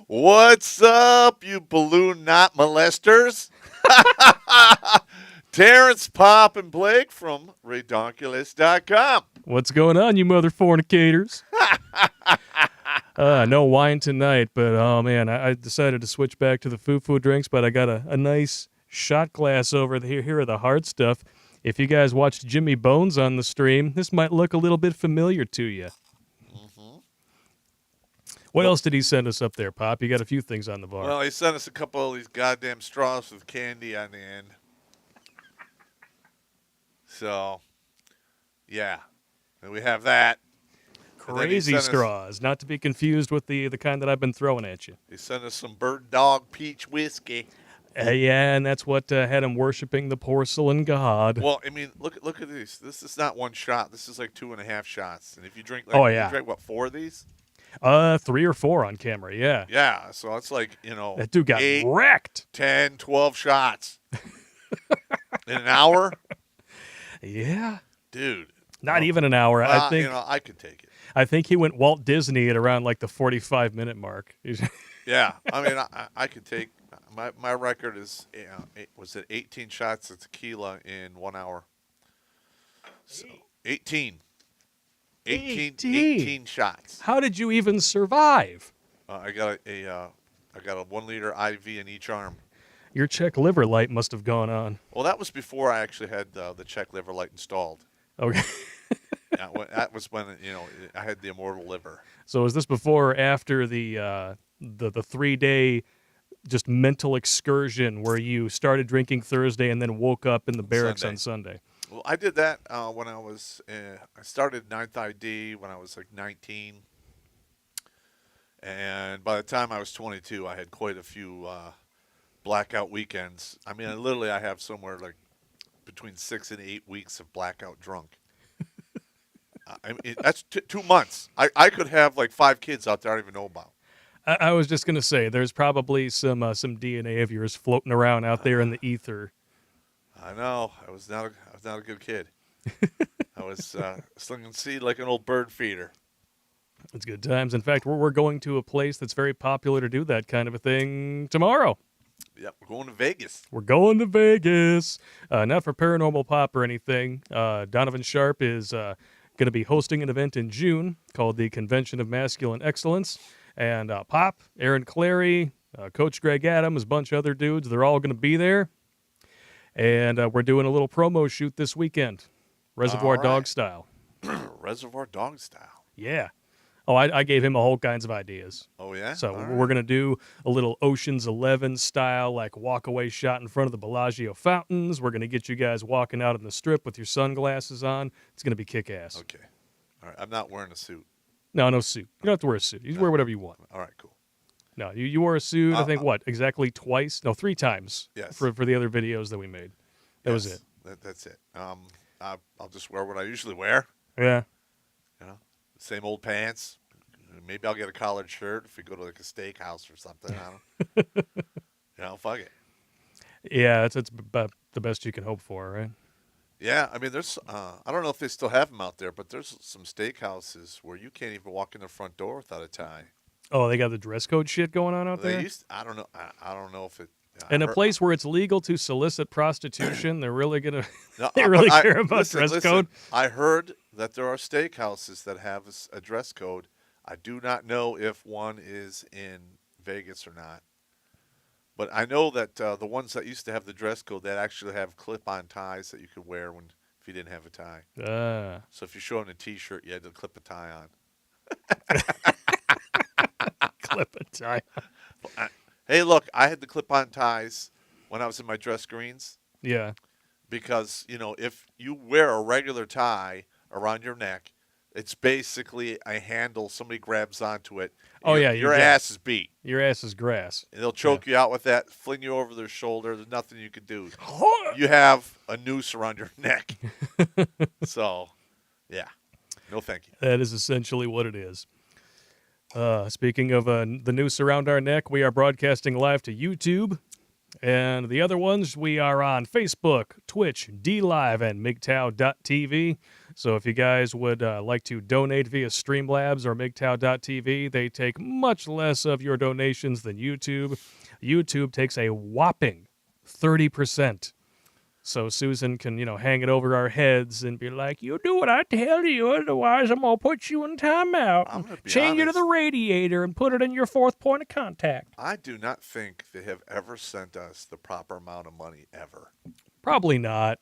What's up, you balloon knot molesters? Terrence, Popp, and Blake from Redonkulous.com. What's going on, you mother fornicators? No wine tonight, but oh man, I decided to switch back to the foo-foo drinks, but I got a nice shot glass over here. Here are the hard stuff. If you guys watched Jimmy Bones on the stream, this might look a little bit familiar to you. Mm-hmm. What else did he send us up there, Pop? You got a few things on the bar. Well, he sent us a couple of these goddamn straws with candy on the end. So, yeah. And we have that. Crazy straws, not to be confused with the kind that I've been throwing at you. He sent us some Bird Dog Peach Whiskey. Yeah, and that's what had him worshiping the porcelain god. Well, I mean, look at these. This is not one shot. This is like 2.5 shots. And if you drink, you drink, what, 4 of these? 3 or 4 on camera, yeah. Yeah, so it's like, that dude got 8, wrecked. 10, 12 shots in an hour. Yeah, dude. Not even an hour. Well, I think I could take it. I think he went Walt Disney at around like the 45-minute mark. Yeah, I mean, I could take my record is was it 18 shots of tequila in 1 hour. So 18 shots. How did you even survive? I got a 1 liter IV in each arm. Your Czech liver light must have gone on. Well, that was before I actually had the Czech liver light installed. Okay. That was when I had the immortal liver. So was this before or after the 3-day just mental excursion where you started drinking Thursday and then woke up in the barracks on Sunday? Well, I did that when I was I started 9th ID when I was like 19. And by the time I was 22, I had quite a few blackout weekends. I mean, I have somewhere like between 6 and 8 weeks of blackout drunk. I mean, that's 2 months. I could have like 5 kids out there I don't even know about. I was just gonna say, there's probably some DNA of yours floating around out there in the ether. I know. I was not a good kid. I was slinging seed like an old bird feeder. It's good times. In fact, we're going to a place that's very popular to do that kind of a thing tomorrow. Yep, we're going to Vegas. We're going to Vegas. Not for Paranormal Pop or anything. Donovan Sharp is going to be hosting an event in June called the Convention of Masculine Excellence. And Pop, Aaron Clary, Coach Greg Adams, a bunch of other dudes, they're all going to be there. And we're doing a little promo shoot this weekend, Reservoir Dog style. Reservoir Dog style. Yeah. Oh, I gave him all kinds of ideas. Oh, yeah? So we're going to do a little Ocean's 11 style, like walk-away shot in front of the Bellagio fountains. We're going to get you guys walking out on the strip with your sunglasses on. It's going to be kick-ass. Okay. All right. I'm not wearing a suit. No suit. You don't have to wear a suit. You just wear whatever you want. All right, cool. No, you wore a suit, I think, exactly twice? No, 3 times. Yes. For the other videos that we made. That was it. That's it. I'll just wear what I usually wear. Yeah. Same old pants. Maybe I'll get a collared shirt if we go to like a steakhouse or something. Fuck it. Yeah, it's about the best you can hope for, right? Yeah, I mean, there's, I don't know if they still have them out there, but there's some steakhouses where you can't even walk in the front door without a tie. Oh, they got the dress code shit going on out there? I don't know. I don't know if it. In a place where it's legal to solicit prostitution, they're really going to, they really care about dress code? I heard that there are steakhouses that have a dress code. I do not know if one is in Vegas or not. But I know that the ones that used to have the dress code, that actually have clip-on ties that you could wear if you didn't have a tie. So if you're showing a T-shirt, you had to clip a tie on. Clip a tie. Hey, look, I had the clip-on ties when I was in my dress greens. Yeah. Because, if you wear a regular tie around your neck, it's basically a handle. Somebody grabs onto it. Your ass is beat. Your ass is grass. And they'll choke you out with that, fling you over their shoulder. There's nothing you can do. You have a noose around your neck. So, yeah. No, thank you. That is essentially what it is. Speaking of the noose around our neck, we are broadcasting live to YouTube. And the other ones, we are on Facebook, Twitch, DLive, and MGTOW.tv. So if you guys would like to donate via Streamlabs or MGTOW.tv, they take much less of your donations than YouTube. YouTube takes a whopping 30%. So Susan can, hang it over our heads and be like, you do what I tell you, otherwise I'm going to put you in timeout. I'm going to be Chain you to honest. the radiator and put it in your fourth point of contact. I do not think they have ever sent us the proper amount of money ever. Probably not.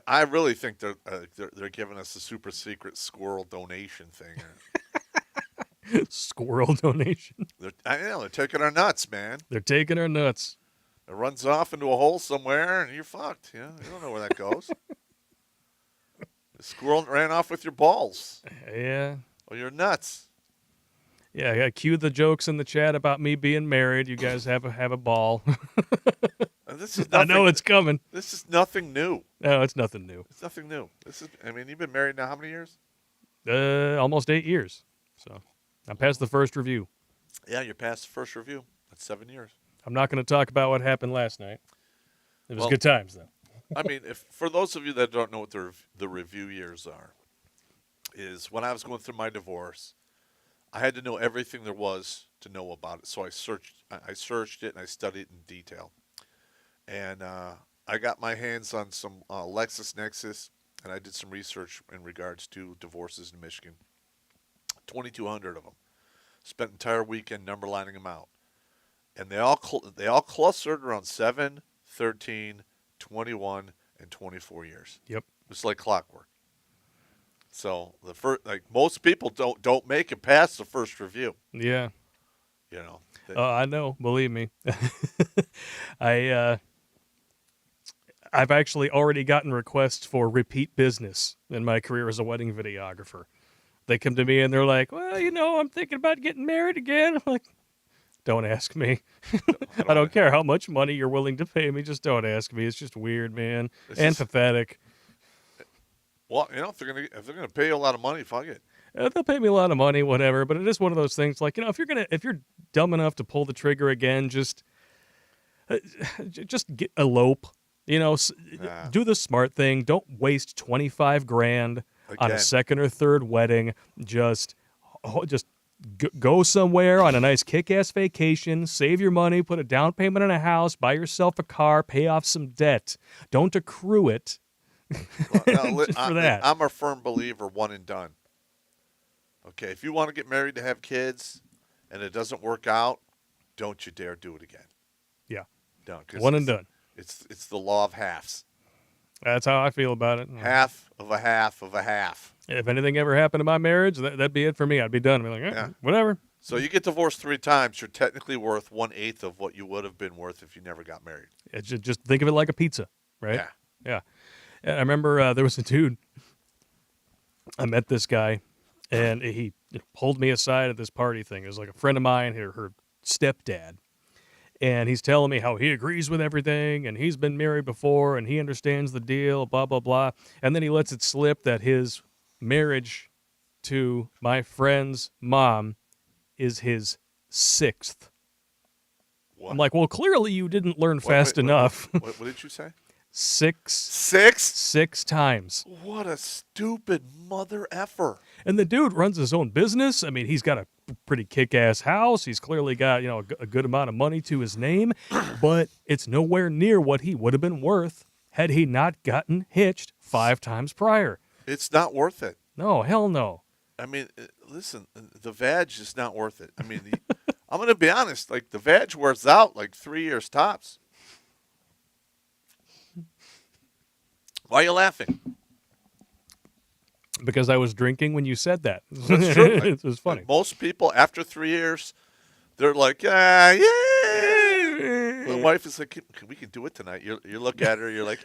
I really think they're giving us a super secret squirrel donation thing. Squirrel donation. I know they're taking our nuts, man. They're taking our nuts. It runs off into a hole somewhere, and you're fucked. You don't know where that goes. The squirrel ran off with your balls. Yeah. Or your nuts. Yeah, I cue the jokes in the chat about me being married. You guys have a ball. This is I nothing, know it's coming. This is nothing new. No, it's nothing new. It's nothing new. You've been married now how many years? Almost 8 years. So I'm past the first review. Yeah, you're past the first review. That's 7 years. I'm not going to talk about what happened last night. It was Well, good times, though. For those of you that don't know what the review years are, is when I was going through my divorce, I had to know everything there was to know about it. So I searched it and I studied it in detail. And I got my hands on some LexisNexis, and I did some research in regards to divorces in Michigan. 2,200 of them. Spent an entire weekend number lining them out. And they all clustered around 7, 13, 21, and 24 years. Yep. It's like clockwork. So most people don't make it past the first review. Yeah. I I know. Believe me. I've actually already gotten requests for repeat business in my career as a wedding videographer. They come to me and they're like, well, I'm thinking about getting married again. I'm like, don't ask me. I don't care how much money you're willing to pay me. Just don't ask me. It's just weird, man. Pathetic. Well, if they're gonna pay you a lot of money, fuck it. They'll pay me a lot of money, whatever. But it is one of those things. Like, if you're dumb enough to pull the trigger again, just elope. Do the smart thing. Don't waste $25,000 on a second or third wedding. Just go somewhere on a nice kick-ass vacation. Save your money. Put a down payment on a house. Buy yourself a car. Pay off some debt. Don't accrue it. I'm a firm believer, one and done. Okay, if you want to get married to have kids, and it doesn't work out, don't you dare do it again. Yeah, don't. One and done. It's the law of halves. That's how I feel about it. Half of a half of a half. If anything ever happened to my marriage, that'd be it for me. I'd be done. I'd be like, whatever. So you get divorced 3 times, you're technically worth 1/8 of what you would have been worth if you never got married. Just think of it like a pizza, right? Yeah. And I remember there was a dude. I met this guy, and he pulled me aside at this party thing. It was like a friend of mine, her stepdad. And he's telling me how he agrees with everything, and he's been married before, and he understands the deal, blah, blah, blah. And then he lets it slip that his marriage to my friend's mom is his 6th. What? I'm like, well, clearly you didn't learn fast enough. What did you say? 6 6 times. What a stupid mother effer. And the dude runs his own business. I mean, he's got a pretty kick-ass house. He's clearly got, a good amount of money to his name, but it's nowhere near what he would have been worth had he not gotten hitched 5 times prior. It's not worth it. No, hell no. I mean, listen, the vag is not worth it. I mean, I'm going to be honest. Like, the vag wears out like 3 years tops. Why are you laughing? Because I was drinking when you said that. That's true. It was funny. Most people, after 3 years, they're like, yeah. My wife is like, we can do it tonight. You look at her, you're like,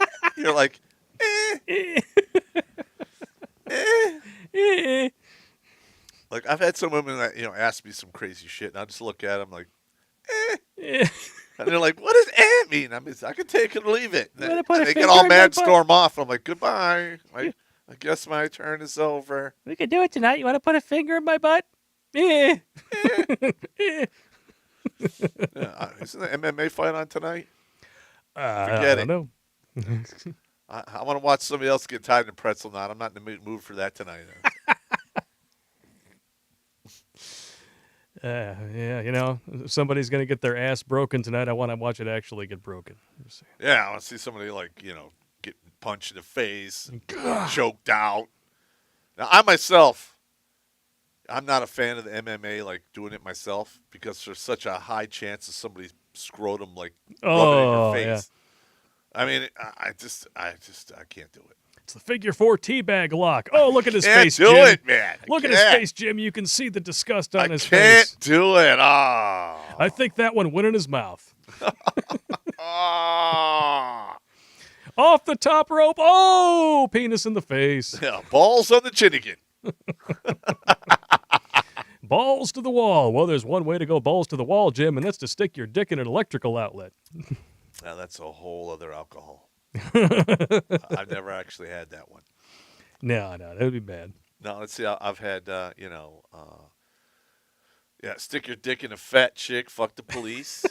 Like, I've had some women that, ask me some crazy shit, and I just look at them like, and they're like, what does mean? I can take it or leave it. And they get all mad, storm off. I'm like, goodbye. I guess my turn is over. We can do it tonight. You want to put a finger in my butt? Isn't the MMA fight on tonight? Forget it. I don't know. I want to watch somebody else get tied in a pretzel knot. I'm not in the mood for that tonight. Yeah, if somebody's going to get their ass broken tonight, I want to watch it actually get broken. Yeah, I want to see somebody get punched in the face, choked out. Now, I myself, I'm not a fan of the MMA, like doing it myself, because there's such a high chance of somebody's scrotum like rubbing in your face. Yeah. I mean, I can't do it. It's the figure 4 teabag lock. Oh, look at his Can't face, do Jim. it, man. Look at his face, Jim. You can see the disgust on his Can't face. do it. Oh. I think that one went in his mouth. Oh. Off the top rope. Oh, penis in the face. Yeah, balls on the chin again. Balls to the wall. Well, there's one way to go balls to the wall, Jim, and that's to stick your dick in an electrical outlet. Now, that's a whole other alcohol. I've never actually had that one. No, that would be bad. No, let's see. I've had, stick your dick in a fat chick, fuck the police,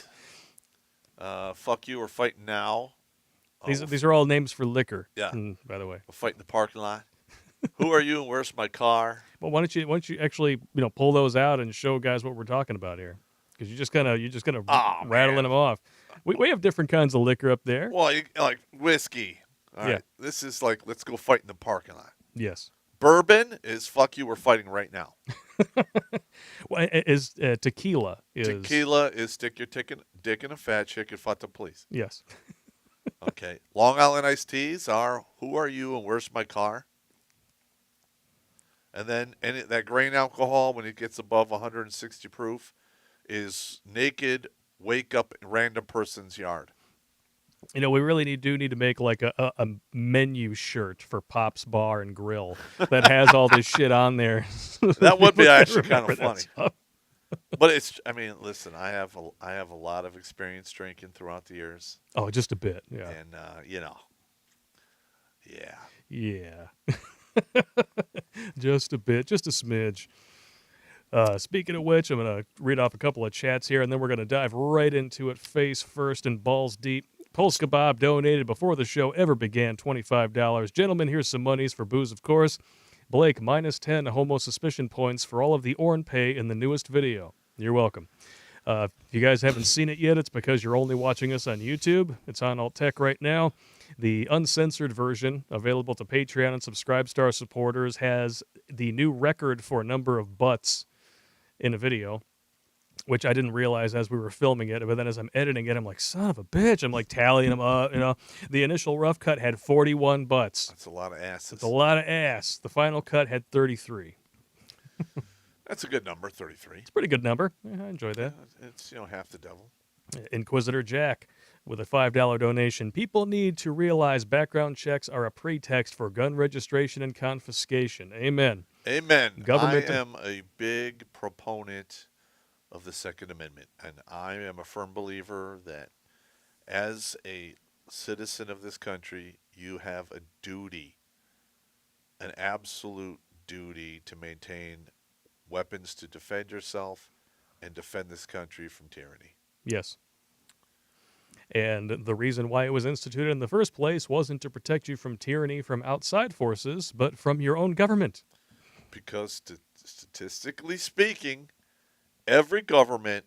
fuck you, we're fighting now. These are all names for liquor. Yeah. By the way, we'll fight in the parking lot. Who are you and where's my car? Well, why don't you actually pull those out and show guys what we're talking about here? Because you're just kind of rattling them off. We have different kinds of liquor up there. Well, like whiskey. All right. This is like, let's go fight in the parking lot. Yes. Bourbon is fuck you, we're fighting right now. Well, tequila is stick your dick in a fat chick and fuck the police. Yes. Okay. Long Island iced teas are who are you and where's my car? And then that grain alcohol, when it gets above 160 proof, is naked, wake up in random person's yard. We really do need to make like a menu shirt for Pop's Bar and Grill that has all this shit on there. That would be actually kind of funny. But listen, I have a lot of experience drinking throughout the years. Oh, just a bit, yeah. And yeah. Yeah. Just a bit, just a smidge. Speaking of which, I'm going to read off a couple of chats here, and then we're going to dive right into it face first and balls deep. Polska Bob donated before the show ever began, $25. Gentlemen, here's some monies for booze, of course. Blake, minus 10 homo suspicion points for all of the Orn pay in the newest video. You're welcome. If you guys haven't seen it yet, it's because you're only watching us on YouTube. It's on Alt Tech right now. The uncensored version, available to Patreon and Subscribe Star supporters, has the new record for number of butts in a video, which I didn't realize as we were filming it. But then as I'm editing it, I'm like, son of a bitch. I'm like tallying them up. The initial rough cut had 41 butts. That's a lot of asses. That's a lot of ass. The final cut had 33. That's a good number, 33. It's a pretty good number. Yeah, I enjoy that. Yeah, it's half the devil. Inquisitor Jack with a $5 donation. People need to realize background checks are a pretext for gun registration and confiscation. Amen. Amen. Government. I am a big proponent of the Second Amendment, and I am a firm believer that as a citizen of this country, you have a duty, an absolute duty to maintain weapons to defend yourself and defend this country from tyranny. Yes. And the reason why it was instituted in the first place wasn't to protect you from tyranny from outside forces, but from your own government. Because statistically speaking, every government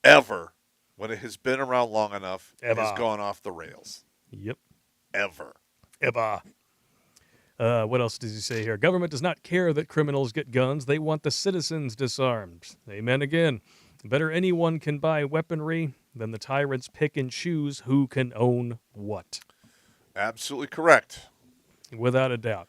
ever, when it has been around long enough, has gone off the rails. Yep. Ever. What else does he say here? Government does not care that criminals get guns. They want the citizens disarmed. Amen again. Better anyone can buy weaponry than the tyrants pick and choose who can own what. Absolutely correct. Without a doubt.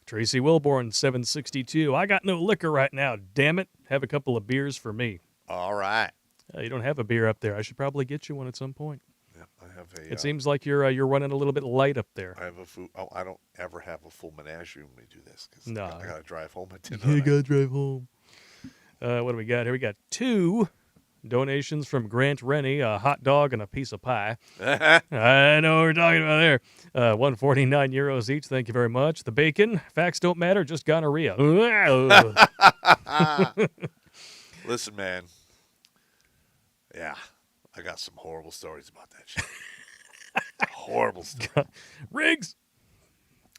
Tracy Wilborn, 762. I got no liquor right now, damn it. Have a couple of beers for me. All right. You don't have a beer up there. I should probably get you one at some point. Yeah, I have a. It seems like you're running a little bit light up there. I have a food. Oh, I don't ever have a full menagerie when we do this because no. I got to drive home at 10. You got to drive home. What do we got here? We got 2 donations from Grant Rennie, a hot dog and a piece of pie. I know what we're talking about there. 149 euros each. Thank you very much. The bacon. Facts don't matter, just gonorrhea. Listen, man. Yeah, I got some horrible stories about that shit. Horrible story. Riggs,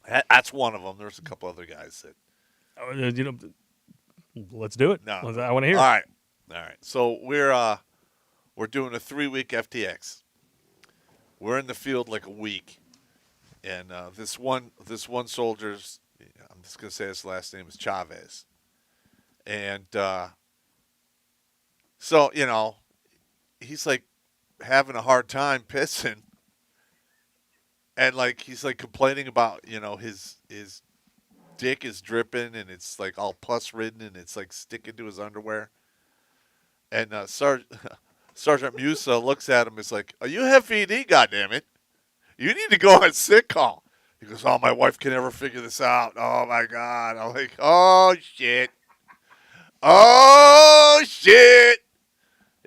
That's one of them. There's a couple other guys that. You know, let's do it. No. I want to hear. All right. All right. So we're doing a 3-week FTX. We're in the field like a week, and this one soldier's. I'm just gonna say his last name is Chavez, and so he's like having a hard time pissing, and like he's like complaining about his dick is dripping and it's like all pus ridden and it's like sticking to his underwear. And Sergeant Musa looks at him. Is like, "Are you FED? Goddammit! You need to go on sick call." He goes, "Oh, my wife can never figure this out. Oh my God!" I'm like, "Oh shit! Oh shit!"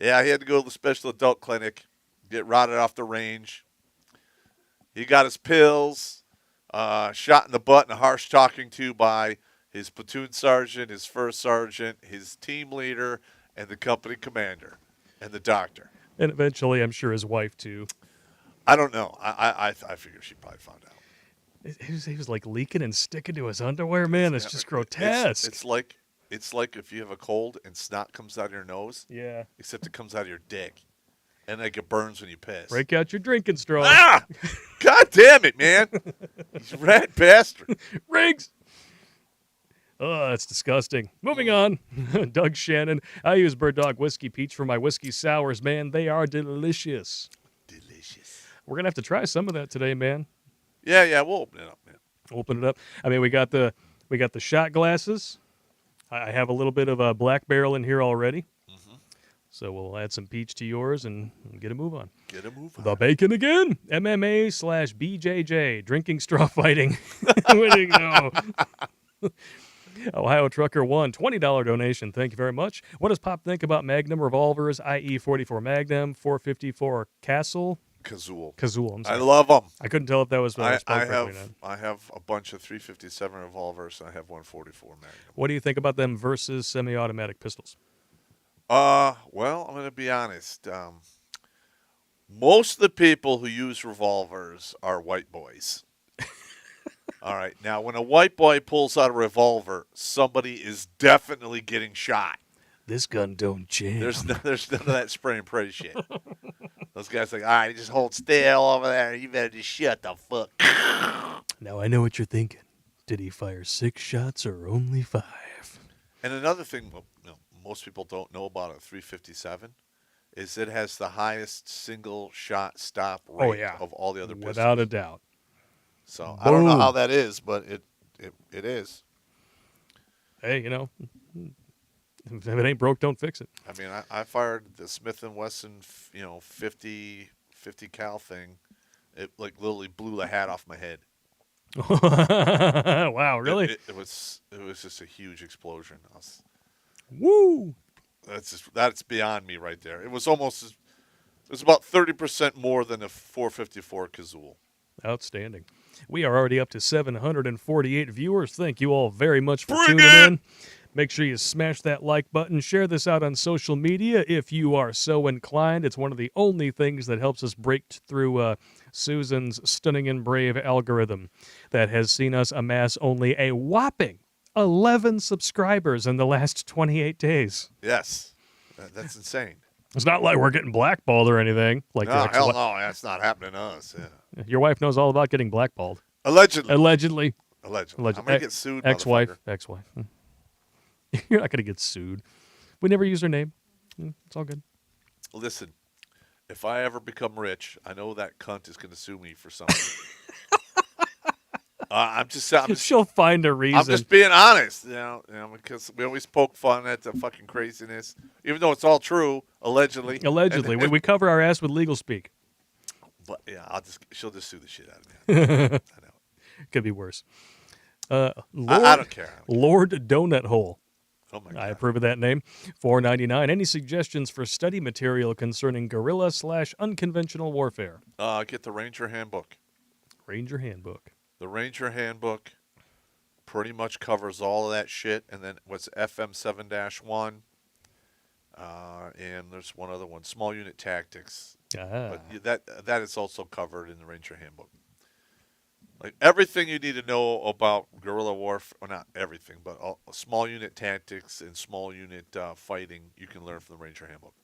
Yeah, he had to go to the special adult clinic, get rotted off the range. He got his pills, shot in the butt and a harsh talking to by his platoon sergeant, his first sergeant, his team leader, and the company commander, and the doctor. And eventually, I'm sure his wife too. I don't know. I figure she probably found out. He was like leaking and sticking to his underwear, man. It's just grotesque. It's like if you have a cold and snot comes out of your nose. Yeah. Except it comes out of your dick, and like it burns when you piss. Break out your drinking straw. Ah! God damn it, man! He's a rat bastard. Riggs. Oh, that's disgusting. Moving on. Doug Shannon. I use Bird Dog Whiskey Peach for my whiskey sours, man. They are delicious. Delicious. We're going to have to try some of that today, man. Yeah, we'll open it up, man. Open it up. I mean, we got the shot glasses. I have a little bit of a black barrel in here already. Mm-hmm. So we'll add some peach to yours and get a move on. Get a move on. The bacon again. MMA/BJJ. Drinking straw fighting. Way to go. Ohio Trucker 1, $20 donation. Thank you very much. What does Pop think about Magnum revolvers, i.e. 44 Magnum, 454 Castle? Kazul. I'm sorry. I love them. I couldn't tell if that was I correctly or not. have a bunch of 357 revolvers, and I have 144 Magnum. What do you think about them versus semi-automatic pistols? Well, I'm going to be honest. Most of the people who use revolvers are white boys. All right. Now, when a white boy pulls out a revolver, somebody is definitely getting shot. This gun don't jam. There's none of that spray and pray shit. Those guys like, all right, just hold still over there. You better just shut the fuck. Now I know what you're thinking. Did he fire 6 shots or only 5? And another thing most people don't know about a 357 is it has the highest single shot stop rate of all the other pistols. Without a doubt. So Boom. I don't know how that is, but it is. Hey, if it ain't broke, don't fix it. I mean, I fired the Smith & Wesson, 50 cal thing. It like literally blew the hat off my head. Wow, really? It was just a huge explosion. Woo! That's beyond me right there. It was about 30% more than a 454 Kazul. Outstanding. We are already up to 748 viewers. Thank you all very much for Bring tuning it! in. Make sure you smash that like button. Share this out on social media if you are so inclined. It's one of the only things that helps us break through Susan's stunning and brave algorithm that has seen us amass only a whopping 11 subscribers in the last 28 days. Yes. That's insane. It's not like we're getting blackballed or anything. No, hell no. That's not happening to us. Yeah. Your wife knows all about getting blackballed. Allegedly. Allegedly. I'm going to get sued, Ex-wife. motherfucker. Ex-wife. You're not going to get sued. We never use her name. It's all good. Listen, if I ever become rich, I know that cunt is going to sue me for something. I'm just She'll find a reason. I'm just being honest, because we always poke fun at the fucking craziness, even though it's all true, allegedly. Allegedly. We cover our ass with legal speak. But yeah, she'll just sue the shit out of me. I know. Could be worse. I don't care. Lord Donut Hole. Oh my God. I approve of that name. $4.99. Any suggestions for study material concerning guerrilla/unconventional warfare? Get the Ranger Handbook. Ranger Handbook. The Ranger Handbook pretty much covers all of that shit. And then what's FM 7-1? And there's one other one, Small Unit Tactics. Ah. But that is also covered in the Ranger Handbook. Like everything you need to know about guerrilla warfare, well, not everything, but all, small unit tactics and small unit fighting, you can learn from the Ranger Handbook.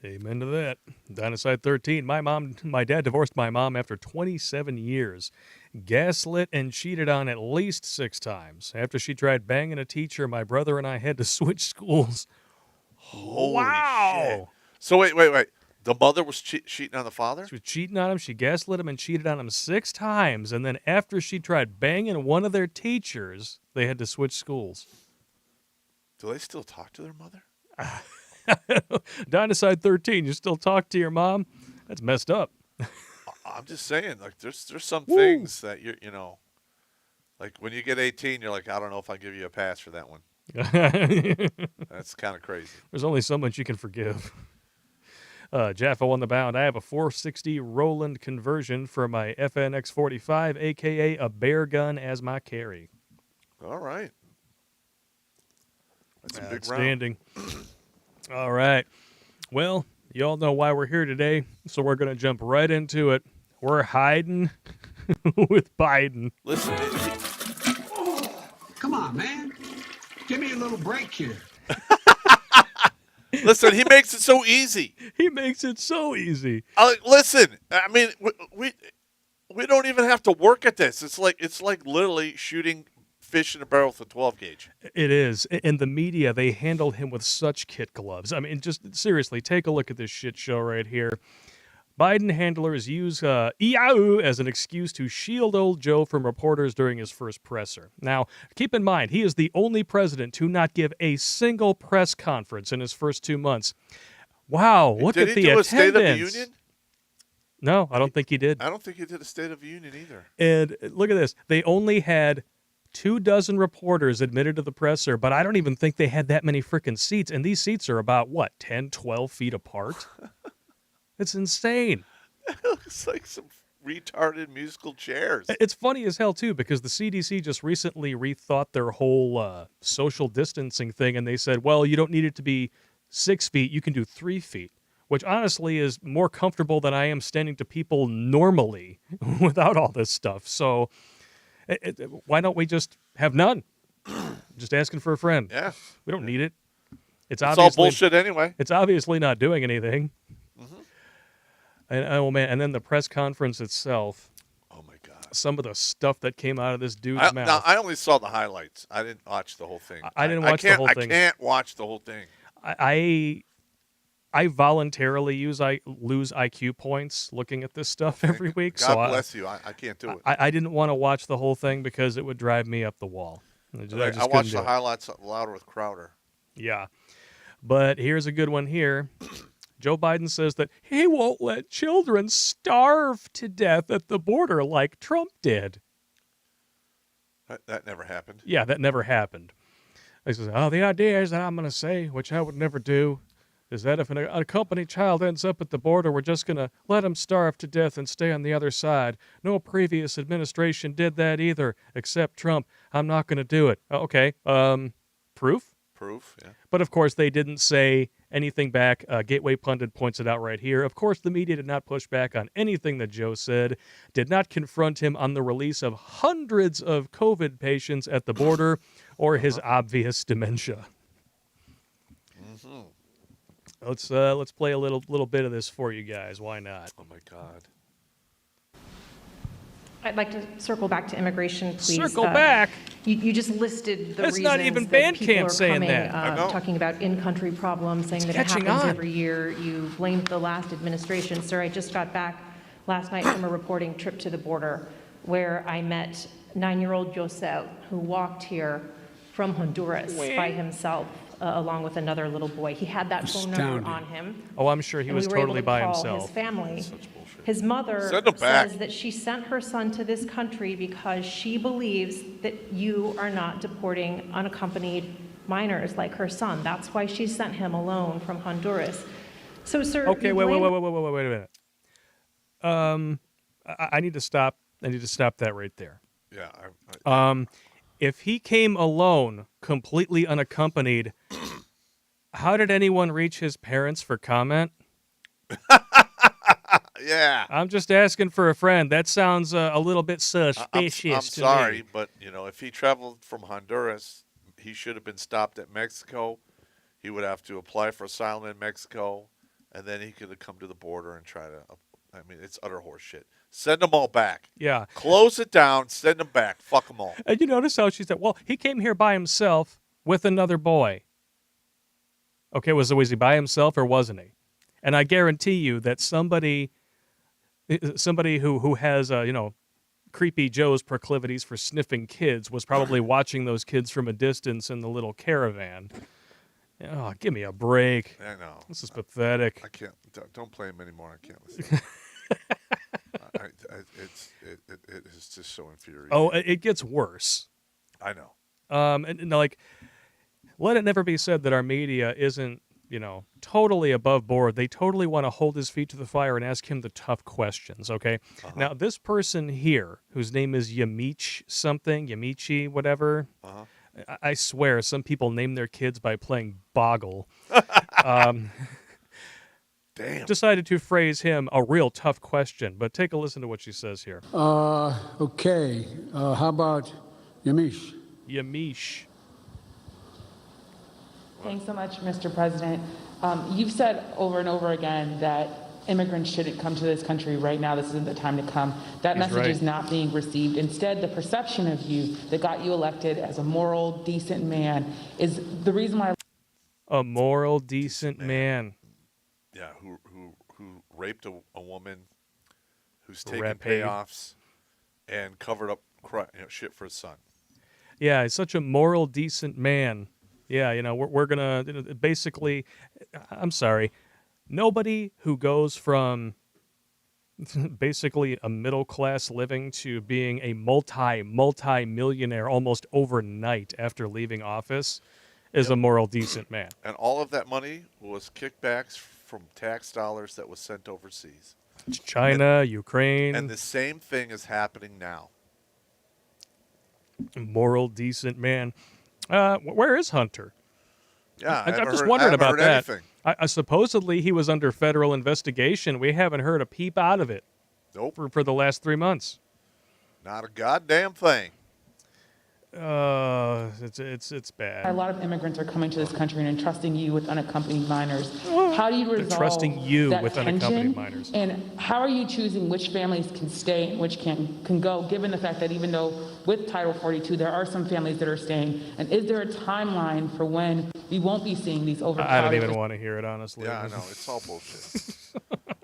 Amen to that. Dinosaur 13. My dad divorced my mom after 27 years. Gaslit and cheated on at least 6 times. After she tried banging a teacher, my brother and I had to switch schools. Holy shit! Wow. So wait. The mother was cheating on the father? She was cheating on him. She gaslit him and cheated on him 6 times. And then after she tried banging one of their teachers, they had to switch schools. Do they still talk to their mother? Dinosaur 13. You still talk to your mom? That's messed up. I'm just saying, like there's some things that you know, like when you get 18, you're like, I don't know if I give you a pass for that one. That's kind of crazy. There's only so much you can forgive. Jaffa on the bound. I have a 460 Roland conversion for my FNX 45, a.k.a. a bear gun as my carry. All right. That's a big round. Outstanding. All right. Well, you all know why we're here today, so we're going to jump right into it. We're hiding with Biden. Listen. Come on, man. Give me a little break here. Listen, he makes it so easy. He makes it so easy. Listen, I mean, we don't even have to work at this. It's like literally shooting fish in a barrel with a 12 gauge. It is. In the media, they handle him with such kid gloves. I mean, just seriously, take a look at this shit show right here. Biden handlers use EAU as an excuse to shield old Joe from reporters during his first presser. Now, keep in mind, he is the only president to not give a single press conference in his first 2 months. Wow, look at the attendance. Did he do a State of the Union? No, I don't think he did. I don't think he did a State of the Union either. And look at this. They only had 24 reporters admitted to the presser, but I don't even think they had that many freaking seats. And these seats are about, 10, 12 feet apart? It's insane. It looks like some retarded musical chairs. It's funny as hell, too, because the CDC just recently rethought their whole social distancing thing, and they said, well, you don't need it to be 6 feet, you can do 3 feet, which honestly is more comfortable than I am standing to people normally without all this stuff. So why don't we just have none? Just asking for a friend. Yeah. We don't need it. It's all bullshit anyway. It's obviously not doing anything. Mm-hmm. And, oh man! And then the press conference itself. Oh my god! Some of the stuff that came out of this dude's mouth. Now, I only saw the highlights. I didn't watch the whole thing. I didn't watch the whole thing. I can't watch the whole thing. I voluntarily lose IQ points looking at this stuff every week. God bless you. I can't do it. I didn't want to watch the whole thing because it would drive me up the wall. I watched the highlights louder with Crowder. Yeah, but here's a good one here. Joe Biden says that he won't let children starve to death at the border like Trump did. That never happened. Yeah, that never happened. He says, the idea is that I'm going to say, which I would never do, is that if an unaccompanied child ends up at the border, we're just going to let him starve to death and stay on the other side. No previous administration did that either, except Trump. I'm not going to do it. Okay. Proof? Proof, yeah. But of course, they didn't say anything back. Gateway Pundit points it out right here. Of course, the media did not push back on anything that Joe said, did not confront him on the release of hundreds of COVID patients at the border or his obvious dementia. Mm-hmm. Let's play a little bit of this for you guys. Why not? Oh my God. I'd like to circle back to immigration, please. Circle back? You just listed the That's reasons not even that people Bandcamp are saying coming, that. I know. talking about in-country problems, saying that it catching happens on. every year. You blamed the last administration. Sir, I just got back last night from a reporting trip to the border where I met 9-year-old Josel, who walked here from Honduras by himself, along with another little boy. He had that phone number on him. Oh, I'm sure he and was we were totally able to by call himself. His family. Such bullshit. His mother Send him back. says that she sent her son to this country because she believes that you are not deporting unaccompanied minors like her son. That's why she sent him alone from Honduras. So, sir, Okay, you wait blame- a minute. I need to stop. I need to stop that right there. Yeah. If he came alone, completely unaccompanied, how did anyone reach his parents for comment? Yeah. I'm just asking for a friend. That sounds a little bit I'm suspicious to sorry, me. but if he traveled from Honduras, he should have been stopped at Mexico. He would have to apply for asylum in Mexico, and then he could have come to the border and try to. I mean, it's utter horseshit. Send them all back. Yeah. Close it down. Send them back. Fuck them all. And you notice how she said, well, he came here by himself with another boy. Okay, was he by himself or wasn't he? And I guarantee you that somebody who has, Creepy Joe's proclivities for sniffing kids was probably watching those kids from a distance in the little caravan. Oh, give me a break. I know. This is pathetic. I can't. Don't play him anymore. I can't listen. It is just so infuriating. Oh, it gets worse. I know. And like, let it never be said that our media isn't, totally above board. They totally want to hold his feet to the fire and ask him the tough questions, okay? Uh-huh. Now, this person here, whose name is Yamichi, whatever, Uh-huh. I swear some people name their kids by playing Boggle, Damn. decided to phrase him a real tough question. But take a listen to what she says here. Okay. How about Yamish? Yamish. Thanks so much, Mr. President. You've said over and over again that immigrants shouldn't come to this country right now. This isn't the time to come. That He's message right. is not being received. Instead, the perception of you that got you elected as a moral, decent man is the reason why. A moral, decent man. Yeah, who raped a woman, who's taken Raped. payoffs, and covered up shit for his son. Yeah, he's such a moral, decent man. Yeah, we're going to basically, I'm sorry, nobody who goes from basically a middle-class living to being a multi-millionaire almost overnight after leaving office is a moral, decent man. And all of that money was kickbacks from tax dollars that was sent overseas. China, Ukraine, And the same thing is happening now. moral, decent man. Where is Hunter? Yeah, I'm just wondering I haven't about heard that. anything. I supposedly he was under federal investigation. We haven't heard a peep out of it Nope, for the last 3 months. not a goddamn thing. It's bad. A lot of immigrants are coming to this country and entrusting you with unaccompanied minors. How do you resolve Entrusting you that with tension? unaccompanied minors. And how are you choosing which families can stay and which can go, given the fact that even though with Title 42 there are some families that are staying? And is there a timeline for when we won't be seeing these overcrowded? I don't even want to hear it, honestly. Yeah, I know. It's all bullshit.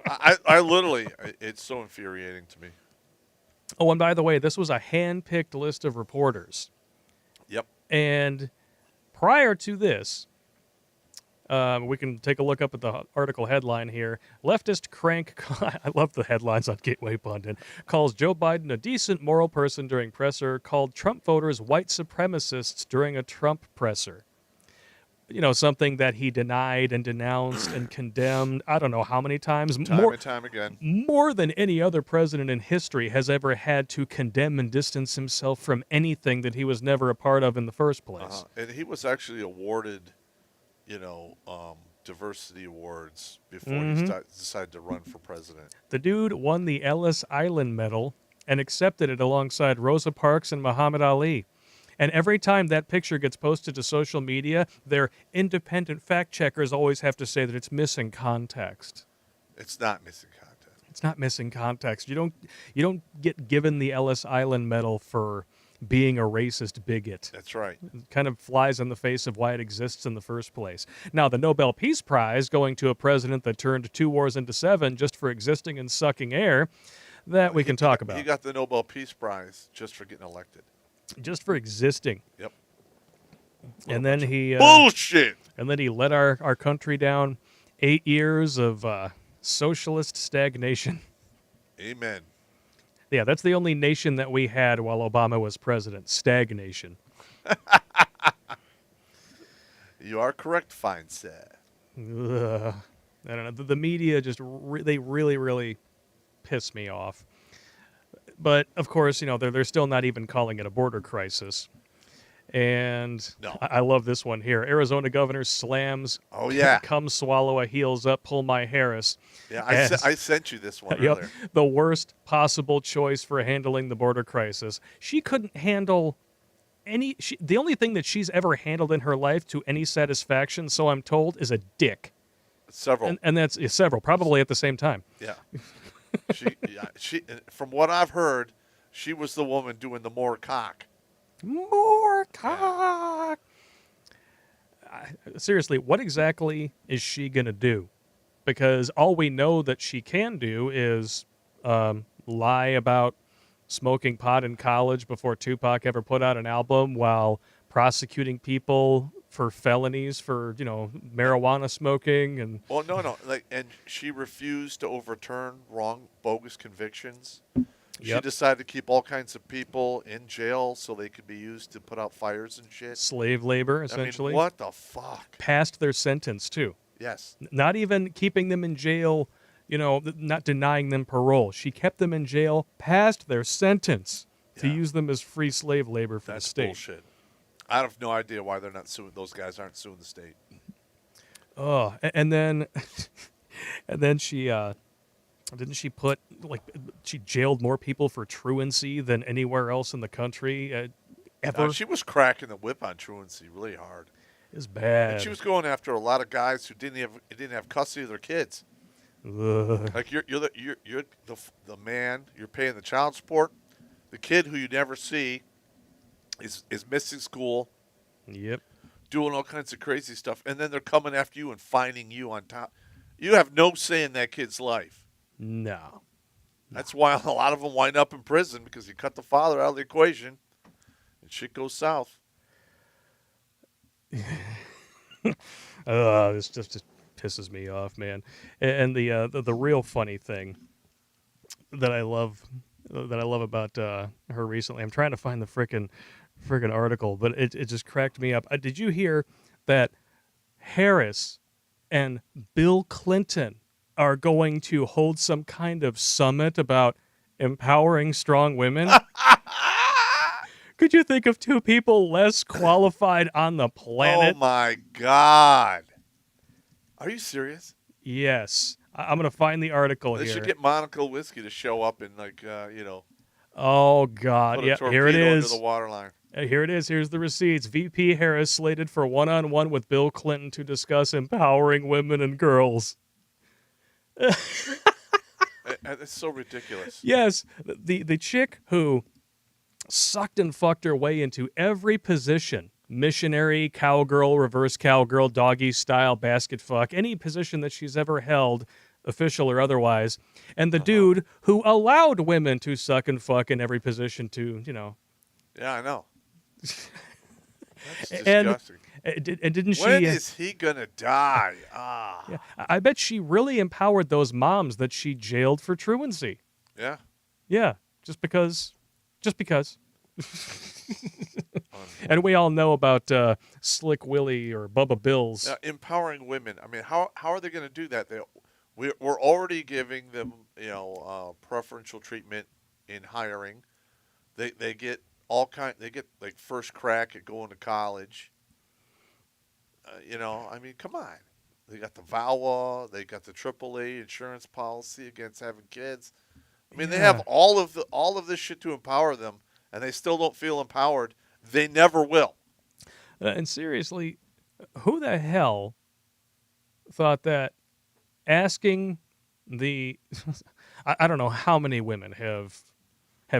I literally, it's so infuriating to me. Oh, and by the way, this was a hand-picked list of reporters. Yep. And prior to this, we can take a look up at the article headline here. Leftist crank, I love the headlines on Gateway Pundit, calls Joe Biden a decent moral person during presser, called Trump voters white supremacists during a Trump presser. Something that he denied and denounced and condemned, I don't know how many times. Time and time again. More than any other president in history has ever had to condemn and distance himself from anything that he was never a part of in the first place. And he was actually awarded, diversity awards before he decided to run for president. The dude won the Ellis Island Medal and accepted it alongside Rosa Parks and Muhammad Ali. And every time that picture gets posted to social media, their independent fact checkers always have to say that it's missing context. It's not missing content. It's not missing context. You don't get given the Ellis Island Medal for being a racist bigot. That's right. It kind of flies in the face of why it exists in the first place. Now, the Nobel Peace Prize going to a president that turned 2 wars into 7 just for existing and sucking air, that we can talk about. He got the Nobel Peace Prize just for getting elected. Just for existing. Yep. And then he Bullshit. And then he let our country down 8 years of socialist stagnation. Amen. Yeah, that's the only nation that we had while Obama was president. Stagnation. You are correct, fine sir. Ugh. I don't know. The media just they really, really piss me off. But of course, they're still not even calling it a border crisis. And No. I love this one here. Arizona governor slams, Oh, yeah. come swallow a heels up, pull my Harris. Yeah, as- I sent you this one Yep, earlier. the worst possible choice for handling the border crisis. She couldn't handle the only thing that she's ever handled in her life to any satisfaction, so I'm told, is a dick. Several. And that's several, probably at the same time. Yeah. She, from what I've heard, she was the woman doing the more cock. More cock. Seriously, what exactly is she going to do? Because all we know that she can do is lie about smoking pot in college before Tupac ever put out an album while prosecuting people for felonies for, marijuana smoking and Well, no. And she refused to overturn wrong, bogus convictions. She Yep. decided to keep all kinds of people in jail so they could be used to put out fires and shit. slave labor, essentially. I mean, what the fuck? Passed their sentence, too. Yes. Not even keeping them in jail, not denying them parole. She kept them in jail past their sentence to Yeah. use them as free slave labor for That's the state. bullshit. I have no idea why they're not suing. Those guys aren't suing the state. Oh, and then, and then she didn't she put she jailed more people for truancy than anywhere else in the country ever. She was cracking the whip on truancy really hard. It's bad. And she was going after a lot of guys who didn't have custody of their kids. Ugh. Like you're the man. You're paying the child support. The kid who you never see is missing school, Yep. doing all kinds of crazy stuff, and then they're coming after you and finding you on top. You have no say in that kid's life. No. That's why a lot of them wind up in prison because you cut the father out of the equation, and shit goes south. This just pisses me off, man. And the real funny thing that I love about her recently, I'm trying to find the frickin' article, but it just cracked me up. Did you hear that Harris and Bill Clinton are going to hold some kind of summit about empowering strong women? Could you think of two people less qualified on the planet? Oh my God! Are you serious? Yes. I'm going to find the article They here. should get Monaco whiskey to show up and Oh, God. put a Yeah, torpedo here it into is. the waterline. Here it is. Here's the receipts. VP Harris slated for one-on-one with Bill Clinton to discuss empowering women and girls. It's so ridiculous. Yes, the chick who sucked and fucked her way into every position, missionary, cowgirl, reverse cowgirl, doggy style, basket fuck, any position that she's ever held, official or otherwise, and the dude who allowed women to suck and fuck in every position to, Yeah, I know. That's And- disgusting. and didn't she... When is he gonna die? Yeah, I bet she really empowered those moms that she jailed for truancy. Yeah. Yeah, just because. And we all know about Slick Willie or Bubba Bills. Empowering women. I mean, how are they going to do that? We're already giving them, preferential treatment in hiring. They get They get like first crack at going to college. I mean, come on. They got the VAWA. They got the AAA insurance policy against having kids. I mean, they have all of this shit to empower them, and they still don't feel empowered. They never will. And seriously, who the hell thought that asking the I don't know how many women have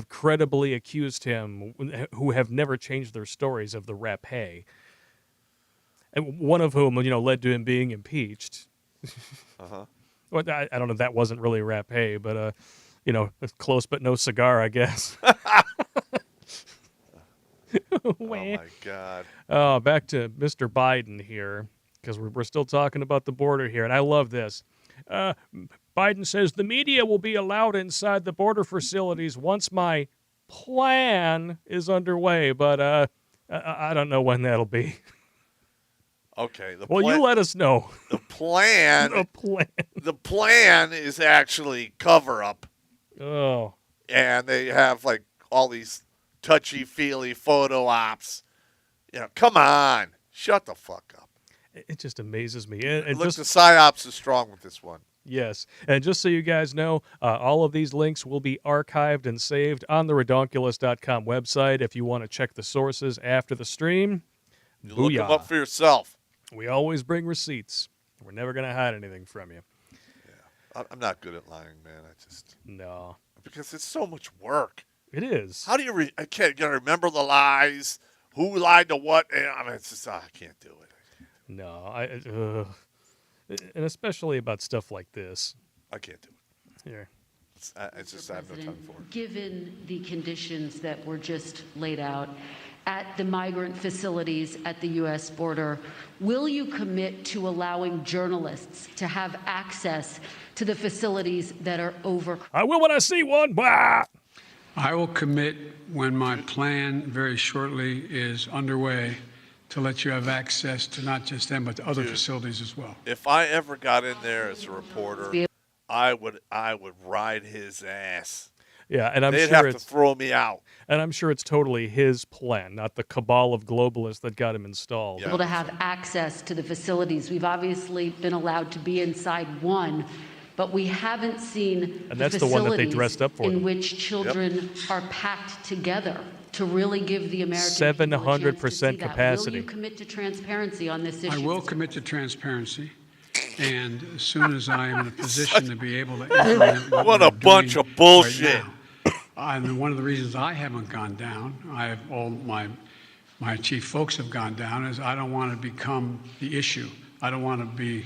credibly accused him who have never changed their stories of the rapé, and one of whom led to him being impeached. Well, I don't know if that wasn't really rapé, but close but no cigar, I guess. Oh my God. Back to Mr. Biden here, because we're still talking about the border here, and I love this. Biden says the media will be allowed inside the border facilities once my plan is underway, but I don't know when that'll be. Okay. Well, you let us know. The plan. The plan. The plan is actually cover up, Oh, and they have like all these touchy-feely photo ops, Come on. Shut the fuck up. It just amazes me. And Look, just the psyops is strong with this one. Yes. And just so you guys know, all of these links will be archived and saved on the redonkulous.com website if you want to check the sources after the stream. You look them Booyah. up for yourself. We always bring receipts. We're never going to hide anything from you. I'm not good at lying, man. No. Because it's so much work. It is. How do you I can't you gotta remember the lies? Who lied to what? And I mean, it's just, I can't do it. No. And especially about stuff like this. I can't do it. Here. It's just, I have no time for it. Given the conditions that were just laid out at the migrant facilities at the U.S. border, will you commit to allowing journalists to have access to the facilities that are over? I will when I see one. Bah! I will commit when my plan very shortly is underway to let you have access to not just them, but to other facilities as well. If I ever got in there as a reporter, I would ride his ass. Yeah, and They'd have to throw me out. And I'm sure it's totally his plan, not the cabal of globalists that got him installed. Able to have access to the facilities. We've obviously been allowed to be inside one, but we haven't seen And that's the one that they facilities dressed up for in them. which children are packed together to really give the American people a chance to 700% see that. capacity. Will you commit to transparency on this issue? I will commit to transparency, and as soon as I am in a position to be able to implement What a we're bunch doing of bullshit. right now. And one of the reasons I haven't gone down, all my chief folks have gone down, is I don't want to become the issue. I don't want to be,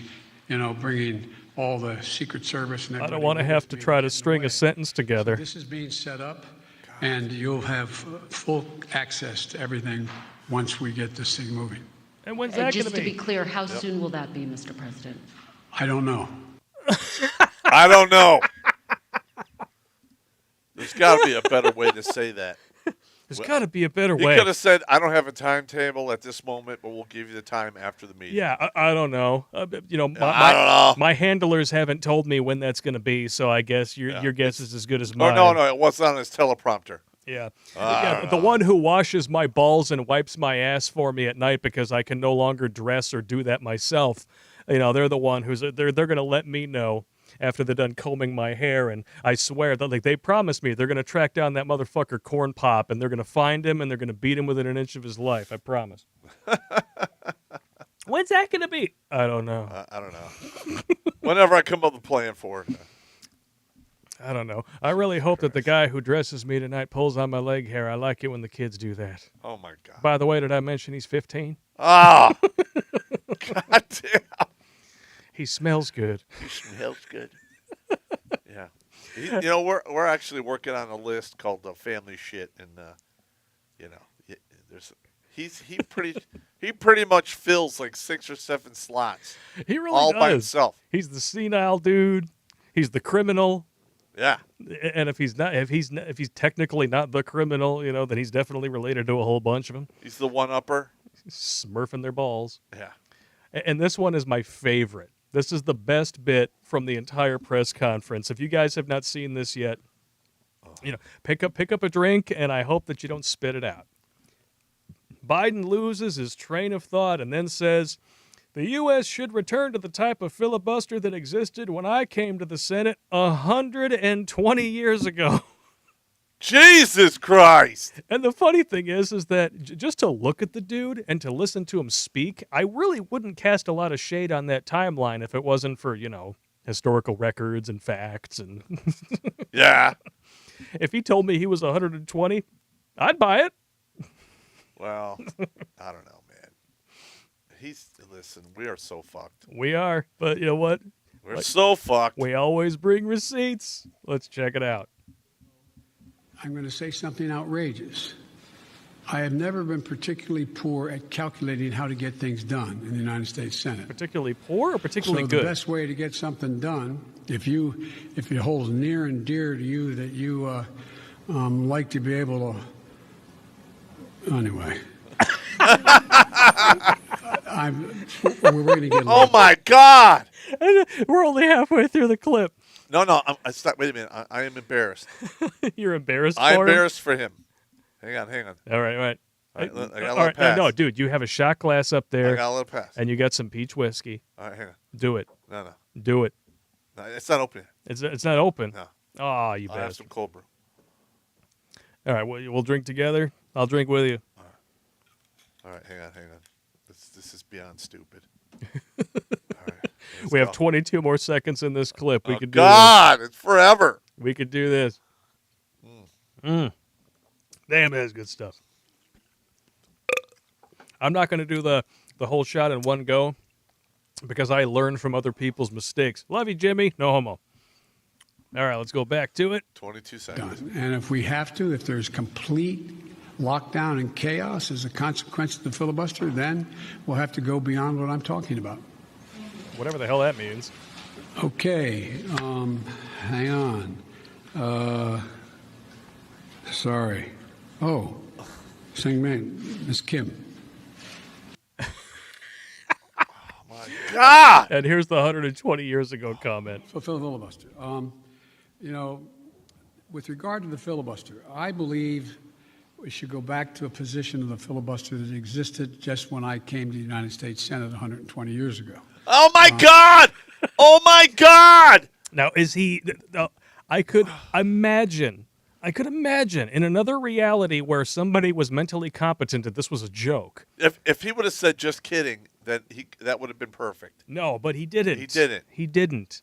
bringing all the Secret Service and I everybody. don't want to have to try to string a sentence together. This is being set up, and you'll have full access to everything once we get this thing moving. And when's that going Just to to be be? clear, how soon will that be, Mr. President? I don't know. I don't know. There's got to be a better way to say that. There's got to be a better You way. could have said, I don't have a timetable at this moment, but we'll give you the time after the meeting. Yeah, I don't know. I don't know. My handlers haven't told me when that's going to be, so I guess your guess is as good as mine. Oh, no, it wasn't on his teleprompter. Yeah. The one who washes my balls and wipes my ass for me at night because I can no longer dress or do that myself. They're the one who's they're going to let me know after they're done combing my hair, and I swear that they promised me they're going to track down that motherfucker Corn Pop, and they're going to find him and they're going to beat him within an inch of his life. I promise. When's that going to be? I don't know. I don't know. Whenever I come up with a plan for it. I don't know. I really hope that the guy who dresses me tonight pulls on my leg hair. I like it when the kids do that. Oh, my God. By the way, did I mention he's 15? Ah! God damn. He smells good. He smells good. Yeah. We're actually working on a list called Family Shit, and he pretty much fills like 6 or 7 slots. He really all does. by himself. He's the senile dude. He's the criminal. Yeah. And if he's technically not the criminal, then he's definitely related to a whole bunch of them. He's the one-upper. Smurfing their balls. Yeah. And this one is my favorite. This is the best bit from the entire press conference. If you guys have not seen this yet, pick up a drink, and I hope that you don't spit it out. Biden loses his train of thought and then says, the U.S. should return to the type of filibuster that existed when I came to the Senate 120 years ago. Jesus Christ! And the funny thing is that just to look at the dude and to listen to him speak, I really wouldn't cast a lot of shade on that timeline if it wasn't for, historical records and facts. And Yeah. if he told me he was 120, I'd buy it. Well, I don't know, man. Listen, we are so fucked. We are. But you know what? We're so fucked. We always bring receipts. Let's check it out. I'm going to say something outrageous. I have never been particularly poor at calculating how to get things done in the United States Senate. Particularly poor or particularly So good? the best way to get something done, if it holds near and dear to you that you like to be able to, anyway. We're going to get. Oh my God! We're only halfway through the clip. No. Stop. Wait a minute. I am embarrassed. You're embarrassed I'm for him? embarrassed for him. Hang on. All right. I gotta All let it right, pass. no, dude, you have a shot glass up I there, gotta let it pass. and you got some peach whiskey. All right, hang on. Do it. No. Do it. No, it's not open. It's not open. No. Oh, you I'll have bastard. some cold brew. All right, we'll drink together. I'll drink with you. All right, hang on. This is beyond stupid. All right, let's We have go. 22 more seconds in this clip. We Oh, could do God, it's forever. this. We could do this. Damn, that's good stuff. I'm not going to do the whole shot in one go because I learn from other people's mistakes. Love you, Jimmy. No homo. All right, let's go back to it. 22 seconds. done. And if we have to, if there's complete lockdown and chaos as a consequence of the filibuster, then we'll have to go beyond what I'm talking about. Whatever the hell that means. Okay, hang on. Sorry. Oh, sing man, Miss Kim. God! And here's the 120 years ago comment. So filibuster. You know, with regard to the filibuster, I believe we should go back to a position of the filibuster that existed just when I came to the United States Senate 120 years ago. Oh, my God! Oh, my God! Now, is he? I could imagine in another reality where somebody was mentally competent that this was a joke. If he would have said just kidding, then that would have been perfect. No, but he didn't. He didn't. He didn't.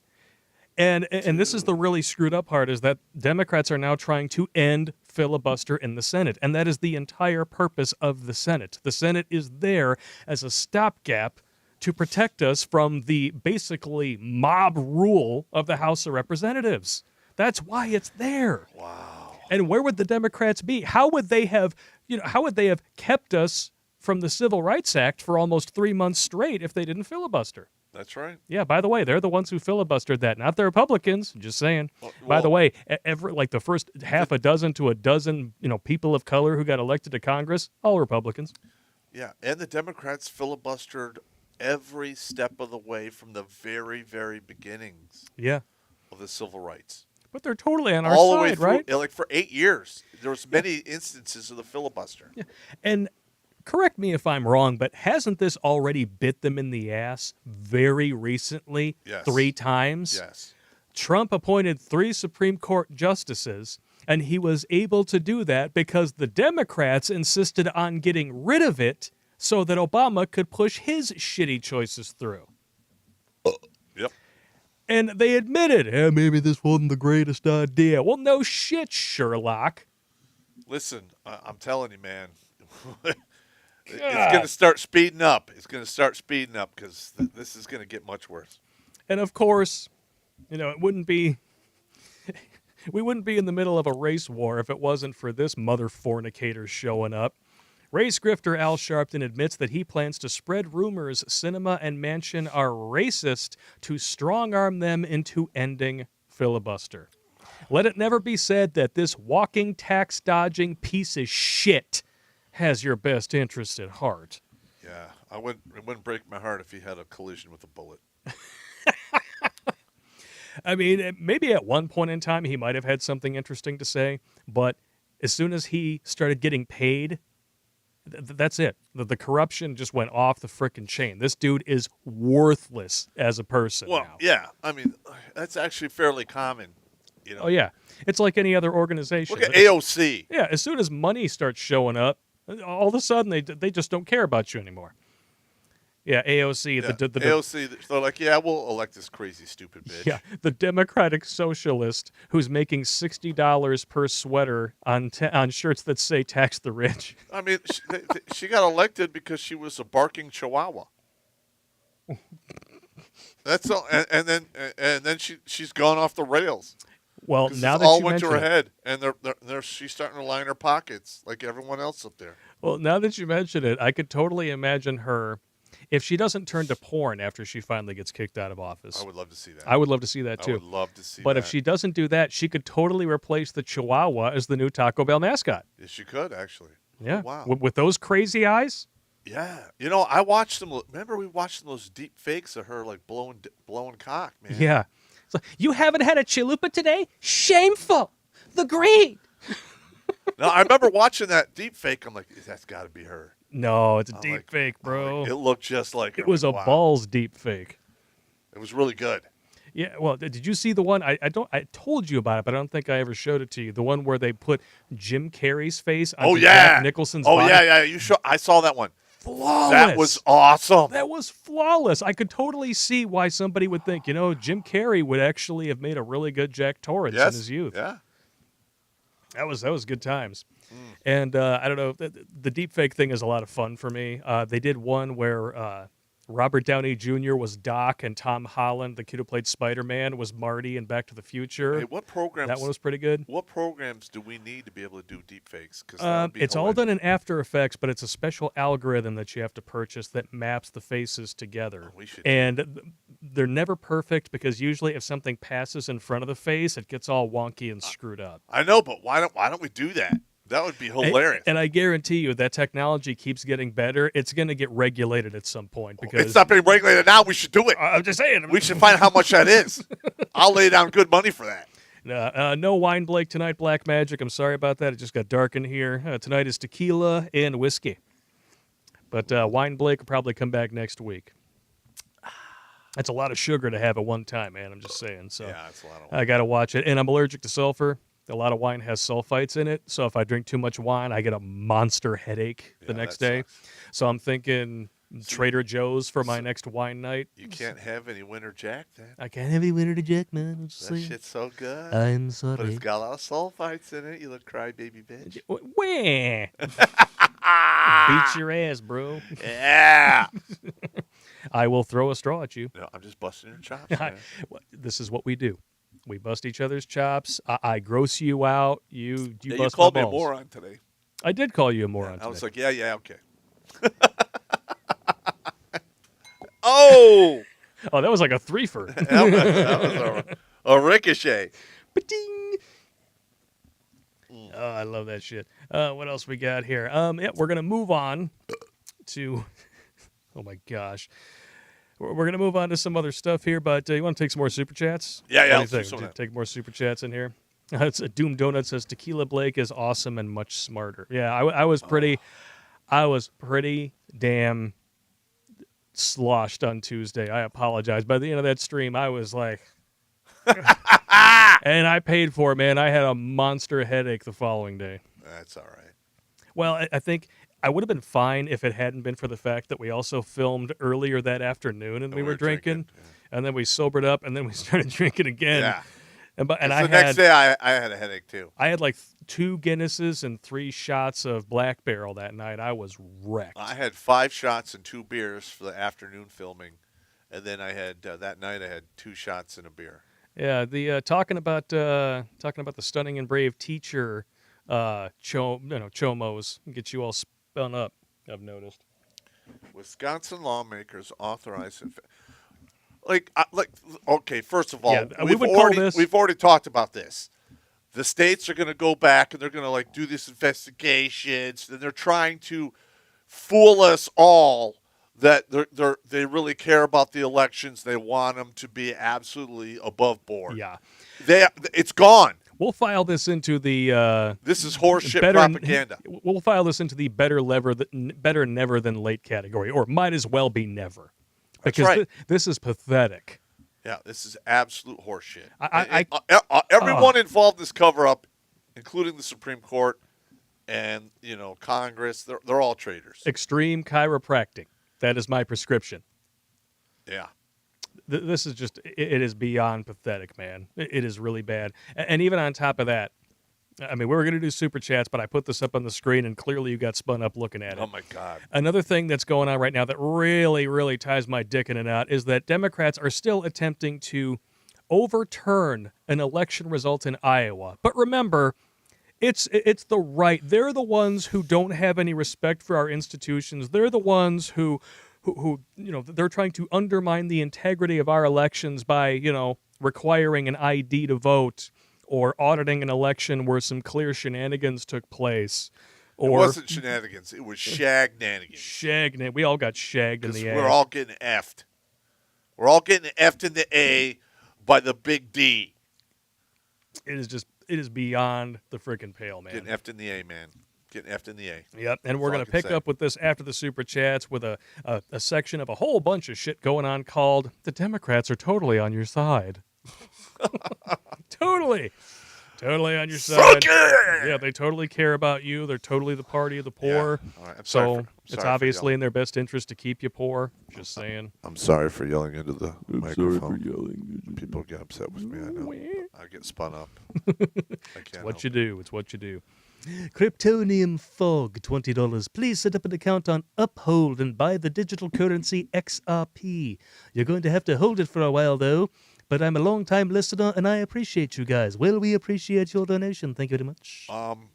And this is the really screwed up part, is that Democrats are now trying to end filibuster in the Senate, and that is the entire purpose of the Senate. The Senate is there as a stopgap to protect us from the basically mob rule of the House of Representatives. That's why it's there. Wow. And where would the Democrats be? How would they have kept us from the Civil Rights Act for almost 3 months straight if they didn't filibuster? That's right. Yeah, by the way, they're the ones who filibustered that, not the Republicans. Just saying. By the way, the first half a dozen to a dozen, people of color who got elected to Congress, all Republicans. Yeah, and the Democrats filibustered every step of the way from the very, very beginnings Yeah, of the civil rights. but they're totally on our All the side, way through, right? like for 8 years. There was many instances of the filibuster. And correct me if I'm wrong, but hasn't this already bit them in the ass very recently? Yes. 3 times? Yes. Trump appointed 3 Supreme Court justices, and he was able to do that because the Democrats insisted on getting rid of it so that Obama could push his shitty choices through. Yep. And they admitted, maybe this wasn't the greatest idea. Well, no shit, Sherlock. Listen, I'm telling you, man. It's going to start speeding up. It's going to start speeding up because this is going to get much worse. And of course, it wouldn't be... we wouldn't be in the middle of a race war if it wasn't for this mother fornicator showing up. Race grifter Al Sharpton admits that he plans to spread rumors Sinema and Manchin are racist to strong-arm them into ending filibuster. Let it never be said that this walking, tax-dodging piece of shit has your best interest at heart. Yeah, it wouldn't break my heart if he had a collision with a bullet. I mean, maybe at one point in time he might have had something interesting to say, but as soon as he started getting paid, that's it. The corruption just went off the frickin' chain. This dude is worthless as a person Well, now. yeah, I mean, that's actually fairly common. Oh, yeah. It's like any other organization. Look at AOC. Yeah, as soon as money starts showing up, all of a sudden they just don't care about you anymore. Yeah, AOC. Yeah, The AOC, they're like, yeah, we'll elect this crazy, stupid bitch. Yeah, the Democratic socialist who's making $60 per sweater on shirts that say "tax the rich." I mean, she got elected because she was a barking chihuahua. That's all, and then she's gone off the rails. Well, 'Cause now it that all you went to mention her it, head, and she's starting to line her pockets like everyone else up there. well, now that you mention it, I could totally imagine her if she doesn't turn to porn after she finally gets kicked out of office. I would love to see that. I would love to see that too. I would love to see But that. if she doesn't do that, she could totally replace the Chihuahua as the new Taco Bell mascot. Yes, she could actually. Yeah. Oh, wow. With those crazy eyes. Yeah. I watched them. Remember, we watched those deep fakes of her like blowing cock, man. Yeah. It's like, you haven't had a chalupa today? Shameful. The greed. No, I remember watching that deep fake. I'm like, that's got to be her. No, it's a I'm deep like- fake, I'm bro. like, it looked just like her. It was Like, a wow. balls deep fake. It was really good. Yeah, well, did you see the one? I told you about it, but I don't think I ever showed it to you. The one where they put Jim Carrey's face on Oh Jack yeah, Nicholson's oh body. yeah. I saw that one. Flawless. That was awesome. That was flawless. I could totally see why somebody would think, Jim Carrey would actually have made a really good Jack Torrance in his youth. Yeah. That was good times. And I don't know, the deep fake thing is a lot of fun for me. They did one where Robert Downey Jr. was Doc and Tom Holland, the kid who played Spider-Man, was Marty in Back to the Future. Hey, what programs? That one was pretty good. What programs do we need to be able to do deep fakes? Because It's all done in After Effects, but it's a special algorithm that you have to purchase that maps the faces together. we should And they're never perfect because usually if something passes in front of the face, it gets all wonky and screwed up. I know, but why don't we do that? That would be hilarious. And I guarantee you that technology keeps getting better. It's going to get regulated at some point because It's not being regulated now. We should do it. I'm just saying. We should find out how much that is. I'll lay down good money for that. No wine, Blake, tonight. Black Magic. I'm sorry about that. It just got dark in here. Tonight is tequila and whiskey. But wine, Blake, will probably come back next week. That's a lot of sugar to have at one time, man. I'm just saying. So Yeah, it's a lot of I got to watch it. And I'm allergic to sulfur. A lot of wine has sulfites in it. So if I drink too much wine, I get a monster headache the next that day. sucks. So I'm thinking Trader Joe's for my next wine night. You can't have any Winter Jack then. I can't have any winter to Jack, man. I'm just That saying. shit's so good. I'm But sorry. it's got a lot of sulfites in it. You little crybaby bitch. Wah. Beat your ass, bro. Yeah. I will throw a straw at you. No, I'm just busting your chops, man. This is what we do. We bust each other's chops. I gross you out. You Yeah, you bust called my me a balls. moron today. I did call you a moron I was today. like, yeah, okay. Oh! Oh, that was like a threefer. That was a ricochet. Ba-ding. Oh, I love that shit. What else we got here? Yeah, we're gonna move on to. Oh my gosh, we're gonna move on to some other stuff here. But you want to take some more super chats? Yeah, What do you let's do think? some of that. Take more super chats in here. It's a Doom Donut says Tequila Blake is awesome and much smarter. Yeah, I was pretty damn sloshed on Tuesday. I apologize. By the end of that stream, I was like. And I paid for it, man. I had a monster headache the following day. That's all right. Well, I think I would have been fine if it hadn't been for the fact that we also filmed earlier that afternoon and we were drinking, and then we sobered up, and then we started drinking again. Yeah. And The I next had day, I had a headache, too. I had like 2 Guinnesses and 3 shots of Black Barrel that night. I was wrecked. I had 5 shots and 2 beers for the afternoon filming. And then I had, that night, I had 2 shots and a beer. Yeah, the talking about the stunning and brave teacher, chomos get you all spun up. I've noticed. Wisconsin lawmakers authorize okay, first of all, Yeah, we would call this- we've already talked about this. The states are going to go back and they're going to do this investigations, and they're trying to fool us all that they really care about the elections. They want them to be absolutely above board. Yeah, It's gone. we'll file this into the This is horseshit better propaganda. We'll file this into the better never than late category, or might as well be never, That's because right. this is pathetic. Yeah, this is absolute horseshit. Oh. Everyone involved in this cover-up, including the Supreme Court and Congress, they're all traitors. Extreme chiropractic. That is my prescription. Yeah. This is just, it is beyond pathetic, man. It is really bad. And even on top of that, I mean, we were going to do super chats, but I put this up on the screen, and clearly you got spun up looking at it. Oh, my God. Another thing that's going on right now that really, really ties my dick in a knot is that Democrats are still attempting to overturn an election result in Iowa. But remember, it's the right. They're the ones who don't have any respect for our institutions. They're the ones who they're trying to undermine the integrity of our elections by, requiring an ID to vote or auditing an election where some clear shenanigans took place. It wasn't shenanigans. It was shagnanigans. We all got shagged in the ass. We're all getting effed. We're all getting effed in the A by the big D. It is just it is beyond the freaking pale, man. Getting effed in the A, man. Getting effed in the A. Yep, and we're all I going to can pick say. up with this after the Super Chats with a section of a whole bunch of shit going on called The Democrats Are Totally on Your Side. Totally on your side. Yeah, they totally care about you. They're totally the party of the poor. Yeah. All right. I'm So sorry it's for obviously yelling. in their best interest to keep you poor. Just saying. I'm sorry for yelling into the microphone. yelling. People get upset with me. I know. I get spun up. I can't What help you it. do. It's what you do. Kryptonium Fog, $20. Please set up an account on Uphold and buy the digital currency XRP. You're going to have to hold it for a while, though. But I'm a long-time listener, and I appreciate you guys. Well, we appreciate your donation. Thank you very much.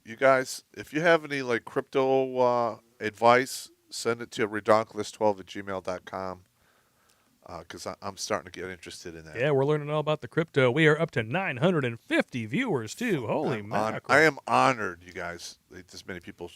You guys, if you have any like crypto advice, send it to redonkulous12@gmail.com. Because I'm starting to get interested in that. Yeah, we're learning all about the crypto. We are up to 950 viewers, too. Holy mackerel. I am honored, you guys. That this many people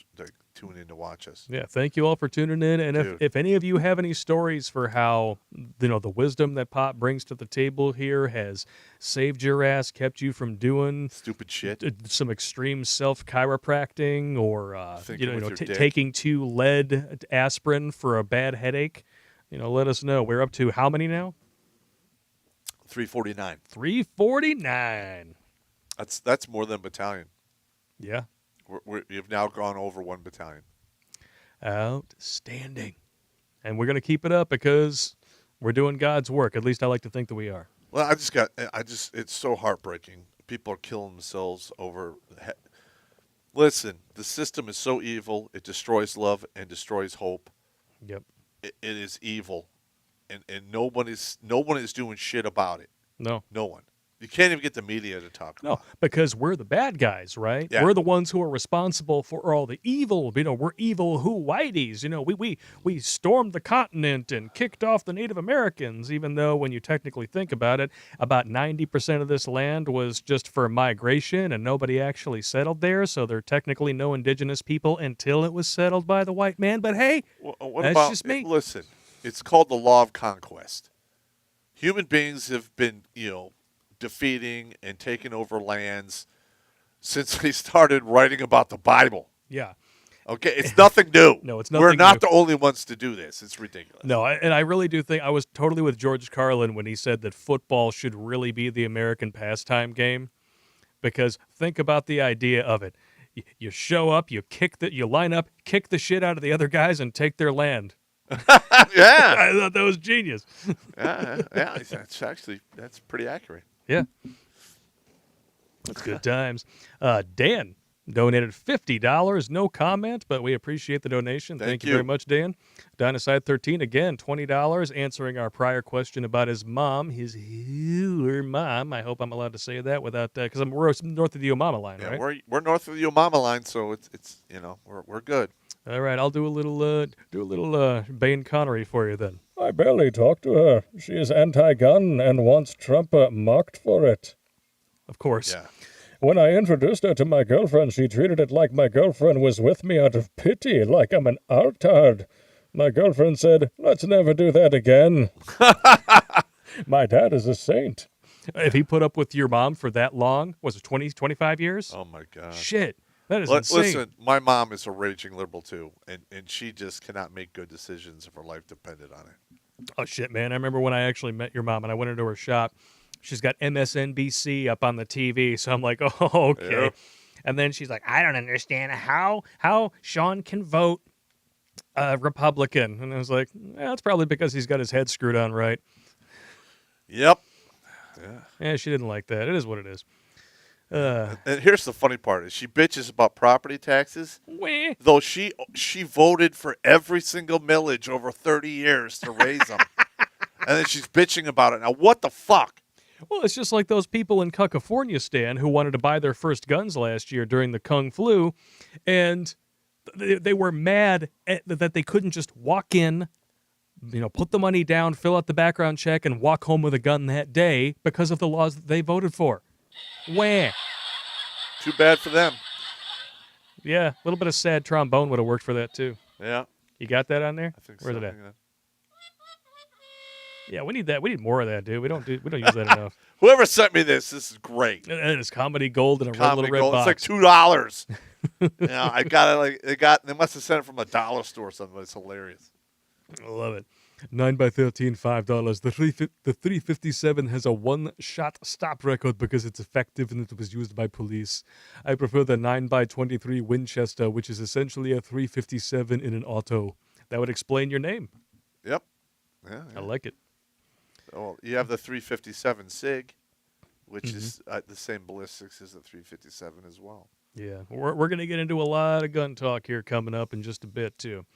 tune in to watch us. Yeah, thank you all for tuning in. And Dude. if any of you have any stories for how, the wisdom that Popp brings to the table here has saved your ass, kept you from doing Stupid shit. some extreme self-chiropractic or, Thinking with your dick. taking 2 lead aspirin for a bad headache, let us know. We're up to how many now? 349. 349. That's more than a battalion. Yeah. You've now gone over 1 battalion. Outstanding. And we're going to keep it up because we're doing God's work. At least I like to think that we are. Well, it's so heartbreaking. People are killing themselves over. Listen, the system is so evil. It destroys love and destroys hope. Yep. It is evil, and no one is doing shit about it. No. No one. You can't even get the media to talk No, about it. because we're the bad guys, right? Yeah. We're the ones who are responsible for all the evil. We're evil who-whiteys. We stormed the continent and kicked off the Native Americans, even though when you technically think about it, about 90% of this land was just for migration and nobody actually settled there, so there are technically no indigenous people until it was settled by the white man. But hey, What that's about, just me. Listen, it's called the law of conquest. Human beings have been, defeating and taking over lands since they started writing about the Bible. Yeah. Okay, it's nothing new. No, it's We're nothing not new. the only ones to do this. It's ridiculous. No, and I really do think I was totally with George Carlin when he said that football should really be the American pastime game, because think about the idea of it. You show up, you line up, kick the shit out of the other guys, and take their land. Yeah, I thought that was genius. yeah. That's pretty accurate. Yeah, that's good times. Dan donated $50. No comment, but we appreciate the donation. Thank you very much, Dan. Dynaside 13 again, $20, answering our prior question about his mom, her mom. I hope I'm allowed to say that without because we're north of the Omama line, Yeah, right? we're north of the Omama line, so it's we're good. All right, I'll do a little Bane Connery for you then. I barely talked to her. She is anti-gun and wants Trump mocked for it. Of course. Yeah. When I introduced her to my girlfriend, she treated it like my girlfriend was with me out of pity, like I'm an artard. My girlfriend said, "Let's never do that again." My dad is a saint. If he put up with your mom for that long, was it 20, 25 years? Oh my God. Shit. That is insane. Listen, my mom is a raging liberal too, and she just cannot make good decisions if her life depended on it. Oh, shit, man. I remember when I actually met your mom and I went into her shop. She's got MSNBC up on the TV, so I'm like, oh, okay. Yeah. And then she's like, I don't understand how Sean can vote Republican. And I was like, that's probably because he's got his head screwed on right. Yep. Yeah, she didn't like that. It is what it is. And here's the funny part: is she bitches about property taxes, Weh. though she voted for every single millage over 30 years to raise them, and then she's bitching about it. Now, what the fuck? Well, it's just like those people in California, Stan, who wanted to buy their first guns last year during the Kung Flu, and they were mad that they couldn't just walk in, put the money down, fill out the background check, and walk home with a gun that day because of the laws that they voted for. Wah. Too bad for them. Yeah, a little bit of sad trombone would have worked for that, too. Yeah, You got that on there? I think Where's so. it at? Yeah, we need that. We need more of that, dude. We don't use that enough. Whoever sent me this is great. And it's comedy gold in a Comedy little red gold. box. It's like $2. I got it. They must have sent it from a dollar store or something. But it's hilarious. I love it. 9x13, $5. The 357 has a one-shot stop record because it's effective and it was used by police. I prefer the 9x23 Winchester, which is essentially a 357 in an auto. That would explain your name. Yep. Yeah. I like it. Oh, you have the 357 SIG, which is the same ballistics as the 357 as well. Yeah, we're going to get into a lot of gun talk here coming up in just a bit, too.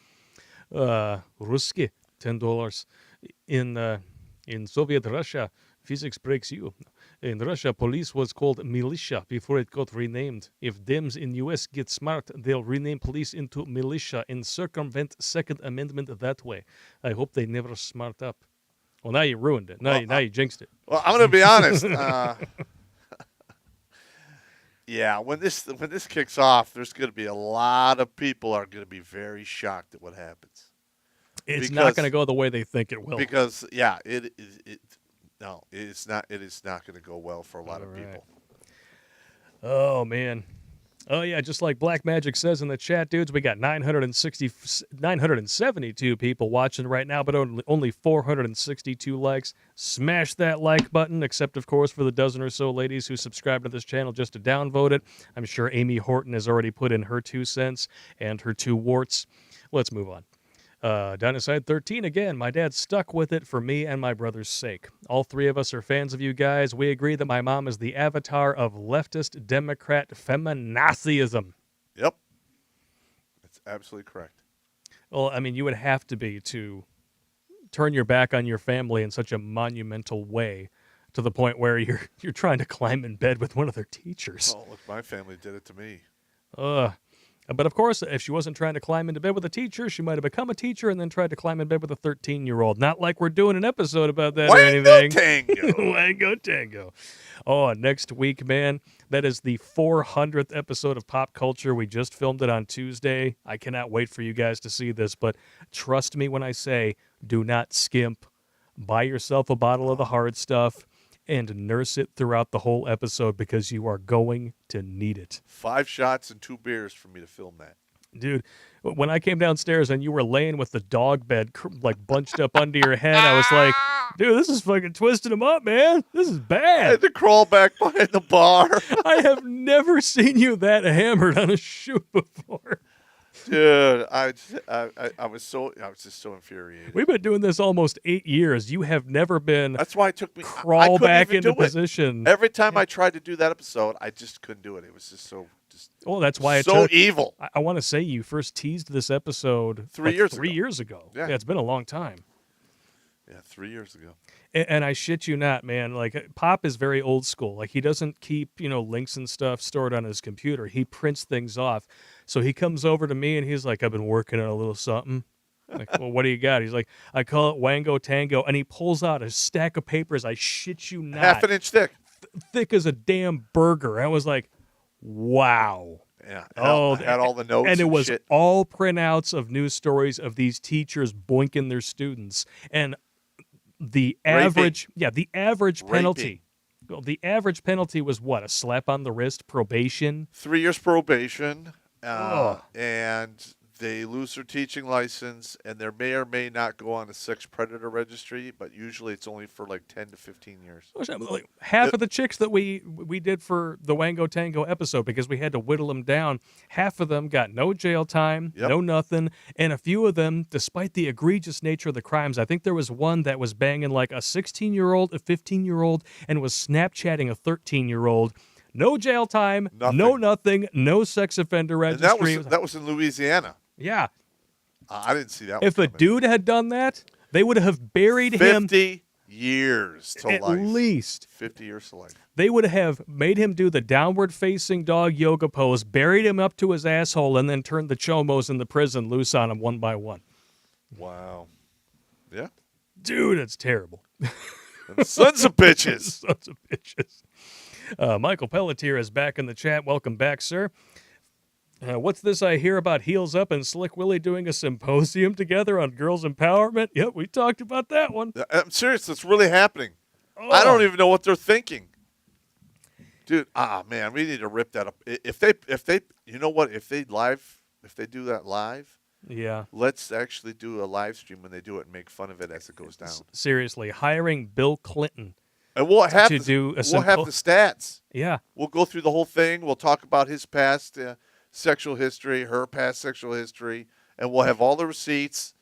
Ruski, $10. In Soviet Russia, physics breaks you. In Russia, police was called militia before it got renamed. If Dems in U.S. get smart, they'll rename police into militia and circumvent Second Amendment that way. I hope they never smart up. Well, now you ruined it. Now you jinxed it. Well, I'm going to be honest. Yeah, when this kicks off, there's going to be a lot of people are going to be very shocked at what happens. It's not going to go the way they think it will. Because no, it's not. It is not going to go well for a lot of people. Oh man. Oh yeah, just like Black Magic says in the chat, dudes, we got 972 people watching right now, but only 462 likes. Smash that like button, except of course for the dozen or so ladies who subscribe to this channel just to downvote it. I'm sure Amy Horton has already put in her 2 cents and her 2 warts. Let's move on. Dynaside 13 again. My dad stuck with it for me and my brother's sake. All 3 of us are fans of you guys. We agree that my mom is the avatar of leftist Democrat feminazism. Yep. That's absolutely correct. Well, I mean, you would have to be to turn your back on your family in such a monumental way to the point where you're trying to climb in bed with one of their teachers. Oh, look, my family did it to me. But of course, if she wasn't trying to climb into bed with a teacher, she might have become a teacher and then tried to climb in bed with a 13-year-old. Not like we're doing an episode about that or anything. Tango. Wango Tango. Oh, next week, man, that is the 400th episode of Popp Culture. We just filmed it on Tuesday. I cannot wait for you guys to see this, but trust me when I say do not skimp. Buy yourself a bottle of the hard stuff and nurse it throughout the whole episode because you are going to need it. 5 shots and 2 beers for me to film that. Dude, when I came downstairs and you were laying with the dog bed like bunched up under your head, I was like, dude, this is fucking twisting him up, man. This is I bad. had to crawl back behind the bar. I have never seen you that hammered on a shoot before. Dude, I was just so infuriated. We've been doing this almost 8 years. You have never been That's why it took me crawl I couldn't back even into do it. position. Every time I tried to do that episode, I just couldn't do it. It was just so Well, that's why it so took, evil. I want to say you first teased this episode 3 years ago. Yeah, Yeah. it's been a long time. Yeah, 3 years ago. And I shit you not, man. Like, Popp is very old school. Like, he doesn't keep, links and stuff stored on his computer. He prints things off. So he comes over to me and he's like, I've been working on a little something. Like, well, what do you got? He's like, I call it Wango Tango. And he pulls out a stack of papers. I shit you not. Half an inch thick. Thick as a damn burger. I was like, wow. Yeah. Oh, I had all the notes and it was shit. all printouts of news stories of these teachers boinking their students. And the average penalty. Well, the average penalty was what? A slap on the wrist, probation. 3 years probation, and they lose their teaching license, and they may or may not go on a sex predator registry, but usually it's only for like 10 to 15 years. Like half of the chicks that we did for the Wango Tango episode, because we had to whittle them down, half of them got no jail time, no nothing, and a few of them, despite the egregious nature of the crimes, I think there was one that was banging like a 16-year-old, a 15-year-old, and was Snapchatting a 13-year-old. No jail time, nothing, no sex offender registry. And that was in Louisiana. Yeah. I didn't see that If one a coming. dude had done that, they would have buried him 50 years to at life. least. 50 years to life. They would have made him do the downward-facing dog yoga pose, buried him up to his asshole, and then turned the chomos in the prison loose on him one by one. Wow. Yeah. Dude, it's terrible. Sons of bitches. Sons of bitches. Michael Pelletier is back in the chat. Welcome back, sir. What's this I hear about Heels Up and Slick Willie doing a symposium together on girls' empowerment? Yep, we talked about that one. I'm serious. It's really happening. Oh. I don't even know what they're thinking. Dude, man, we need to rip that up. If they, you know what? If they do that live, Yeah. let's actually do a live stream when they do it and make fun of it as it goes down. Seriously, hiring Bill Clinton. And we'll have to do a we'll have the stats. Yeah. We'll go through the whole thing. We'll talk about his past sexual history, her past sexual history, and we'll have all the receipts.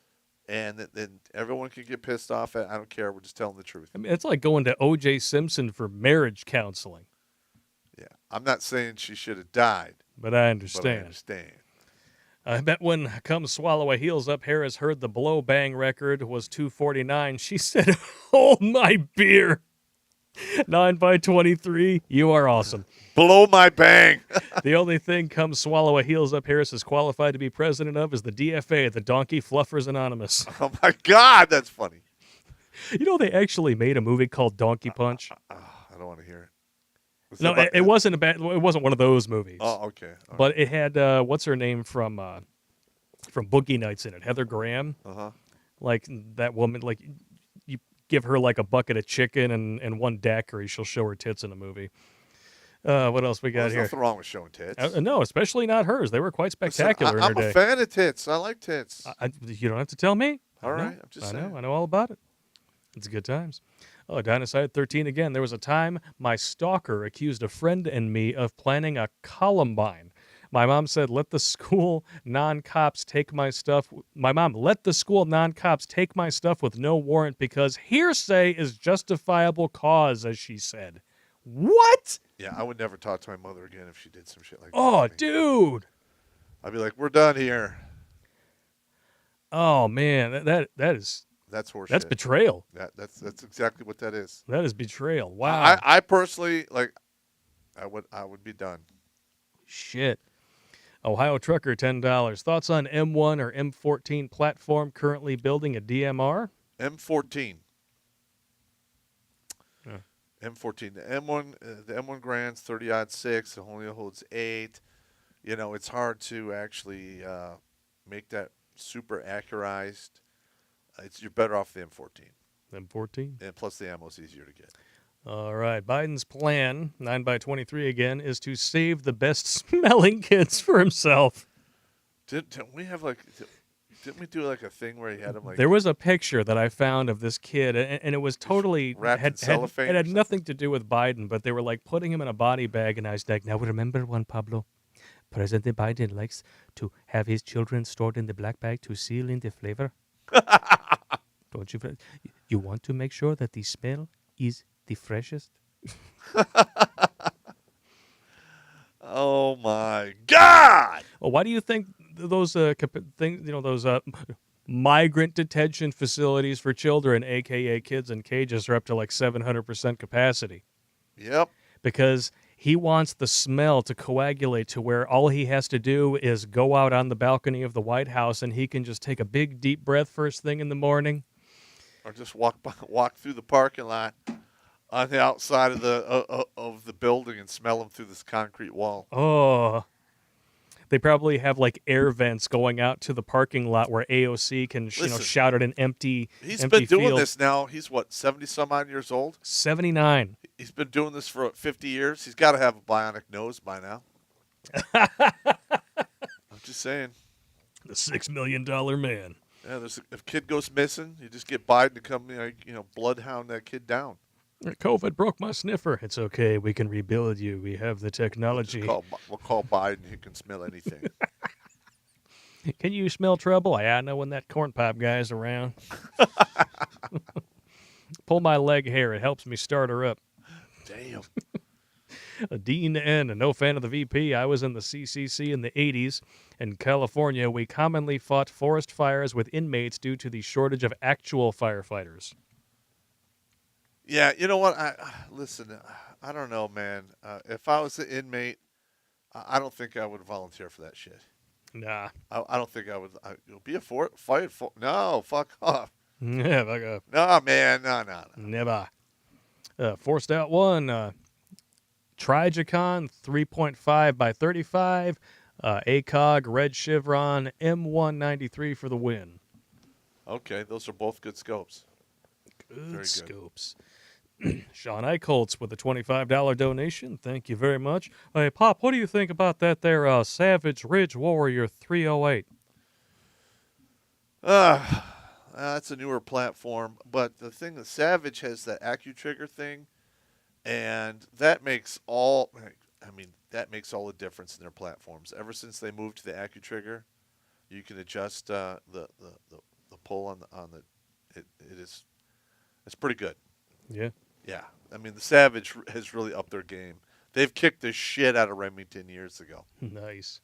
And then everyone can get pissed off. I don't care. We're just telling the truth. I mean, it's like going to O.J. Simpson for marriage counseling. Yeah, I'm not saying she should have died, But I understand. I bet when Come Swallow a Heels Up Harris heard the blow bang record was 249, she said, "Hold my beer." 9 by 23, you are awesome. Blow my bang. The only thing Come Swallow a Heels Up Harris is qualified to be president of is the DFA, the Donkey Fluffers Anonymous. Oh my God, that's funny. You know, they actually made a movie called Donkey Punch. I don't want to hear it. No, it wasn't it wasn't one of those movies. Oh, okay. All But it had what's her name from Boogie Nights in it, Heather Graham. Uh-huh. Like that woman, like you give her like a bucket of chicken and one daiquiri, she'll show her tits in the movie. What else we got There's here? nothing wrong with showing tits. No, especially not hers. They were quite spectacular in her I'm day. a fan of tits. I like tits. You don't have to tell me. All right, I'm just saying. I know all about it. It's good times. Oh, Dinosaur 13 again. There was a time my stalker accused a friend and me of planning a Columbine. My mom said, let the school non-cops take my stuff. My mom let the school non-cops take my stuff with no warrant because hearsay is justifiable cause, as she said. What? Yeah, I would never talk to my mother again if she did some shit like that. Oh, dude. I'd be like, we're done here. Oh, man. That's horseshit. That's betrayal. That's exactly what that is. That is betrayal. Wow. I personally, like, I would be done. Shit. Ohio Trucker, $10. Thoughts on M1 or M14 platform currently building a DMR? M14. Yeah. M14. The M1 Grand's 30-06. It only holds 8. You know, it's hard to actually make that super accurized. You're better off the M14. M14? And plus the ammo's easier to get. All right. Biden's plan, 9 by 23 again, is to save the best smelling kids for himself. Didn't we have didn't we do like a thing where he had them like... There was a picture that I found of this kid, and it was totally... wrapped in cellophane? It had nothing to do with Biden, but they were like putting him in a body bag, and I was like, now remember one, Pablo? President Biden likes to have his children stored in the black bag to seal in the flavor. Don't you? You want to make sure that the smell is the freshest. Oh my God! Well, why do you think those things? You know, those migrant detention facilities for children, aka kids in cages, are up to like 700% capacity? Yep. Because he wants the smell to coagulate to where all he has to do is go out on the balcony of the White House and he can just take a big deep breath first thing in the morning. Or just walk through the parking lot on the outside of the building and smell them through this concrete wall. Oh. They probably have like air vents going out to the parking lot where AOC can shout at an empty He's empty been doing field. this now. He's what, 70 some odd years old? 79. He's been doing this for 50 years. He's got to have a bionic nose by now. I'm just saying. The $6 million man. Yeah, if a kid goes missing, you just get Biden to come, bloodhound that kid down. COVID broke my sniffer. It's okay. We can rebuild you. We have the technology. We'll call Biden. He can smell anything. Can you smell trouble? Yeah, I know when that corn pop guy's around. Pull my leg hair. It helps me start her up. Damn. A Dean N, a no fan of the VP. I was in the CCC in the 80s. In California, we commonly fought forest fires with inmates due to the shortage of actual firefighters. Yeah, you know what? Listen, I don't know, man. If I was an inmate, I don't think I would volunteer for that shit. Nah. I don't think I would. Be a fight for. No, fuck off. Yeah, fuck off. No, man. No. Never. Forced out one. Trigicon, 3.5 by 35. ACOG, Red Chevron, M193 for the win. Okay, those are both good scopes. Very Good good. scopes. Sean Eichholtz with a $25 donation. Thank you very much. Hey, Pop, what do you think about that there Savage Ridge Warrior 308? That's a newer platform, but the thing that Savage has that AccuTrigger thing, and that makes all the difference in their platforms. Ever since they moved to the AccuTrigger, you can adjust the pull on the it's pretty good. Yeah. Yeah, I mean the Savage has really upped their game. They've kicked the shit out of Remington years ago. Nice.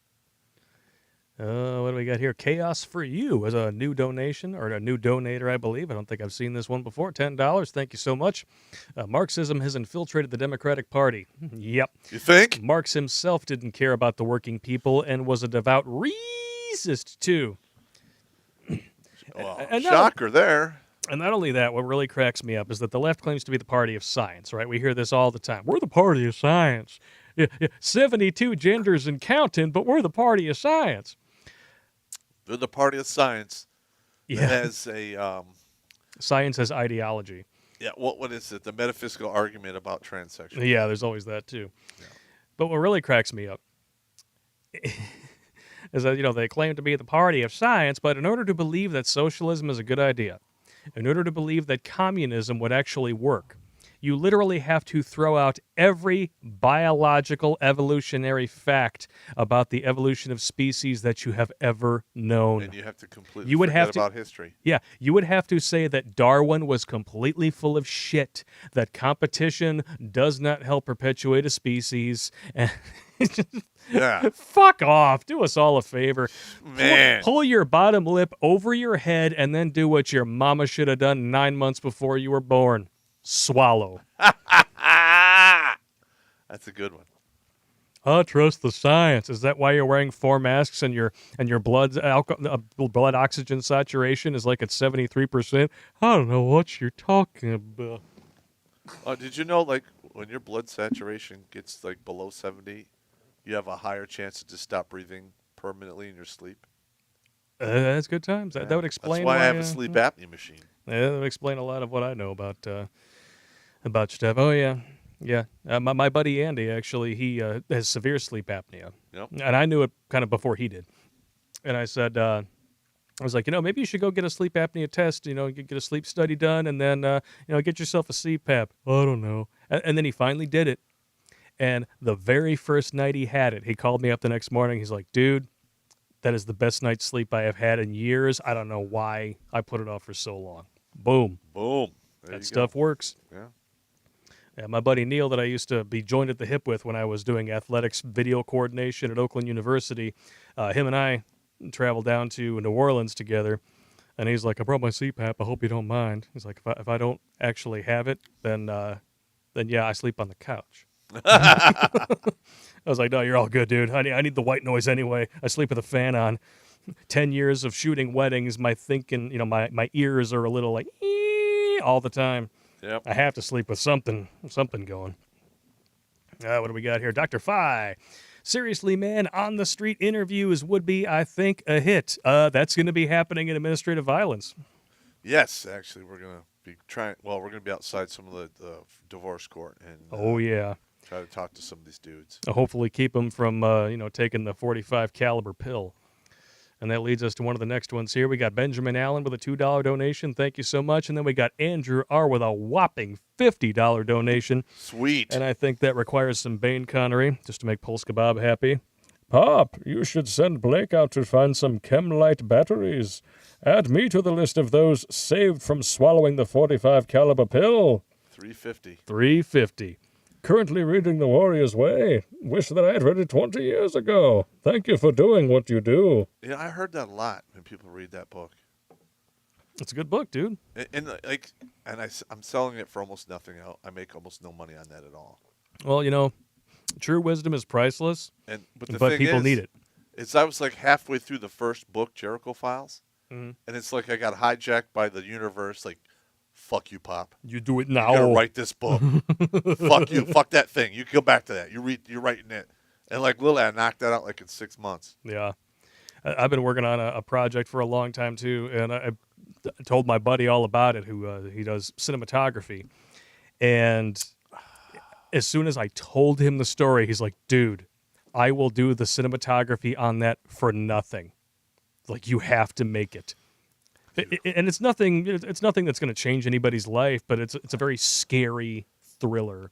What do we got here? Chaos for You as a new donation, or a new donator, I believe. I don't think I've seen this one before. $10. Thank you so much. Marxism has infiltrated the Democratic Party. Yep. You think? Marx himself didn't care about the working people and was a devout racist, too. Well, And shocker there. And not only that, what really cracks me up is that the left claims to be the party of science, right? We hear this all the time. We're the party of science. 72 genders and counting, but we're the party of science. They're the party of science. Yeah. That has a Science has ideology. yeah. What is it? The metaphysical argument about transsexual. Yeah, there's always that too. Yeah. But what really cracks me up is that, they claim to be the party of science, but in order to believe that socialism is a good idea, in order to believe that communism would actually work, you literally have to throw out every biological evolutionary fact about the evolution of species that you have ever known. And you have to completely You would forget have to- about history. Yeah, you would have to say that Darwin was completely full of shit, that competition does not help perpetuate a species. And Yeah. fuck off. Do us all a favor. Man. Pull your bottom lip over your head and then do what your mama should have done 9 months before you were born. Swallow. That's a good one. I trust the science. Is that why you're wearing 4 masks and your blood oxygen saturation is like at 73%? I don't know what you're talking about. Did you know, like, when your blood saturation gets like below 70, you have a higher chance to just stop breathing permanently in your sleep? That's good times. That would explain That's why I have why, a sleep apnea machine. That would explain a lot of what I know about stuff. Oh yeah. Yeah, my buddy Andy, actually, he has severe sleep apnea. Yep. And I knew it kind of before he did. And I said, I was like, maybe you should go get a sleep apnea test, get a sleep study done, and then, get yourself a CPAP. I don't know. And then he finally did it. And the very first night he had it, he called me up the next morning. He's like, dude, that is the best night's sleep I have had in years. I don't know why I put it off for so long. Boom. Boom. There That you stuff works. go. Yeah. Yeah, my buddy Neil that I used to be joined at the hip with when I was doing athletics video coordination at Oakland University, him and I traveled down to New Orleans together, and he's like, I brought my CPAP. I hope you don't mind. He's like, if I don't actually have it, then yeah, I sleep on the couch. I was like, no, you're all good, dude. I need the white noise anyway. I sleep with a fan on. 10 years of shooting weddings, my my ears are a little like all the time. Yep. I have to sleep with something going. What do we got here? Dr. Fi. Seriously, man, on the street interviews would be, I think, a hit. That's going to be happening in administrative violence. Yes, actually, we're going to be trying. Well, we're going to be outside some of the divorce court and Oh, yeah. try to talk to some of these dudes. Hopefully keep them from, taking the .45 caliber pill. And that leads us to one of the next ones here. We got Benjamin Allen with a $2 donation. Thank you so much. And then we got Andrew R. with a whopping $50 donation. Sweet. And I think that requires some Bane Connery, just to make Polska Bob happy. Pop, you should send Blake out to find some Chemlite batteries. Add me to the list of those saved from swallowing the .45 caliber pill. 350. 350. Currently reading The Warrior's Way. Wish that I had read it 20 years ago. Thank you for doing what you do. Yeah, I heard that a lot when people read that book. It's a good book, dude. I'm selling it for almost nothing. I make almost no money on that at all. Well, true wisdom is priceless, But the but thing people is, need it. I was like halfway through the first book, Jericho Files, Mhm. and it's like I got hijacked by the universe. Like, fuck you, Pop. You do it You now. gotta write this book. Fuck you. Fuck that thing. You go back to that. You're writing it. And like Lily, I knocked that out like in 6 months. Yeah. I've been working on a project for a long time too, and I told my buddy all about it, who he does cinematography. And as soon as I told him the story, he's like, "Dude, I will do the cinematography on that for nothing. Like, you have to make it." And it's nothing. It's nothing that's going to change anybody's life, but it's a very scary thriller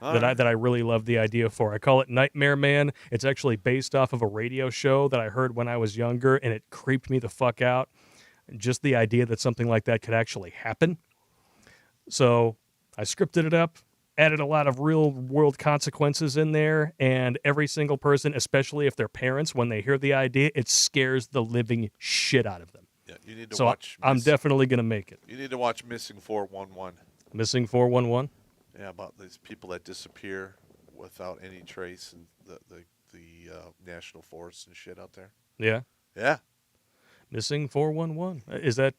that I really love the idea for. I call it Nightmare Man. It's actually based off of a radio show that I heard when I was younger, and it creeped me the fuck out. Just the idea that something like that could actually happen. So I scripted it up, added a lot of real world consequences in there, and every single person, especially if they're parents, when they hear the idea, it scares the living shit out of them. Yeah, you need to So watch. I'm definitely going to make it. You need to watch Missing 411. Missing 411? Yeah, about these people that disappear without any trace in the national forests and shit out there. Yeah. Yeah. Missing 411. Is that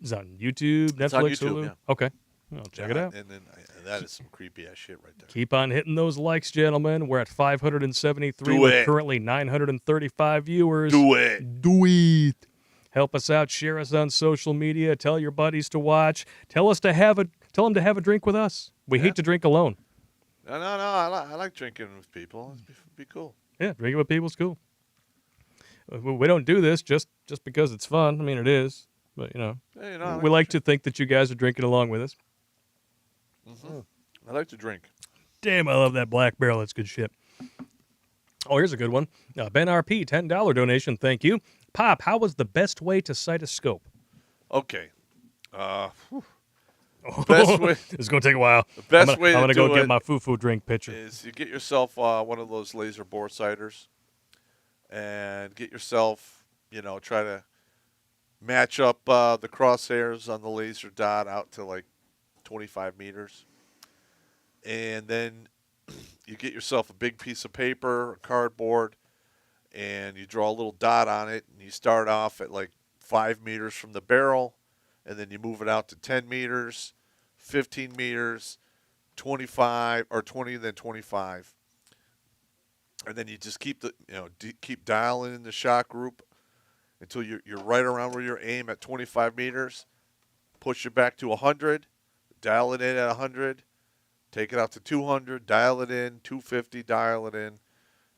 is that on YouTube, It's Netflix, on YouTube, Hulu? yeah. Okay. I'll check it out. And then that is some creepy ass shit right there. Keep on hitting those likes, gentlemen. We're at 573 Do with it. currently 935 viewers. Do it. Do it. Help us out. Share us on social media. Tell your buddies to watch. Tell them to have a drink with us. We hate to drink alone. No. I like drinking with people. It'd be cool. Yeah, drinking with people's cool. We don't do this just because it's fun. I mean, it is. But, Yeah, I we like to think that you guys are drinking along with us. I like to drink. Damn, I love that Black Barrel. That's good shit. Oh, here's a good one. Ben RP, $10 donation. Thank you. Pop, how was the best way to cite a scope? Okay. Best way. It's going to take a while. The best I'm way gonna to go do get it my foo-foo drink pitcher. is you get yourself one of those laser bore sighters and get yourself, try to match up the crosshairs on the laser dot out to like 25 meters. And then you get yourself a big piece of paper or cardboard and you draw a little dot on it and you start off at like 5 meters from the barrel and then you move it out to 10 meters, 15 meters, 25 or 20, then 25. And then you just keep keep dialing in the shot group until you're right around where you're aim at 25 meters. Push it back to 100, dial it in at 100, take it out to 200, dial it in, 250, dial it in.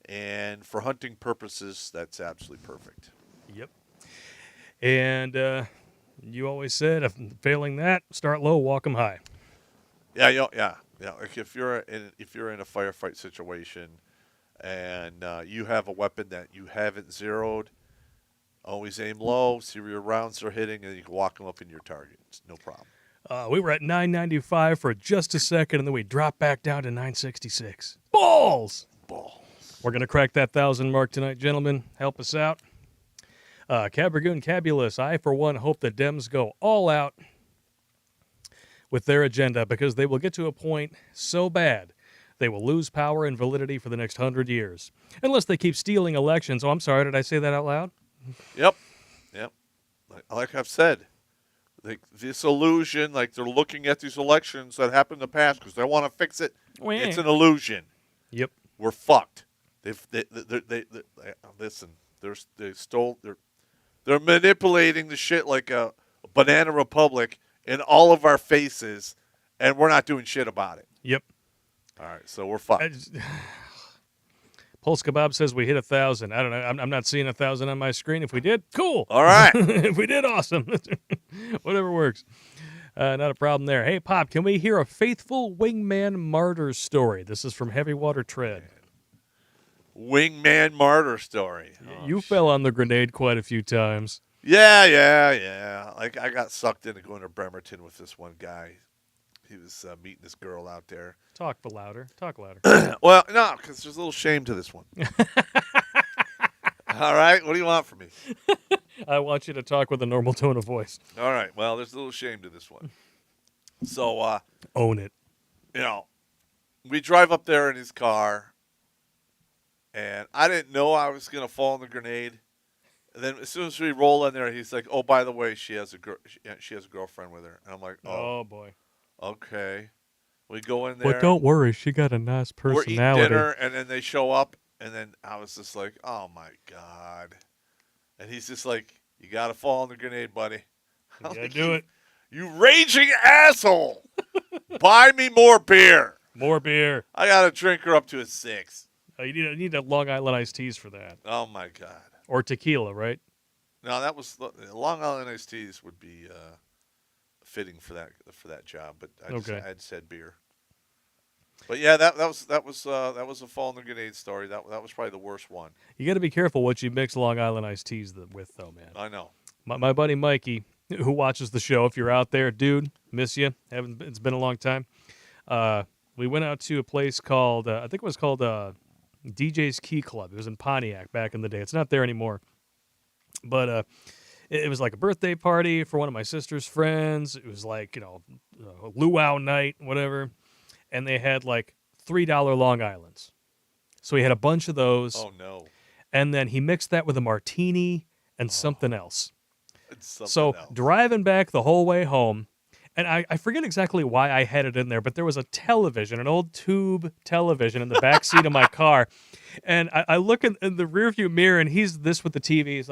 And for hunting purposes, that's absolutely perfect. Yep. And you always said, if failing that, start low, walk 'em high. Yeah. Like if you're in a firefight situation and you have a weapon that you haven't zeroed, always aim low, see where your rounds are hitting, and you can walk them up in your target. It's no problem. We were at 995 for just a second, and then we dropped back down to 966. Balls! We're going to crack that 1,000 mark tonight, gentlemen. Help us out. Cabragoon Cabulous, I, for one, hope the Dems go all out with their agenda because they will get to a point so bad they will lose power and validity for the next 100 years. Unless they keep stealing elections. Oh, I'm sorry, did I say that out loud? Yep. Like I've said, this illusion, like they're looking at these elections that happened in the past because they want to fix it. Wah. It's an illusion. Yep. We're fucked. They listen. They're manipulating the shit like a banana republic in all of our faces, and we're not doing shit about it. Yep. All right, so we're fucked. Pulse Kebab says we hit 1,000. I don't know. I'm not seeing 1,000 on my screen. If we did, cool. All right. If we did, awesome. Whatever works. Not a problem there. Hey, Pop, can we hear a faithful wingman martyr story? This is from Heavy Water Tread. Wingman martyr story. You fell on the grenade quite a few times. Yeah. Like I got sucked into going to Bremerton with this one guy. He was meeting this girl out there. Talk louder. Talk louder. Well, no, because there's a little shame to this one. All right, what do you want from me? I want you to talk with a normal tone of voice. All right, well, there's a little shame to this one. So, Own it. We drive up there in his car, and I didn't know I was going to fall in the grenade. And then as soon as we roll in there, he's like, "Oh, by the way, she has a girlfriend with her." And I'm like, Oh boy. okay. We go in there. But don't worry, she got a nice We're eating personality. dinner, and then they show up, and then I was just like, oh, my God. And he's just like, you got to fall on the grenade, buddy. You I'm gotta like, do it. You raging asshole. Buy me more beer. More beer. I got to drink her up to a 6. You need a Long Island iced teas for that. Oh, my God. Or tequila, right? No, that was Long Island iced teas would be fitting for that job, but I'd said beer. But yeah, that was a fall in the grenade story. That was probably the worst one. You got to be careful what you mix Long Island iced teas with, though, man. I know. My buddy Mikey, who watches the show, if you're out there, dude, miss you. It's been a long time. We went out to a place called I think it was called DJ's Key Club. It was in Pontiac back in the day. It's not there anymore. But it was like a birthday party for one of my sister's friends. It was like, a luau night, whatever. And they had like $3 Long Islands. So he had a bunch of those. Oh, no. And then he mixed that with a martini and something else. Else. Driving back the whole way home, and I forget exactly why I had it in there, but there was a television, an old tube television in the back seat of my car. And I look in the rearview mirror, and he's this with the TV. He's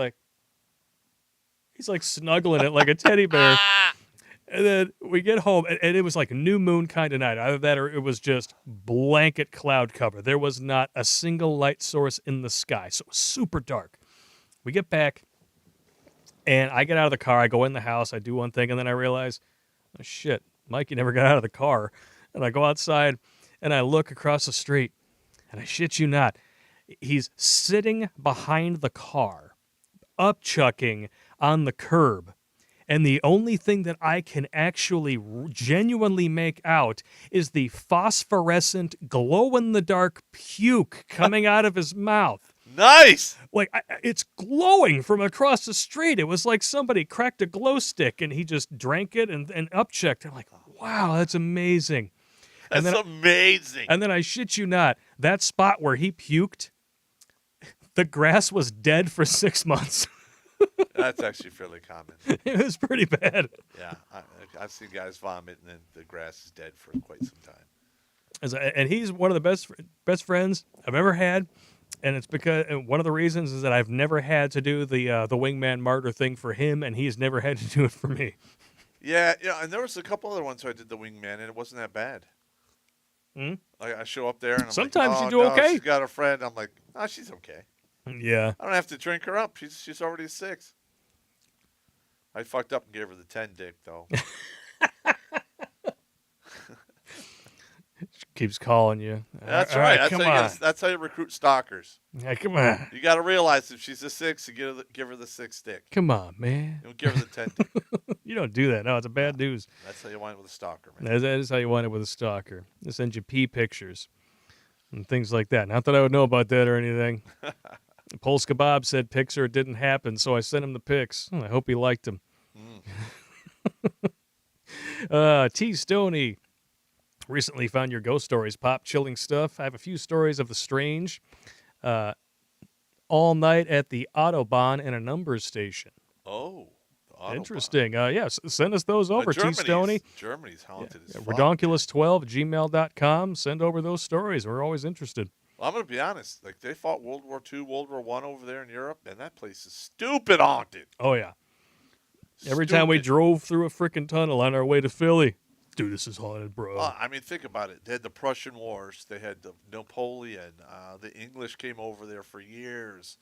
like snuggling it like a teddy bear. And then we get home, and it was like a new moon kind of night. Either that or it was just blanket cloud cover. There was not a single light source in the sky, so it was super dark. We get back, and I get out of the car. I go in the house. I do one thing, and then I realize, oh, shit, Mikey never got out of the car. And I go outside, and I look across the street, and I shit you not, he's sitting behind the car, upchucking on the curb. And the only thing that I can actually genuinely make out is the phosphorescent, glow-in-the-dark puke coming out of his mouth. Nice! Like, it's glowing from across the street. It was like somebody cracked a glow stick, and he just drank it and upchucked. I'm like, wow, that's amazing. That's amazing. And then I shit you not, that spot where he puked, the grass was dead for 6 months. That's actually fairly common. It was pretty bad. Yeah, I've seen guys vomit and then the grass is dead for quite some time. And he's one of the best friends I've ever had, and it's because one of the reasons is that I've never had to do the wingman martyr thing for him, and he's never had to do it for me. Yeah, and there was a couple other ones where I did the wingman, and it wasn't that bad. Like I show up there, and I'm sometimes like, you do okay. She's got a friend. I'm like, oh, she's okay. Yeah. I don't have to drink her up. She's already a 6. I fucked up and gave her the 10 dick, though. She keeps calling you. That's All right. Come on. That's how you recruit stalkers. Yeah, come on. You got to realize if she's a 6, you give her the 6 dick. Come on, man. You don't give her the 10 dick. You don't do that. No, it's a bad news. That's how you want it with a stalker, man. That is how you want it with a stalker. They send you pee pictures and things like that. Not that I would know about that or anything. Polska Bob said pics or it didn't happen, so I sent him the pics. I hope he liked them. T. Stoney recently found your ghost stories. Pop, chilling stuff. I have a few stories of the strange. All night at the Autobahn and a numbers station. Oh, the Autobahn. Interesting. Send us those over, T. Stoney. Germany's haunted as fuck. Redonkulous12@gmail.com. Send over those stories. We're always interested. Well, I'm going to be honest. Like, they fought World War II, World War I over there in Europe, and that place is stupid haunted. Oh, yeah. Every time we drove through a frickin' tunnel on our way to Philly, dude, this is haunted, bro. I mean, think about it. They had the Prussian Wars. They had the Napoleon. The English came over there for years.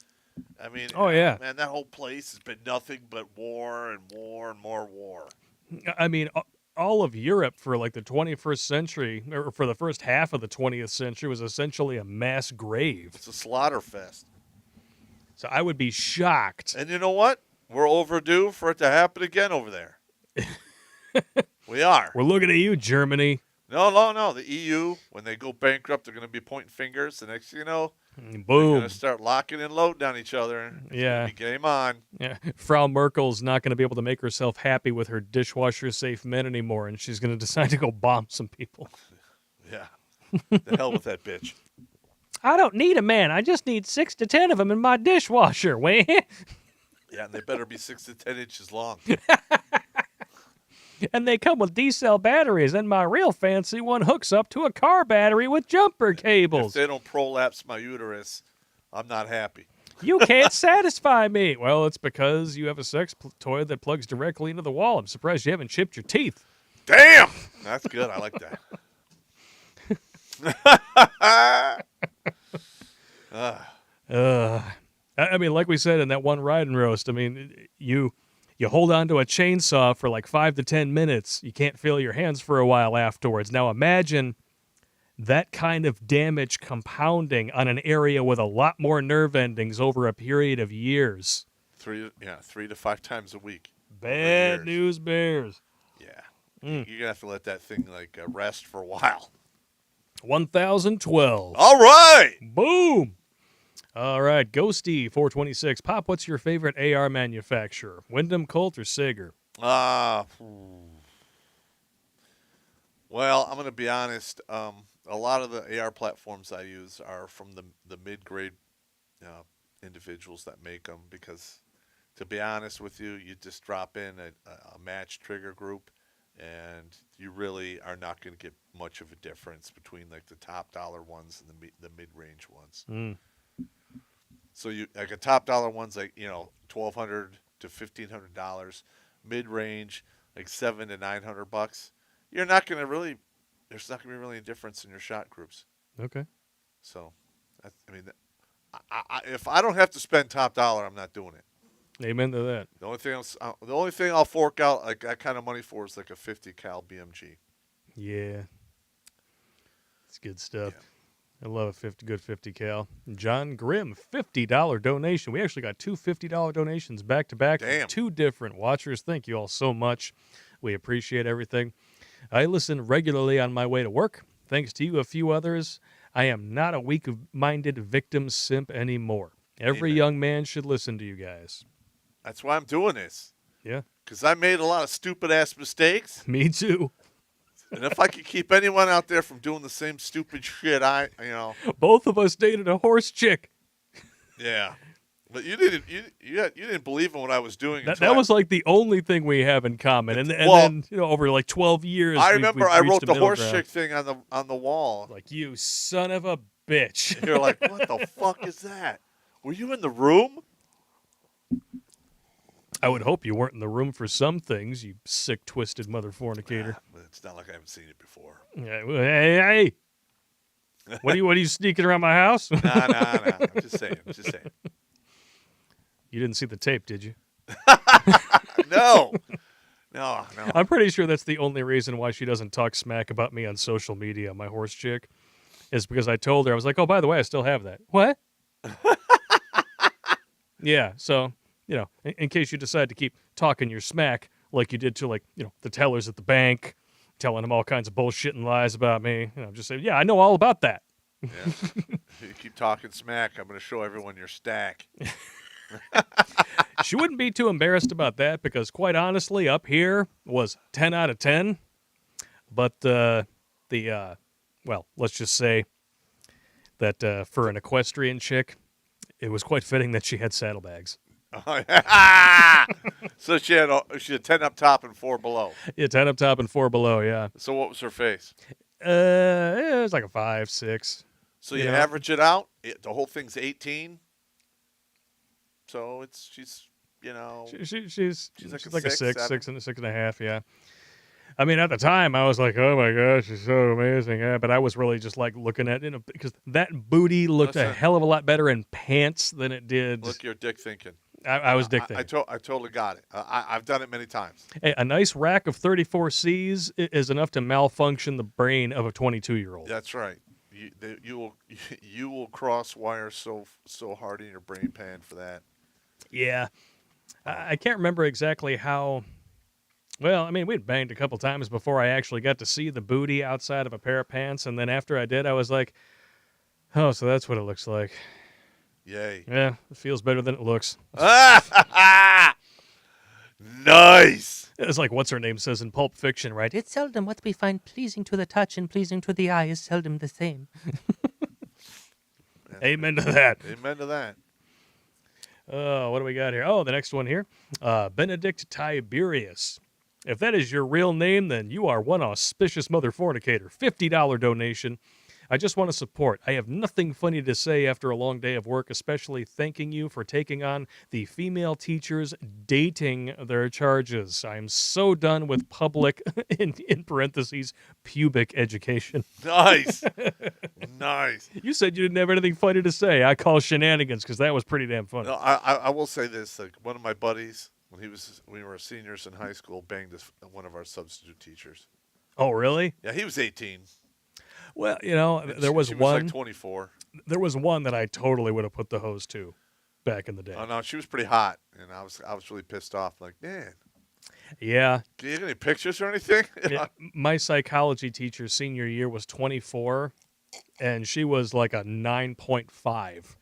I mean, oh, yeah. Man, that whole place has been nothing but war and war and more war. I mean, all of Europe for like the 21st century, or for the first half of the 20th century, was essentially a mass grave. It's a slaughter fest. So I would be shocked. And you know what? We're overdue for it to happen again over there. We are. We're looking at you, Germany. No. The EU, when they go bankrupt, they're going to be pointing fingers. The next thing you know, Boom. they're going to start locking and loading on each other. Yeah. Game on. Yeah. Frau Merkel's not going to be able to make herself happy with her dishwasher-safe men anymore, and she's going to decide to go bomb some people. Yeah. The hell with that bitch. I don't need a man. I just need 6 to 10 of them in my dishwasher. Yeah, and they better be 6 to 10 inches long. And they come with D-cell batteries, and my real fancy one hooks up to a car battery with jumper If cables. they don't prolapse my uterus, I'm not happy. You can't satisfy me. Well, it's because you have a sex toy that plugs directly into the wall. I'm surprised you haven't chipped your teeth. Damn! That's good. I like that. I mean, like we said in that one ride and roast, I mean, you hold on to a chainsaw for like 5 to 10 minutes. You can't feel your hands for a while afterwards. Now imagine that kind of damage compounding on an area with a lot more nerve endings over a period of years. 3 to 5 times a week. Bad years. news bears. Yeah. You're going to have to let that thing rest for a while. 1012. All right. Boom. All right, Ghosty 426. Pop, what's your favorite AR manufacturer? Wyndham, Colt, or Sager? Well, I'm going to be honest. A lot of the AR platforms I use are from the mid-grade individuals that make them because, to be honest with you, you just drop in a match trigger group, and you really are not going to get much of a difference between like the top dollar ones and the mid-range ones. So you like a top dollar one's like $1,200 to $1,500, mid-range like $700 to $900. You're not going to really. There's not going to be really a difference in your shot groups. Okay. So, if I don't have to spend top dollar, I'm not doing it. Amen to that. The only thing I'll fork out like that kind of money for is like a 50 cal BMG. Yeah. It's good stuff. Yeah. I love a good 50 cal. John Grimm, $50 donation. We actually got two $50 donations back to back from Damn. 2 different watchers. Thank you all so much. We appreciate everything. I listen regularly on my way to work. Thanks to you, a few others, I am not a weak-minded victim simp anymore. Every Amen. young man should listen to you guys. That's why I'm doing this. Yeah. Because I made a lot of stupid-ass mistakes. Me too. And if I could keep anyone out there from doing the same stupid shit, Both of us dated a horse chick. Yeah. But you didn't believe in what I was doing. That was like the only thing we have in common. And Well, then over like 12 years, I we've remember I reached wrote a the middle horse ground. chick thing on the wall. Like, you son of a bitch. You're like, what the fuck is that? Were you in the room? I would hope you weren't in the room for some things, you sick, twisted mother fornicator. But it's not like I haven't seen it before. Yeah, well, hey. What are you sneaking around my house? Nah. I'm just saying. You didn't see the tape, did you? No. I'm pretty sure that's the only reason why she doesn't talk smack about me on social media, my horse chick, is because I told her, I was like, oh, by the way, I still have that. What? Yeah, so, in case you decide to keep talking your smack like you did to, the tellers at the bank, telling them all kinds of bullshit and lies about me, just say, yeah, I know all about that. Yeah. If you keep talking smack, I'm going to show everyone your stack. She wouldn't be too embarrassed about that because, quite honestly, up here was 10 out of 10. But well, let's just say that for an equestrian chick, it was quite fitting that she had saddlebags. So she had 10 up top and 4 below. Yeah, 10 up top and 4 below, yeah. So what was her face? It was like a 5, 6. So you average it out. The whole thing's 18. So she's like a 6, 7. 6 and a 6.5, yeah. I mean, at the time, I was like, oh my gosh, she's so amazing. Yeah, but I was really just like looking at it, because that booty looked a hell of a lot better in pants than it did. Look, you're dick thinking. I was dick thinking. I totally got it. I've done it many times. Hey, a nice rack of 34Cs is enough to malfunction the brain of a 22-year-old. That's right. You will cross wire so hard in your brain pan for that. Yeah. I can't remember exactly how. Well, I mean, we'd banged a couple times before I actually got to see the booty outside of a pair of pants, and then after I did, I was like, oh, so that's what it looks like. Yay. Yeah, it feels better than it looks. Nice. It's like what's her name says in Pulp Fiction, right? It's seldom what we find pleasing to the touch and pleasing to the eye is seldom the same. Amen to that. Amen to that. What do we got here? Oh, the next one here. Benedict Tiberius. If that is your real name, then you are one auspicious mother fornicator. $50 donation. I just want to support. I have nothing funny to say after a long day of work, especially thanking you for taking on the female teachers dating their charges. I am so done with public, in parentheses, pubic education. Nice. Nice. You said you didn't have anything funny to say. I call shenanigans because that was pretty damn funny. No, I will say this. Like, one of my buddies, when we were seniors in high school, banged one of our substitute teachers. Oh, really? Yeah, he was 18. Well, you know, there was she one. was like 24. There was one that I totally would have put the hose to back in the day. Oh no, she was pretty hot, and I was really pissed off. Like, man, Yeah. do you have any pictures or anything? Yeah, my psychology teacher senior year was 24, and she was like a 9.5.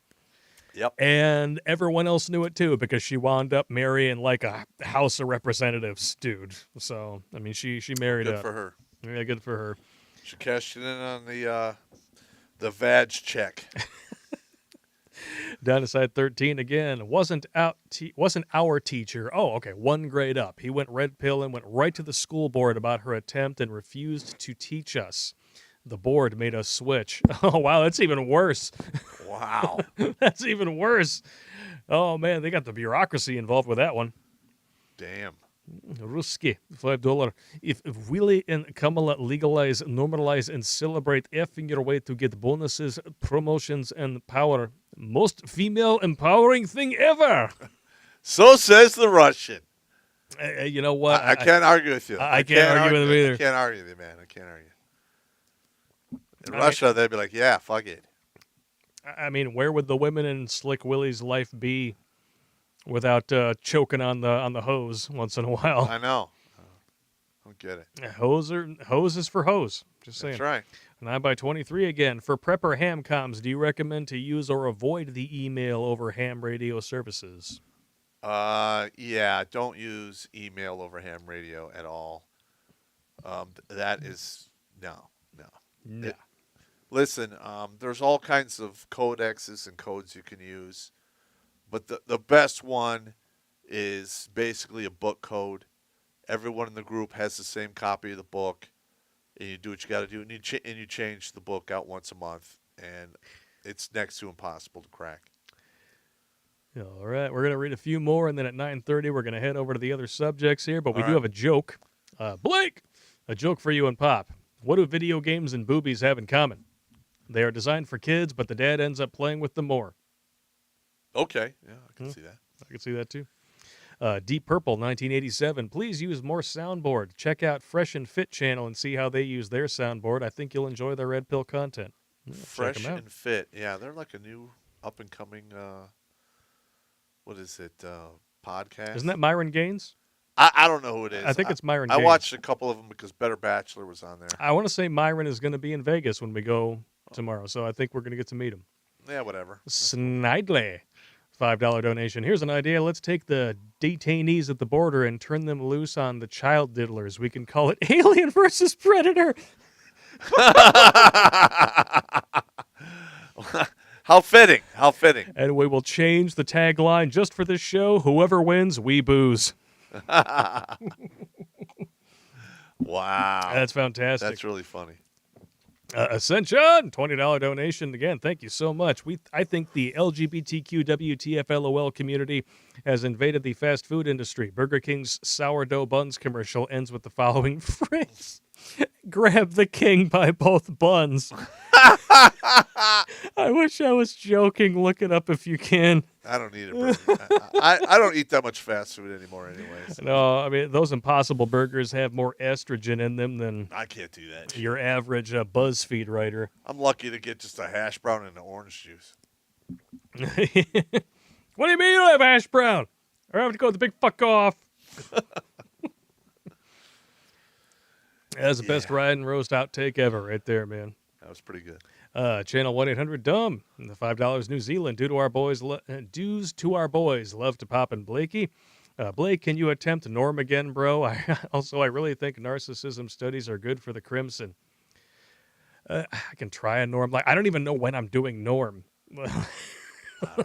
Yep. And everyone else knew it too because she wound up marrying like a House of Representatives dude. So, I mean, she married Good up. for her. Yeah, good for her. She cashed it in on the vag check. Down to side 13 again. Wasn't our teacher. Oh, okay. One grade up. He went red pill and went right to the school board about her attempt and refused to teach us. The board made us switch. Oh, wow. That's even worse. Wow. That's even worse. Oh, man. They got the bureaucracy involved with that one. Damn. Ruski, $5. If Willie and Kamala legalize, normalize, and celebrate effing your way to get bonuses, promotions, and power, most female empowering thing ever. So says the Russian. You know what? I can't argue with you. I can't argue with him either. I can't argue with you, man. I can't argue. In Russia, they'd be like, yeah, fuck it. I mean, where would the women in Slick Willie's life be without choking on the hose once in a while? I know. I don't get it. Hose is for hose. Just saying. That's right. 9x23 again. For prepper ham comms, do you recommend to use or avoid the email over ham radio services? Yeah, don't use email over ham radio at all. That is no. Listen, there's all kinds of codexes and codes you can use, but the best one is basically a book code. Everyone in the group has the same copy of the book, and you do what you got to do, and you change the book out once a month, and it's next to impossible to crack. All right, we're going to read a few more, and then at 9:30 we're going to head over to the other subjects here, but we All do right. have a joke. Blake, a joke for you and Pop. What do video games and boobies have in common? They are designed for kids, but the dad ends up playing with them more. Okay, yeah, I can see that. I can see that too. Deep Purple, 1987. Please use more soundboard. Check out Fresh and Fit channel and see how they use their soundboard. I think you'll enjoy their Red Pill content. Yeah, check 'em Fresh out. and Fit, yeah, they're like a new up and coming. What is it? Podcast? Isn't that Myron Gaines? I don't know who it is. I think it's Myron I Gaines. watched a couple of them because Better Bachelor was on there. I want to say Myron is going to be in Vegas when we go tomorrow, so I think we're going to get to meet him. Yeah, whatever. Snidely. $5 donation. Here's an idea. Let's take the detainees at the border and turn them loose on the child diddlers. We can call it Alien versus Predator. How fitting. How fitting. And we will change the tagline just for this show. Whoever wins, we booze. Wow. That's fantastic. That's really funny. Ascension, $20 donation. Again, thank you so much. I think the LGBTQ WTFLOL community has invaded the fast food industry. Burger King's sourdough buns commercial ends with the following phrase. Grab the king by both buns. I wish I was joking. Look it up if you can. I don't eat a burger. I don't eat that much fast food anymore anyways. No, I mean, those Impossible Burgers have more estrogen in them than I can't do that. your average BuzzFeed writer. I'm lucky to get just a hash brown and an orange juice. What do you mean you don't have hash brown? Or I have to go with the big fuck off. That's the best ride and roast outtake ever right there, man. That was pretty good. Channel 1-800-DUMB. And the $5 New Zealand. Dues to our boys. Love to Pop and Blakey. Blake, can you attempt norm again, bro? I really think narcissism studies are good for the crimson. I can try a norm. I don't even know when I'm doing norm. I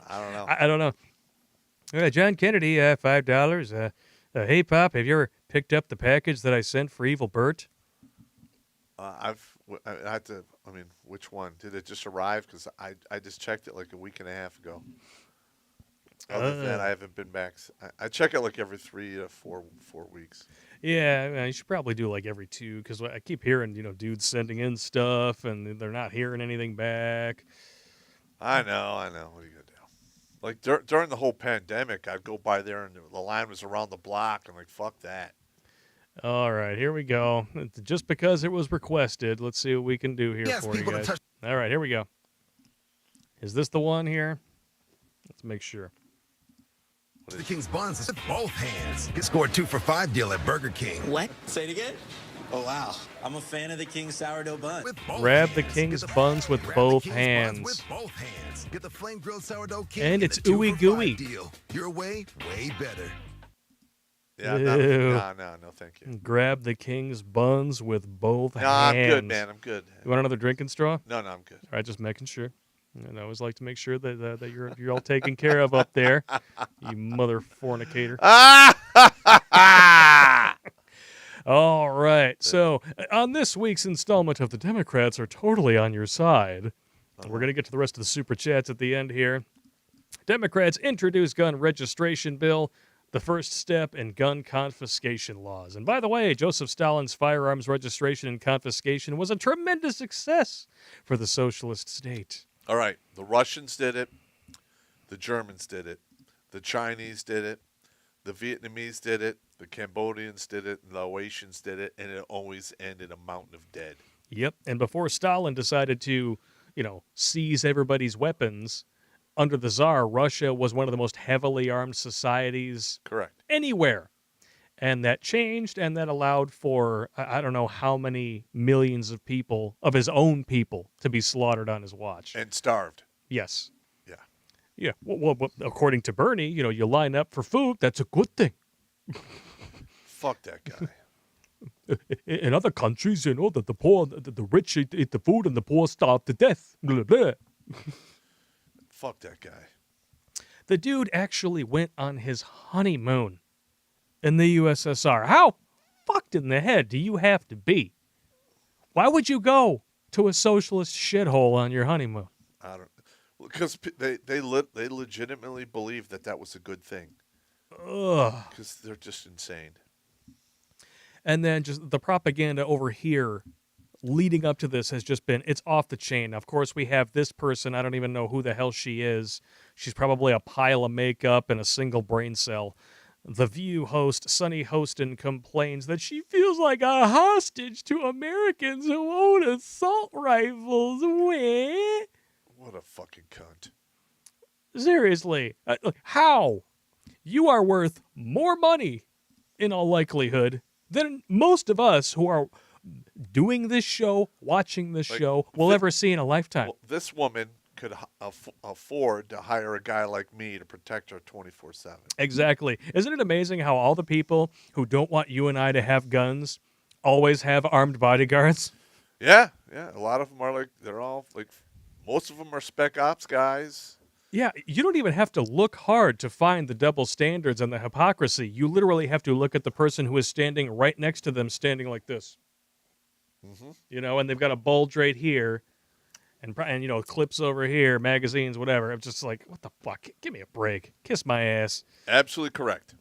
don't know. I don't know. John Kennedy, $5. Hey, Pop, have you ever picked up the package that I sent for Evil Bert? I had to. I mean, which one did it just arrive? Because I just checked it like a week and a half ago. Other than that, I haven't been back. I check it like every 3 to 4 weeks. Yeah, you should probably do like every 2 because I keep hearing, dudes sending in stuff and they're not hearing anything back. I know. What are you gonna do? Like during the whole pandemic, I'd go by there and the line was around the block. I'm like, fuck that. All right, here we go. Just because it was requested, let's see what we can do here Yes, for you people guys. to touch All right, here we go. Is this the one here? Let's make sure. the King's buns with both hands. Get scored 2 for $5 deal at Burger King. What? Say it again? Oh, wow. I'm a fan of the King's sourdough bun. With both Grab hands. the Get King's the- buns with grab both the King's hands. buns with both hands. Get the flame grilled sourdough king. And Get it's the 2 ooey for $5 gooey. deal. Your way better. Yeah, Ew. no, thank you. Grab the King's buns with both No, hands. I'm good, man. I'm good. You want another drinking straw? No, I'm good. All right, just making sure. And I always like to make sure that you're all taken care of up there, you mother fornicator. All right. So on this week's installment of The Democrats Are Totally on Your Side, we're going to get to the rest of the super chats at the end here. Democrats introduce gun registration bill, the first step in gun confiscation laws. And by the way, Joseph Stalin's firearms registration and confiscation was a tremendous success for the socialist state. All right, the Russians did it, the Germans did it, the Chinese did it, the Vietnamese did it, the Cambodians did it, and the Laotians did it, and it always ended a mountain of dead. Yep. And before Stalin decided to, seize everybody's weapons, under the Tsar, Russia was one of the most heavily armed societies Correct. anywhere. And that changed, and that allowed for, I don't know how many millions of people, of his own people, to be slaughtered on his watch. And starved. Yes. Yeah. Yeah. Well, according to Bernie, you line up for food, that's a good thing. Fuck that guy. In other countries, that the poor, the rich eat the food and the poor starve to death. Blah, blah. Fuck that guy. The dude actually went on his honeymoon in the USSR. How fucked in the head do you have to be? Why would you go to a socialist shithole on your honeymoon? I don't. Because they legitimately believe that was a good thing. Ugh. Because they're just insane. And then just the propaganda over here leading up to this has just been, it's off the chain. Of course, we have this person. I don't even know who the hell she is. She's probably a pile of makeup and a single brain cell. The View host, Sunny Hostin, complains that she feels like a hostage to Americans who own assault rifles. Weh? What a fucking cunt. Seriously. How? You are worth more money, in all likelihood, than most of us who are doing this show, watching this show, will ever see in a lifetime. Well, this woman could afford to hire a guy like me to protect her 24/7. Exactly. Isn't it amazing how all the people who don't want you and I to have guns always have armed bodyguards? Yeah. A lot of them are they're all most of them are spec ops guys. Yeah, you don't even have to look hard to find the double standards and the hypocrisy. You literally have to look at the person who is standing right next to them, standing like this. Mm-hmm. And they've got a bulge right here, and clips over here, magazines, whatever. I'm just like, what the fuck? Give me a break. Kiss my ass. Absolutely correct.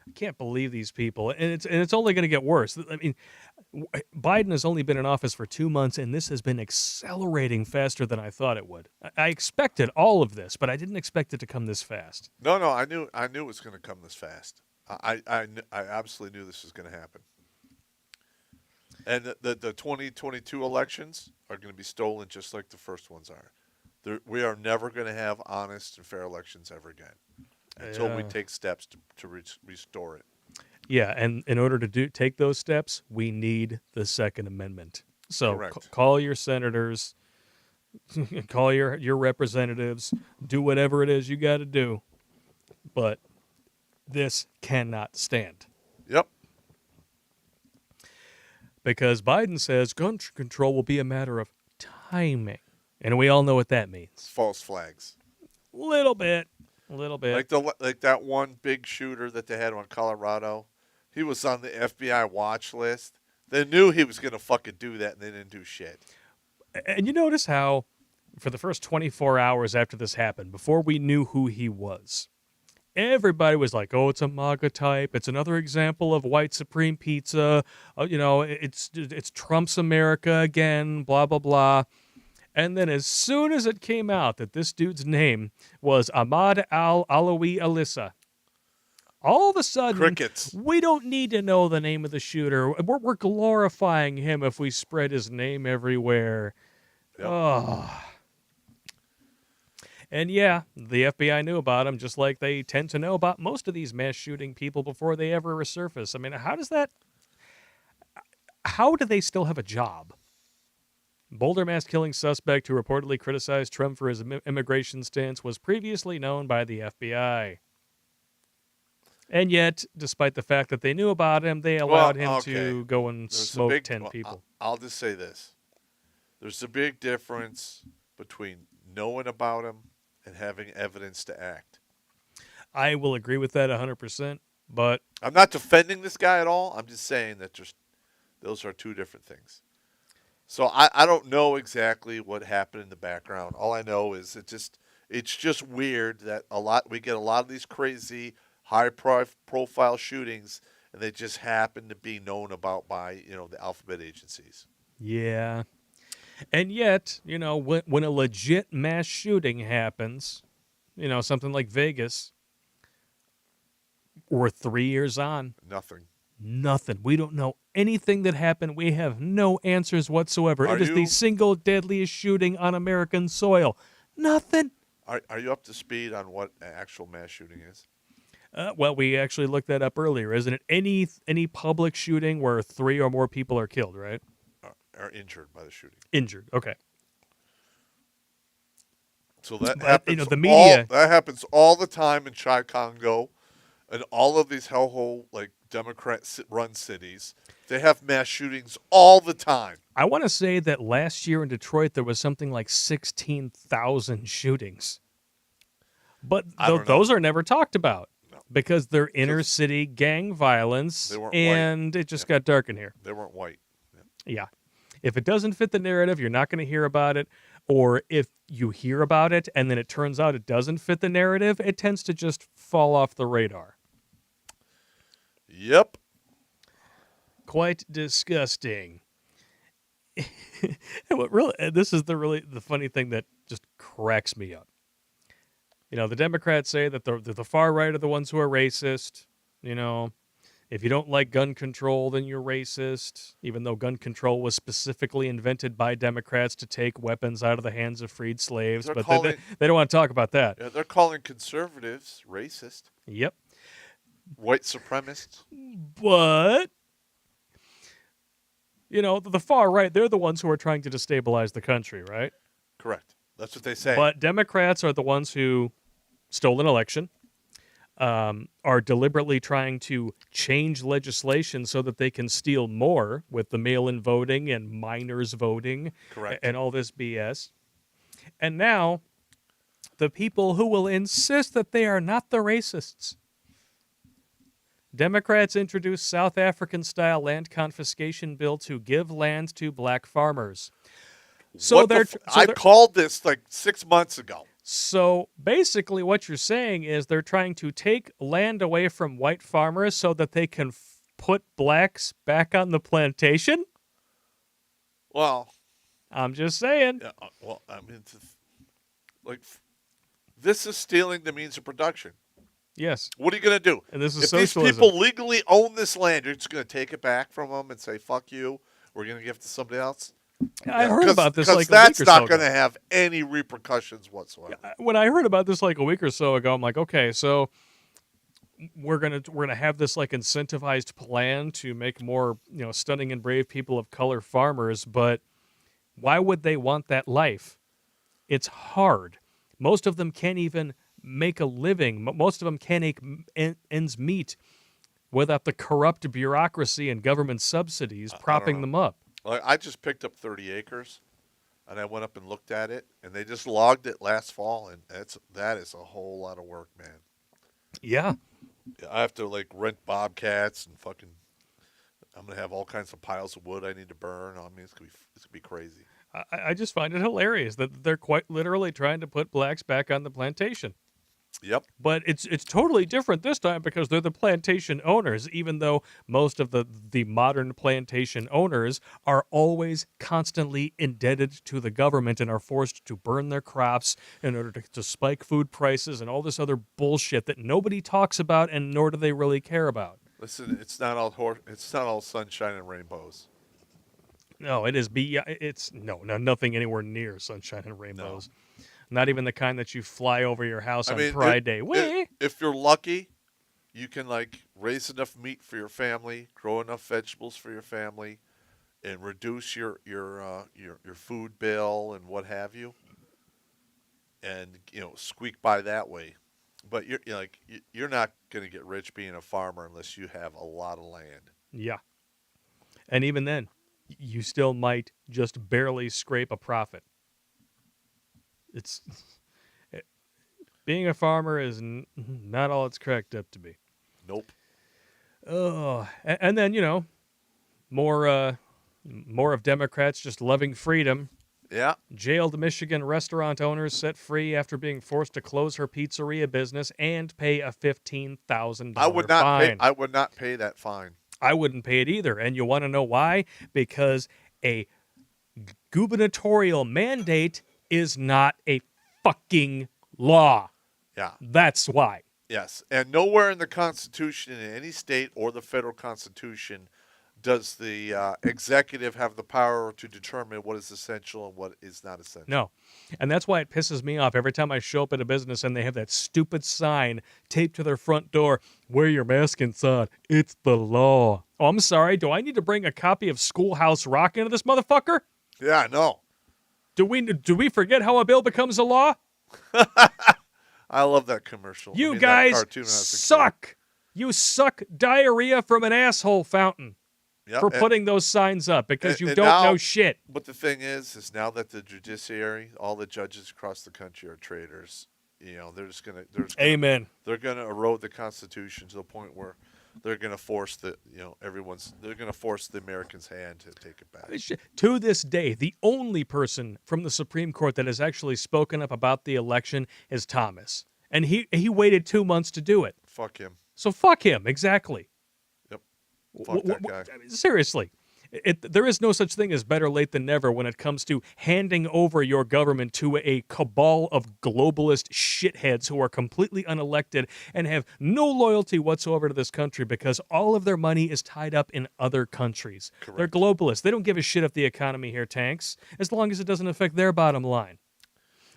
I can't believe these people, and it's only going to get worse. I mean, Biden has only been in office for 2 months, and this has been accelerating faster than I thought it would. I expected all of this, but I didn't expect it to come this fast. No, I knew it was going to come this fast. I absolutely knew this was going to happen. And the 2022 elections are going to be stolen just like the first ones are. We are never going to have honest and fair elections ever again until we take steps to restore it. Yeah, and in order to take those steps, we need the Second Amendment. So call your senators, call your representatives, do whatever it is you got to do. But this cannot stand. Yep. Because Biden says gun control will be a matter of timing. And we all know what that means. False flags. Little bit. A little bit. Like that one big shooter that they had on Colorado. He was on the FBI watch list. They knew he was going to fucking do that, and they didn't do shit. And you notice how, for the first 24 hours after this happened, before we knew who he was, everybody was like, "Oh, it's a MAGA type. It's another example of white supreme pizza. It's Trump's America again. Blah blah blah." And then, as soon as it came out that this dude's name was Ahmad Alawi Alissa, all of a sudden, Crickets. we don't need to know the name of the shooter. We're glorifying him if we spread his name everywhere. Yep. Oh. And yeah, the FBI knew about him, just like they tend to know about most of these mass shooting people before they ever resurface. I mean, how do they still have a job? Boulder mass killing suspect who reportedly criticized Trump for his immigration stance was previously known by the FBI. And yet, despite the fact that they knew about him, they allowed him to go and smoke 10 people. I'll just say this. There's a big difference between knowing about him and having evidence to act. I will agree with that 100%, but I'm not defending this guy at all. I'm just saying that those are two different things. So I don't know exactly what happened in the background. All I know is it's just weird that we get a lot of these crazy high-profile shootings, and they just happen to be known about by the alphabet agencies. yeah. And yet, when a legit mass shooting happens, something like Vegas, we're 3 years on. Nothing. We don't know anything that happened. We have no answers whatsoever. It is the single deadliest shooting on American soil. Nothing. Are you up to speed on what an actual mass shooting is? Well, we actually looked that up earlier, isn't it? Any public shooting where 3 or more people are killed, right? Are injured by the shooting. Injured. Okay. So that happens. The media. That happens all the time in Chi Congo, and all of these hellhole Democrat-run cities. They have mass shootings all the time. I want to say that last year in Detroit there was something like 16,000 shootings, but those are never talked about because they're inner city gang violence, and it just got dark in here. They weren't white. Yeah. If it doesn't fit the narrative, you're not going to hear about it. Or if you hear about it and then it turns out it doesn't fit the narrative, it tends to just fall off the radar. Yep. Quite disgusting. This is the funny thing that just cracks me up. The Democrats say that the far right are the ones who are racist. If you don't like gun control, then you're racist, even though gun control was specifically invented by Democrats to take weapons out of the hands of freed slaves. But they don't want to talk about that. Yeah, they're calling conservatives racist. Yep. White supremacists. But, the far right, they're the ones who are trying to destabilize the country, right? Correct. That's what they say. But Democrats are the ones who stole an election. Are deliberately trying to change legislation so that they can steal more with the mail-in voting and minors voting. Correct. And all this BS. And now, the people who will insist that they are not the racists. Democrats introduced South African-style land confiscation bill to give land to black farmers. I called this like 6 months ago. So basically what you're saying is they're trying to take land away from white farmers so that they can put blacks back on the plantation? Well, I'm just saying. Yeah, well, I mean, this is stealing the means of production. Yes. What are you going to do? And this is if socialism. these people legally own this land, you're just going to take it back from them and say, fuck you, we're going to give it to somebody else? I heard about this like a week or so that's not ago. going to have any repercussions whatsoever. When I heard about this like a week or so ago, I'm like, okay, so we're gonna have this like incentivized plan to make more stunning and brave people of color farmers, but why would they want that life? It's hard. Most of them can't even make a living. Most of them can't make ends meet without the corrupt bureaucracy and government subsidies propping them up. I just picked up 30 acres, and I went up and looked at it, and they just logged it last fall, and that is a whole lot of work, man. Yeah. I have to like rent bobcats and fucking. I'm gonna have all kinds of piles of wood I need to burn. I mean, it's gonna be crazy. I just find it hilarious that they're quite literally trying to put blacks back on the plantation. Yep. But it's totally different this time because they're the plantation owners, even though most of the modern plantation owners are always constantly indebted to the government and are forced to burn their crops in order to spike food prices and all this other bullshit that nobody talks about and nor do they really care about. Listen, it's not all sunshine and rainbows. No, it is. It's nothing anywhere near sunshine and rainbows. Not even the kind that you fly over your house on Pride Day. If you're lucky, you can like raise enough meat for your family, grow enough vegetables for your family, and reduce your food bill and what have you, and squeak by that way. But you're not going to get rich being a farmer unless you have a lot of land. Yeah, and even then, you still might just barely scrape a profit. Being a farmer is not all it's cracked up to be. Nope. Oh, and then more of Democrats just loving freedom. Yeah. Jailed Michigan restaurant owners set free after being forced to close her pizzeria business and pay a $15,000 fine. I would not pay that fine. I wouldn't pay it either. And you want to know why? Because a gubernatorial mandate is not a fucking law. Yeah. That's why. Yes. And nowhere in the Constitution, in any state or the federal Constitution, does the executive have the power to determine what is essential and what is not essential. No. And that's why it pisses me off every time I show up at a business and they have that stupid sign taped to their front door, wear your mask inside. It's the law. Oh, I'm sorry. Do I need to bring a copy of Schoolhouse Rock into this motherfucker? Yeah, no. Do we forget how a bill becomes a law? I love that commercial. You guys suck. You suck diarrhea from an asshole fountain. Yep, for putting those signs up because you don't know shit. But the thing is now that the judiciary, all the judges across the country are traitors. They're just gonna Amen. They're gonna erode the Constitution to the point where they're gonna force they're gonna force the Americans' hand to take it back. To this day, the only person from the Supreme Court that has actually spoken up about the election is Thomas, and he waited 2 months to do it. Fuck him. So fuck him. Exactly. Fuck that guy. Seriously, there is no such thing as better late than never when it comes to handing over your government to a cabal of globalist shitheads who are completely unelected and have no loyalty whatsoever to this country because all of their money is tied up in other countries. Correct. They're globalists. They don't give a shit if the economy here tanks, as long as it doesn't affect their bottom line.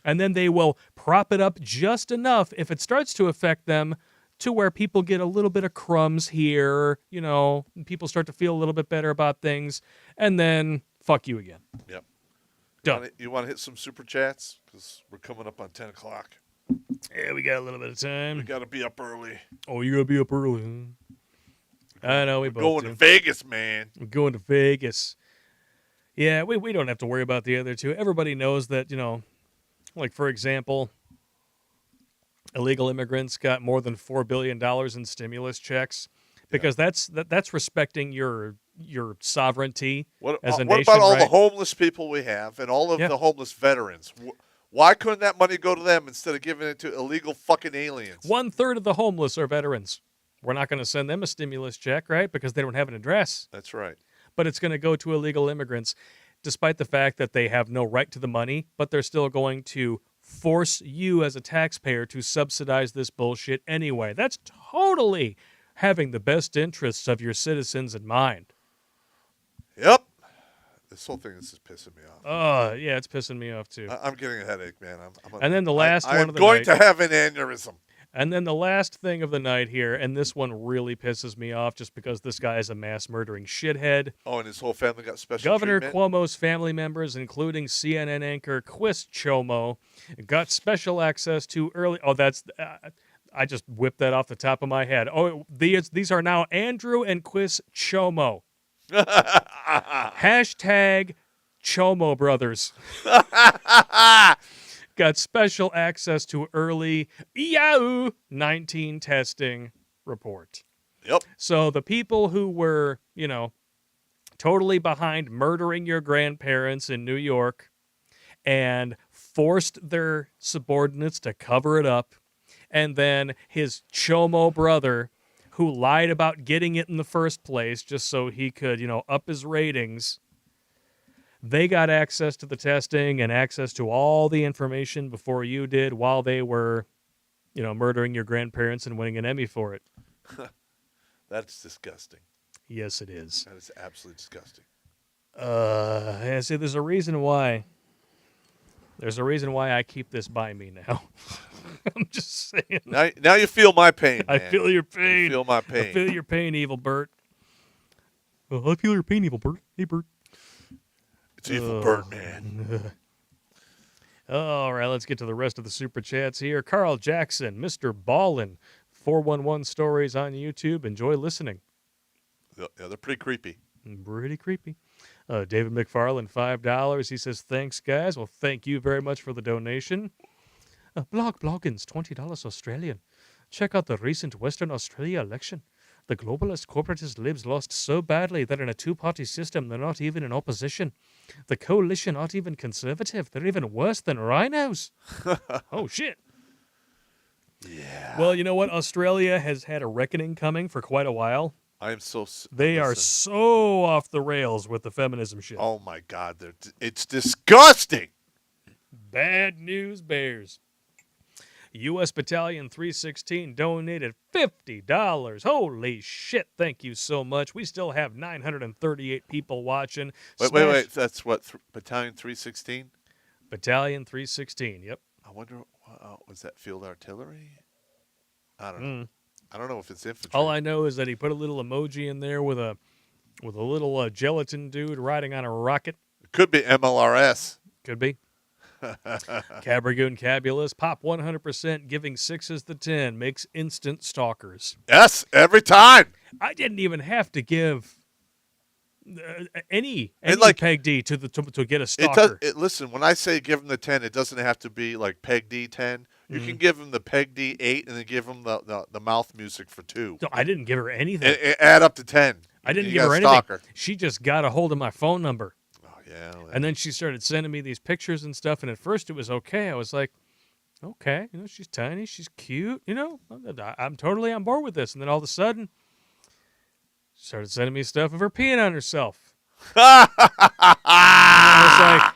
And then they will prop it up just enough if it starts to affect them to where people get a little bit of crumbs here, and people start to feel a little bit better about things, and then fuck you again. Yep. Done. You want to hit some super chats? Because we're coming up on 10 o'clock. Yeah, we got a little bit of time. We got to be up early. Oh, you got to be up early, huh? I know, we're going to Vegas, man. We're going to Vegas. Yeah, we don't have to worry about the other two. Everybody knows that, like, for example, illegal immigrants got more than $4 billion in stimulus checks because that's respecting your sovereignty as a nation. What about all right? the homeless people we have and all of the homeless veterans? Why couldn't that money go to them instead of giving it to illegal fucking aliens? 1/3 of the homeless are veterans. We're not going to send them a stimulus check, right? Because they don't have an address. That's right. But it's going to go to illegal immigrants, despite the fact that they have no right to the money, but they're still going to force you as a taxpayer to subsidize this bullshit anyway. That's totally having the best interests of your citizens in mind. Yep. This whole thing is just pissing me off. Oh, yeah, it's pissing me off too. I'm getting a headache, man. And then the last one I'm of the going night, to have an aneurysm. And then the last thing of the night here, and this one really pisses me off just because this guy is a mass murdering shithead. Oh, and his whole family got special Governor treatment? Cuomo's family members, including CNN anchor Chris Chomo, got special access to early... Oh, that's... I just whipped that off the top of my head. Oh, these are now Andrew and Chris Chomo. Hashtag Chomo brothers got special access to early Yahoo 19 testing report. Yep. So the people who were, totally behind murdering your grandparents in New York and forced their subordinates to cover it up, and then his Chomo brother who lied about getting it in the first place just so he could, up his ratings, they got access to the testing and access to all the information before you did while they were, murdering your grandparents and winning an Emmy for it. That's disgusting. Yes, it is. That is absolutely disgusting. I see. There's a reason why. There's a reason why I keep this by me now. I'm just saying. Now you feel my pain, I man. feel your pain. You feel my pain. I feel your pain, Evil Bert. I feel your pain, Evil Bert. Hey, Bert. It's Evil Bert, man. All right, let's get to the rest of the super chats here. Carl Jackson, Mr. Ballin, 411 Stories on YouTube. Enjoy listening. Yeah, they're pretty creepy. Pretty creepy. David McFarland, $5. He says, thanks, guys. Well, thank you very much for the donation. Bloggins, $20 Australian. Check out the recent Western Australia election. The globalist corporatist libs lost so badly that in a two-party system, they're not even in opposition. The coalition aren't even conservative. They're even worse than rhinos. Oh, shit. Yeah. Well, you know what? Australia has had a reckoning coming for quite a while. I am so... They are so off the rails with the feminism shit. Oh, my God. It's disgusting. Bad news bears. U.S. Battalion 316 donated $50. Holy shit. Thank you so much. We still have 938 people watching. Wait. That's what? Battalion 316? Battalion 316, yep. I wonder, was that field artillery? I don't know. I don't know if it's infantry. All I know is that he put a little emoji in there with a little gelatin dude riding on a rocket. It could be MLRS. Could be. Cabragoon Cabulous, Popp 100%, giving 6s the 10, makes instant stalkers. Yes, every time. I didn't even have to give any like, Peg D to get a stalker. Listen, when I say give him the 10, it doesn't have to be like Peg D 10. You can give him the Peg D 8 and then give him the mouth music for 2. No, I didn't give her anything. Add up to 10. I didn't You give got her a anything. stalker. She just got a hold of my phone number. Oh, yeah. And then she started sending me these pictures and stuff. And at first it was okay. I was like, okay, she's tiny, she's cute, I'm totally on board with this. And then all of a sudden, she started sending me stuff of her peeing on herself. I was like,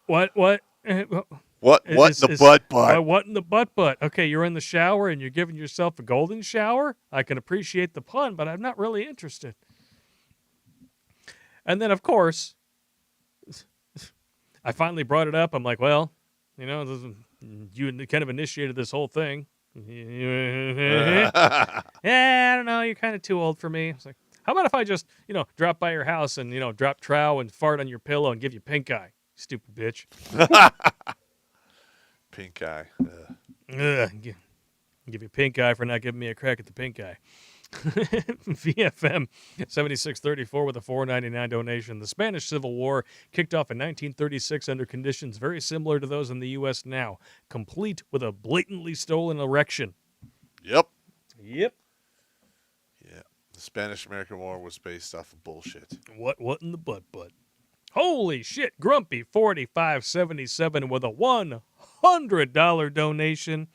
what? What in the butt? What in the butt? Okay, you're in the shower and you're giving yourself a golden shower? I can appreciate the pun, but I'm not really interested. And then, of course, I finally brought it up. I'm like, well, you kind of initiated this whole thing. Yeah, I don't know. You're kind of too old for me. It's like, how about if I just, drop by your house and, drop trow and fart on your pillow and give you pink eye? Stupid bitch. Pink eye. Give you pink eye for not giving me a crack at the pink eye. VFM 7634 with a $4.99 donation. The Spanish Civil War kicked off in 1936 under conditions very similar to those in the U.S. now, complete with a blatantly stolen erection. Yep. Yeah. The Spanish-American War was based off of bullshit. What in the butt? Holy shit, Grumpy 4577 with a $100 donation.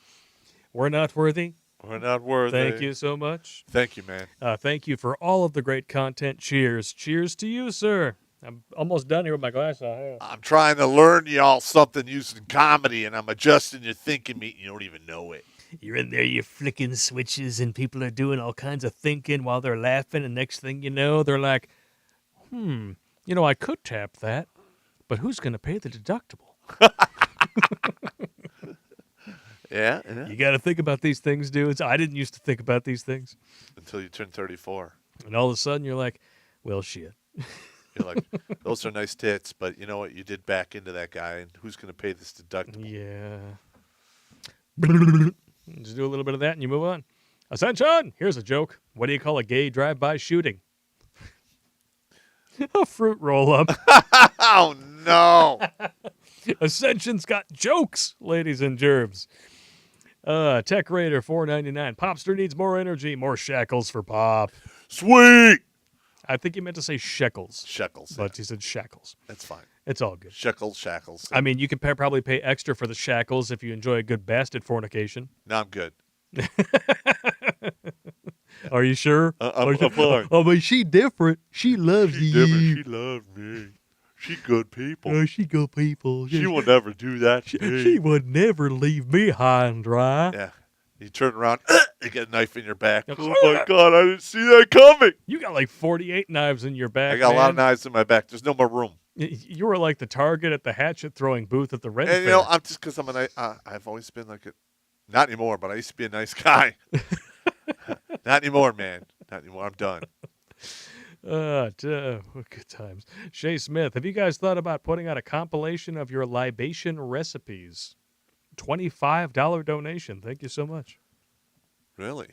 We're not worthy. We're not worthy. Thank you so much. Thank you, man. Thank you for all of the great content. Cheers. Cheers to you, sir. I'm almost done here with my glass on. I'm trying to learn y'all something using comedy, and I'm adjusting your thinking meat, and you don't even know it. You're in there, you're flicking switches, and people are doing all kinds of thinking while they're laughing, and next thing you know, they're like, I could tap that, but who's going to pay the deductible? Yeah. You got to think about these things, dudes. I didn't used to think about these things. Until you turn 34. And all of a sudden, you're like, well, shit. You're like, those are nice tits, but you know what? You did back into that guy, and who's going to pay this deductible? Yeah. Just do a little bit of that, and you move on. Ascension! Here's a joke. What do you call a gay drive-by shooting? A fruit roll-up. Oh, no. Ascension's got jokes, ladies and germs. Tech Raider 499. Popster needs more energy, more shackles for Pop. Sweet. I think he meant to say shekels. Shekels. But he said shackles. That's fine. It's all good. Shackles. I mean, you can probably pay extra for the shackles if you enjoy a good bastard fornication. No, I'm good. Are you sure? I'm fine. Oh, but she different. She loves She you. different. She loves me. She good people. Oh, she good people. She will never do that to me. She would never leave me high and dry. Yeah. You turn around, you get a knife in your back. Oh, my God, I didn't see that coming. You got like 48 knives in your back, I got man. a lot of knives in my back. There's no more room. You were like the target at the hatchet throwing booth at the Red And, Fair. you know, I'm just because I've always been like a, not anymore, but I used to be a nice guy. Not anymore, man. Not anymore. I'm done. Good times. Shay Smith, have you guys thought about putting out a compilation of your libation recipes? $25 donation. Thank you so much. Really?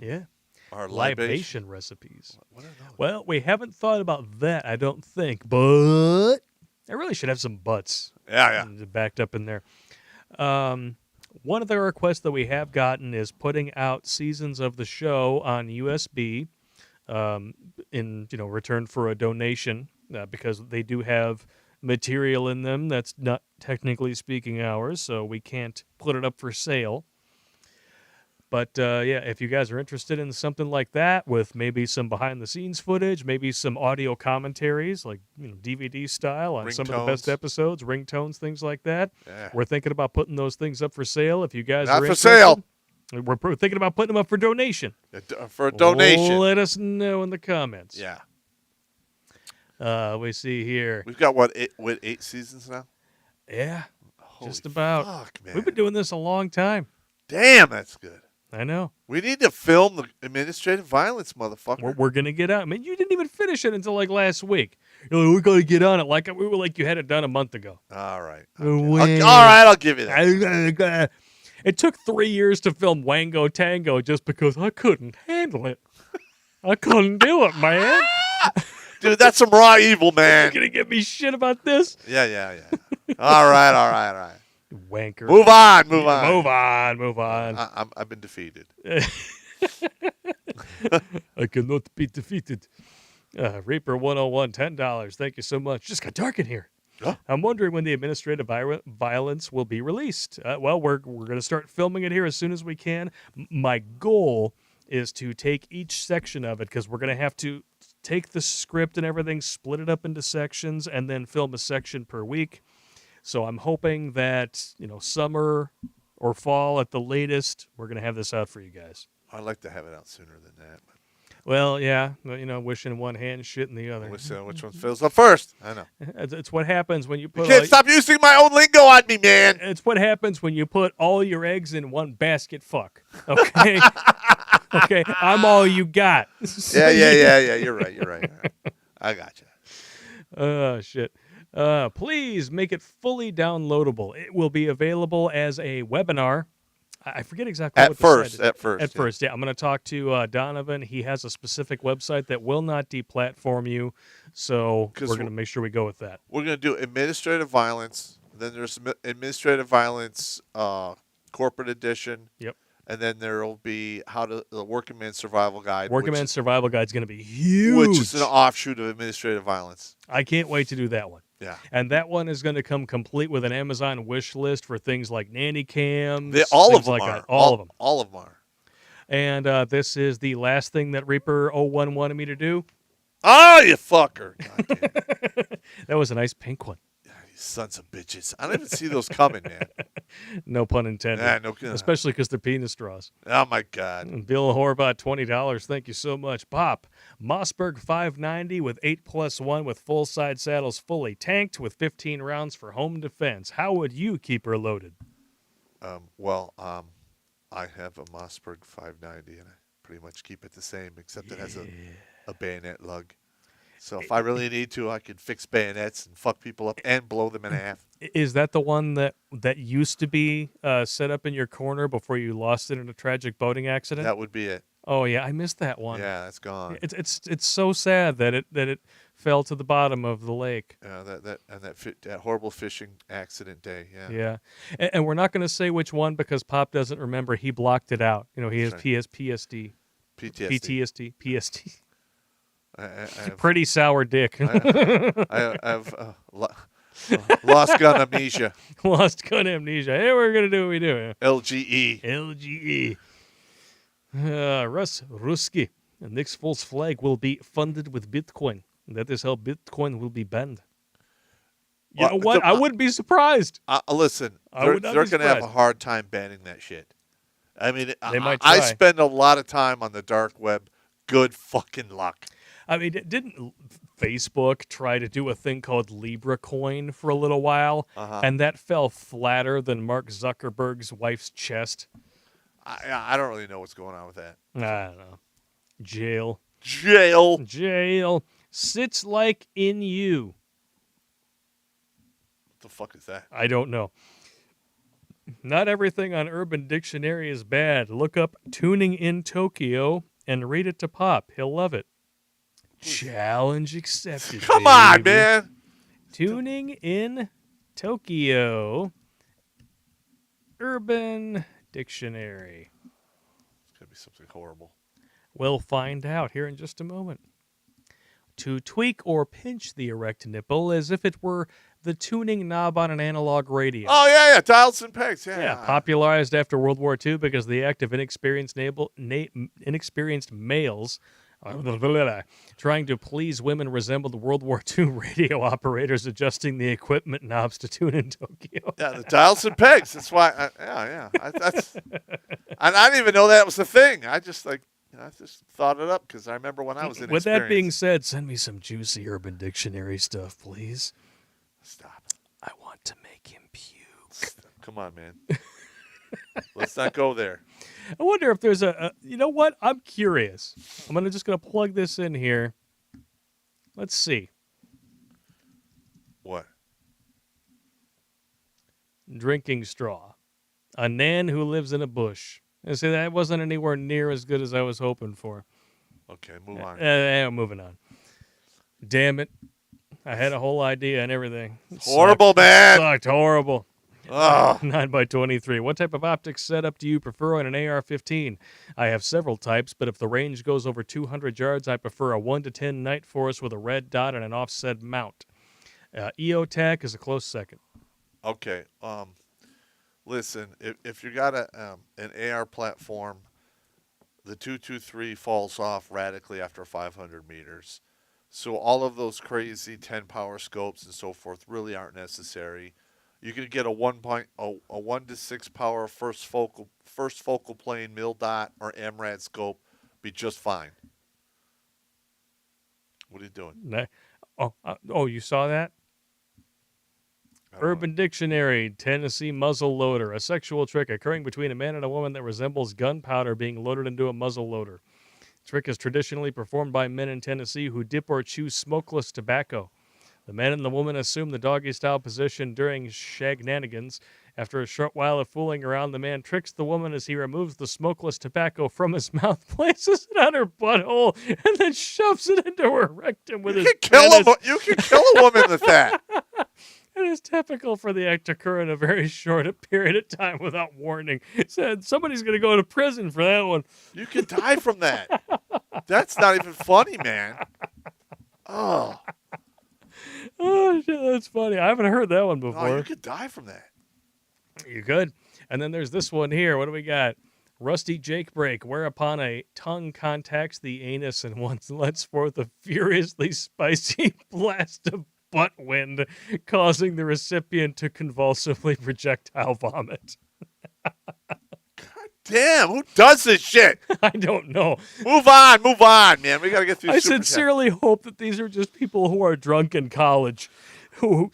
Yeah. Our libation recipes. What are those? Well, we haven't thought about that, I don't think, but I really should have some butts. Yeah. Backed up in there. One of the requests that we have gotten is putting out seasons of the show on USB in return for a donation because they do have material in them that's not technically speaking ours, so we can't put it up for sale. But if you guys are interested in something like that with maybe some behind-the-scenes footage, maybe some audio commentaries, like DVD style on some of the best episodes, ringtones, things like that, we're thinking about putting those things up for sale. If you guys are interested, sale. We're thinking about putting them up for donation. For a donation. Let us know in the comments. Yeah. We see here. We've got, eight seasons now? Yeah. Holy just about. Fuck, man. We've been doing this a long time. Damn, that's good. I know. We need to film the administrative violence, motherfucker. We're going to get out. I mean, you didn't even finish it until like last week. You're like, we're going to get on it like we were like you had it done a month ago. All right. All right, I'll give you that. It took 3 years to film Wango Tango just because I couldn't handle it. I couldn't do it, man. Dude, that's some raw evil, man. You're going to give me shit about this? Yeah. All right. Wanker. Move on. I've been defeated. I cannot be defeated. Reaper 101, $10. Thank you so much. Just got dark in here. Huh? I'm wondering when the administrative violence will be released. Well, we're going to start filming it here as soon as we can. My goal is to take each section of it because we're going to have to take the script and everything, split it up into sections, and then film a section per week. So I'm hoping that, summer or fall at the latest, we're going to have this out for you guys. I'd like to have it out sooner than that. Well, yeah, wishing in one hand, shit in the other. Which one fills up first? I know. It's what happens when you put. You can't stop using my own lingo on me, man. It's what happens when you put all your eggs in one basket. Fuck. Okay. Okay. I'm all you got. Yeah. You're right. I got you. Oh shit. Please make it fully downloadable. It will be available as a webinar. I forget exactly what the site is. At first, yeah. I'm going to talk to Donovan. He has a specific website that will not deplatform you, so we're going to make sure we go with that. We're going to do administrative violence. Then there's administrative violence corporate edition. Yep. And then there will be the Working Man's Survival Guide. Working Man's Survival Guide is going to be huge. Which is an offshoot of administrative violence. I can't wait to do that one. Yeah. And that one is going to come complete with an Amazon wish list for things like nanny cams. All of them like are. That. All of them. All of them are. And this is the last thing that Reaper 01 wanted me to do. Oh, you fucker. That was a nice pink one. You sons of bitches. I don't even see those coming, man. No pun intended. Yeah, no. Especially because they're penis straws. Oh, my God. And Bill Horvath, $20. Thank you so much. Popp, Mossberg 590 with 8+1 with full side saddles fully tanked with 15 rounds for home defense. How would you keep her loaded? I have a Mossberg 590, and I pretty much keep it the same, except it has a bayonet lug. So if I really need to, I can fix bayonets and fuck people up and blow them in half. Is that the one that used to be set up in your corner before you lost it in a tragic boating accident? That would be it. Oh yeah, I missed that one. Yeah, that's gone. It's so sad that it fell to the bottom of the lake. That horrible fishing accident day. Yeah. Yeah. And we're not going to say which one because Pop doesn't remember. He blocked it out. You know, he has That's right. PTSD. PTSD. PTSD. I have, Pretty sour dick. I have lost gun amnesia. Lost gun amnesia. Hey, we're going to do what we do. LGE. LGE. Russ Ruski. The next false flag will be funded with Bitcoin. That is how Bitcoin will be banned. You know what? I wouldn't be surprised. Listen, they're going to have a hard time banning that shit. I mean, I spend a lot of time on the dark web. Good fucking luck. I mean, didn't Facebook try to do a thing called Libra Coin for a little while? And that fell flatter than Mark Zuckerberg's wife's chest? I don't really know what's going on with that. I don't know. Jail. Sits like in you. What the fuck is that? I don't know. Not everything on Urban Dictionary is bad. Look up Tuning in Tokyo and read it to Pop. He'll love it. Challenge accepted. Come on, man. Tuning in Tokyo. Urban Dictionary. It's going to be something horrible. We'll find out here in just a moment. To tweak or pinch the erect nipple as if it were the tuning knob on an analog radio. Oh, yeah, dials and pegs. Yeah. Popularized after World War II because the act of inexperienced males trying to please women resembled World War II radio operators adjusting the equipment knobs to tune in Tokyo. Yeah, the dials and pegs. That's why. And I didn't even know that was a thing. I just thought it up because I remember when I was in. With that being said, send me some juicy Urban Dictionary stuff, please. Stop. I want to make him puke. Come on, man. Let's not go there. I wonder if there's you know what? I'm curious. I'm just gonna plug this in here. Let's see. What? Drinking straw. A nan who lives in a bush. I say that wasn't anywhere near as good as I was hoping for. Okay, move on. Moving on. Damn it. I had a whole idea and everything. Horrible, man. Sucked horrible. Oh. 9x23. What type of optics setup do you prefer on an AR-15? I have several types, but if the range goes over 200 yards, I prefer a 1 to 10 Night Force with a red dot and an offset mount. EOTac is a close second. Okay. Listen, if you got an AR platform, the 223 falls off radically after 500 meters. So all of those crazy 10 power scopes and so forth really aren't necessary. You can get a 1 to 6 power first focal plane mil dot or MRAD scope, be just fine. What are you doing? You saw that? Urban Dictionary, Tennessee muzzle loader, a sexual trick occurring between a man and a woman that resembles gunpowder being loaded into a muzzle loader. Trick is traditionally performed by men in Tennessee who dip or chew smokeless tobacco. The man and the woman assume the doggy-style position during shagnanigans. After a short while of fooling around, the man tricks the woman as he removes the smokeless tobacco from his mouth, places it on her butthole, and then shoves it into her rectum with his penis. You can kill a woman with that. It is typical for the act to occur in a very short period of time without warning. Said somebody's going to go to prison for that one. You could die from that. That's not even funny, man. Oh shit, that's funny. I haven't heard that one before. Oh, you could die from that. You could. And then there's this one here. What do we got? Rusty Jake break, whereupon a tongue contacts the anus and one lets forth a furiously spicy blast of butt wind, causing the recipient to convulsively projectile vomit. God damn, who does this shit? I don't know. Move on, man. We got to get through. I sincerely hope that these are just people who are drunk in college, who've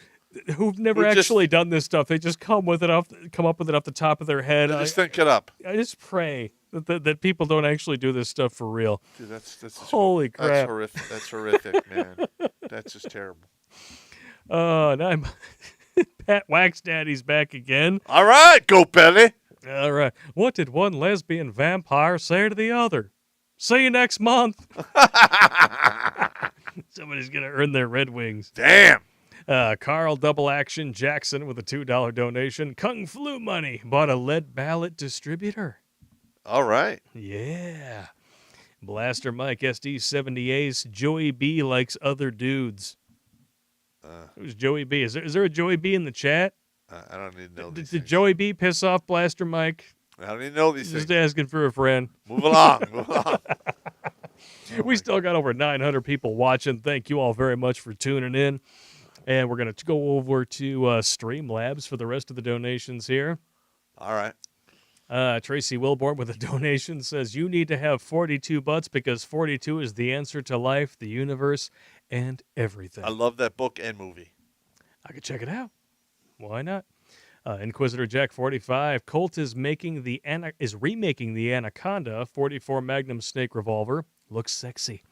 never actually done this stuff. They just come up with it off the top of their head. Just think it up. I just pray that people don't actually do this stuff for real. Dude, that's holy crap. That's horrific. That's horrific, man. That's just terrible. Now Pat Wax Daddy's back again. All right, go Belly. All right. What did one lesbian vampire say to the other? See you next month. Somebody's going to earn their Red Wings. Damn. Carl Double Action Jackson with a $2 donation. Kung Flu Money bought a lead ballot distributor. All right. Yeah. Blaster Mike SD70 Ace. Joey B likes other dudes. Who's Joey B? Is there a Joey B in the chat? I don't need to know these Did things. Joey B piss off Blaster Mike? I don't even know these Just things. asking for a friend. Move along. Move along. We still got over 900 people watching. Thank you all very much for tuning in. And we're going to go over to Streamlabs for the rest of the donations here. All right. Tracy Wilborn with a donation says, you need to have 42 butts because 42 is the answer to life, the universe, and everything. I love that book and movie. I could check it out. Why not? Inquisitor Jack 45. Colt is remaking the Anaconda 44 Magnum Snake revolver. Looks sexy.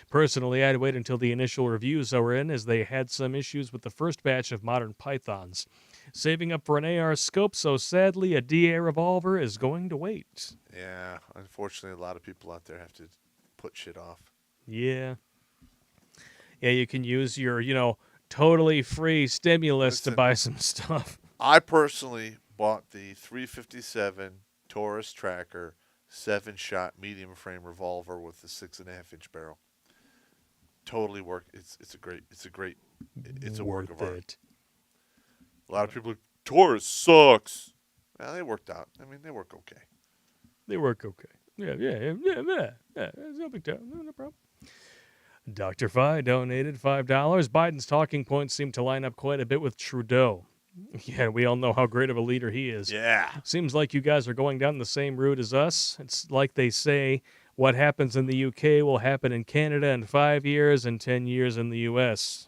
Personally, I'd wait until the initial reviews are in, as they had some issues with the first batch of modern pythons. Saving up for an AR scope, so sadly a DA revolver is going to wait. Yeah. Unfortunately, a lot of people out there have to put shit off. Yeah. Yeah, you can use your, totally free stimulus to Listen. buy some stuff. I personally bought the 357 Taurus Tracker 7-shot medium frame revolver with the 6.5-inch barrel. Totally work. It's a work of art. A lot of people, Taurus sucks. Well, they worked out. I mean, they work okay. They work okay. Yeah. It's no big deal. No problem. Dr. Fi donated $5. Biden's talking points seem to line up quite a bit with Trudeau. Yeah, we all know how great of a leader he is. Yeah. Seems like you guys are going down the same route as us. It's like they say, what happens in the UK will happen in Canada in 5 years and 10 years in the US.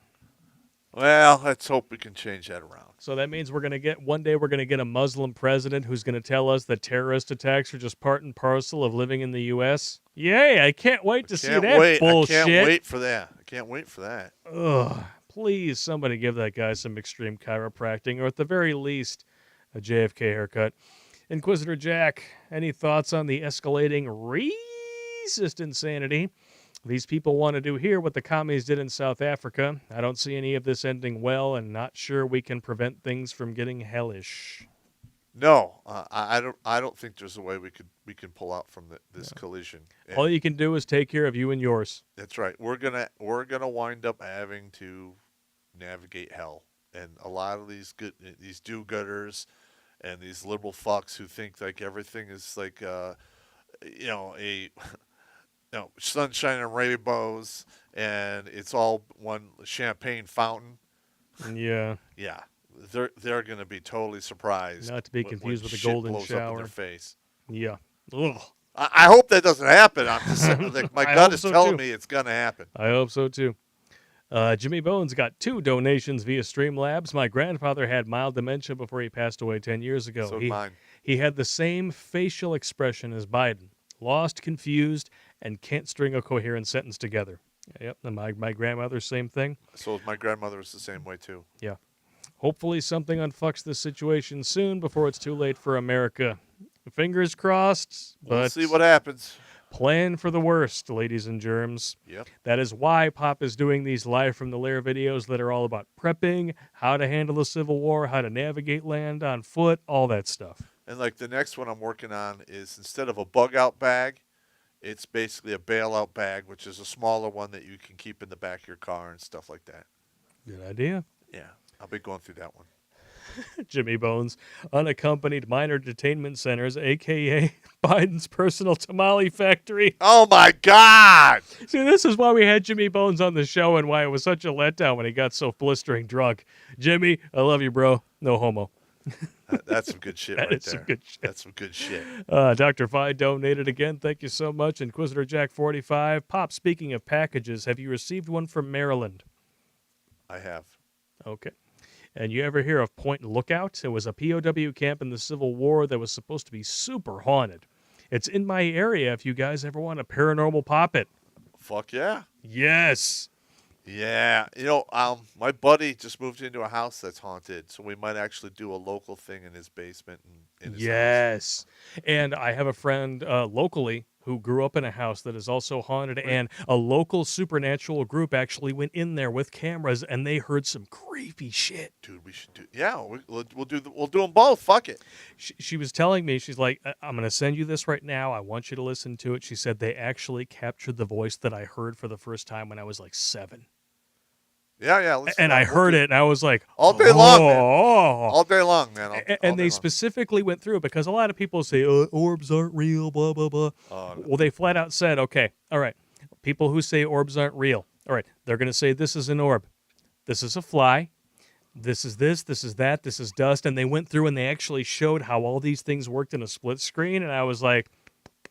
Well, let's hope we can change that around. So that means one day we're going to get a Muslim president who's going to tell us that terrorist attacks are just part and parcel of living in the US. Yay, I can't wait to see that bullshit. I can't wait for that. Ugh. Please, somebody give that guy some extreme chiropractic, or at the very least, a JFK haircut. Inquisitor Jack, any thoughts on the escalating racist insanity these people want to do here what the commies did in South Africa? I don't see any of this ending well, and not sure we can prevent things from getting hellish. No, I don't think there's a way we can pull out from this collision. And all you can do is take care of you and yours. That's right. We're gonna wind up having to navigate hell, and a lot of these do-gooders and these liberal fucks who think like everything is like sunshine and rainbows, and it's all one champagne fountain. Yeah. Yeah. They're going to be totally surprised. Not to be confused when with the shit golden blows up shower. in their face. Yeah. Ugh. I hope that doesn't happen. I'm just saying, like, my gut is telling me it's going to happen. I hope so too. Jimmy Bones got 2 donations via Streamlabs. My grandfather had mild dementia before he passed away 10 years ago. So did mine. He had the same facial expression as Biden. Lost, confused, and can't string a coherent sentence together. Yep, and my grandmother, same thing. So my grandmother was the same way too. Yeah. Hopefully something unfucks this situation soon before it's too late for America. Fingers crossed. We'll but see what happens. Plan for the worst, ladies and germs. Yep. That is why Popp is doing these live from the lair videos that are all about prepping, how to handle the Civil War, how to navigate land on foot, all that stuff. And like the next one I'm working on is, instead of a bug out bag, it's basically a bailout bag, which is a smaller one that you can keep in the back of your car and stuff like that. Good idea. Yeah, I'll be going through that one. Jimmy Bones, unaccompanied minor detainment centers, a.k.a. Biden's personal tamale factory. Oh, my God! See, this is why we had Jimmy Bones on the show and why it was such a letdown when he got so blistering drunk. Jimmy, I love you, bro. No homo. That's some good shit That right is there. some good shit. That's some good shit. Dr. Fi donated again. Thank you so much. Inquisitor Jack 45. Popp, speaking of packages, have you received one from Maryland? I have. Okay. And you ever hear of Point Lookout? It was a POW camp in the Civil War that was supposed to be super haunted. It's in my area if you guys ever want to paranormal pop it. Fuck yeah. Yes. Yeah. My buddy just moved into a house that's haunted, so we might actually do a local thing in his basement. And in his house. Yes. And I have a friend locally who grew up in a house that is also haunted, and a local supernatural group actually went in there with cameras, and they heard some creepy shit. Dude, we should do. Yeah, we'll do them both. Fuck it. She was telling me, she's like, I'm going to send you this right now. I want you to listen to it. She said they actually captured the voice that I heard for the first time when I was like 7. Yeah. Listen, and I heard it, and I was like, all day long, man. Oh. All day long, man. And they specifically went through, because a lot of people say, orbs aren't real, blah, blah, blah. Oh, no. Well, they flat out said, okay, all right, people who say orbs aren't real, all right, they're going to say this is an orb. This is a fly. This is this is that, this is dust. And they went through and they actually showed how all these things worked in a split screen. And I was like,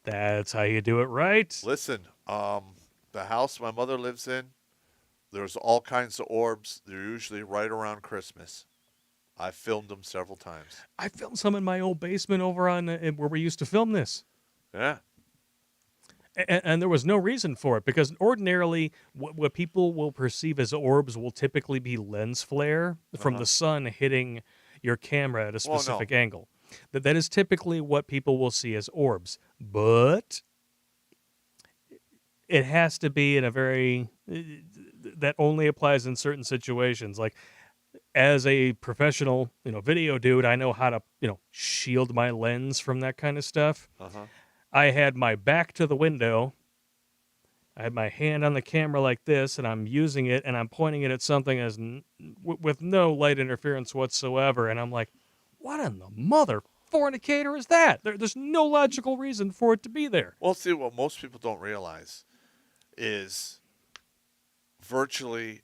that's how you do it right. Listen, the house my mother lives in, there's all kinds of orbs. They're usually right around Christmas. I filmed them several times. I filmed some in my old basement over on where we used to film this. Yeah. And there was no reason for it, because ordinarily what people will perceive as orbs will typically be lens flare from the sun hitting your camera at a specific angle. That is typically what people will see as orbs. But it has to be in a very... that only applies in certain situations. Like, as a professional, video dude, I know how to, shield my lens from that kind of stuff. I had my back to the window. I had my hand on the camera like this, and I'm using it, and I'm pointing it at something with no light interference whatsoever. And I'm like, what in the mother fornicator is that? There's no logical reason for it to be there. Well, see, what most people don't realize is virtually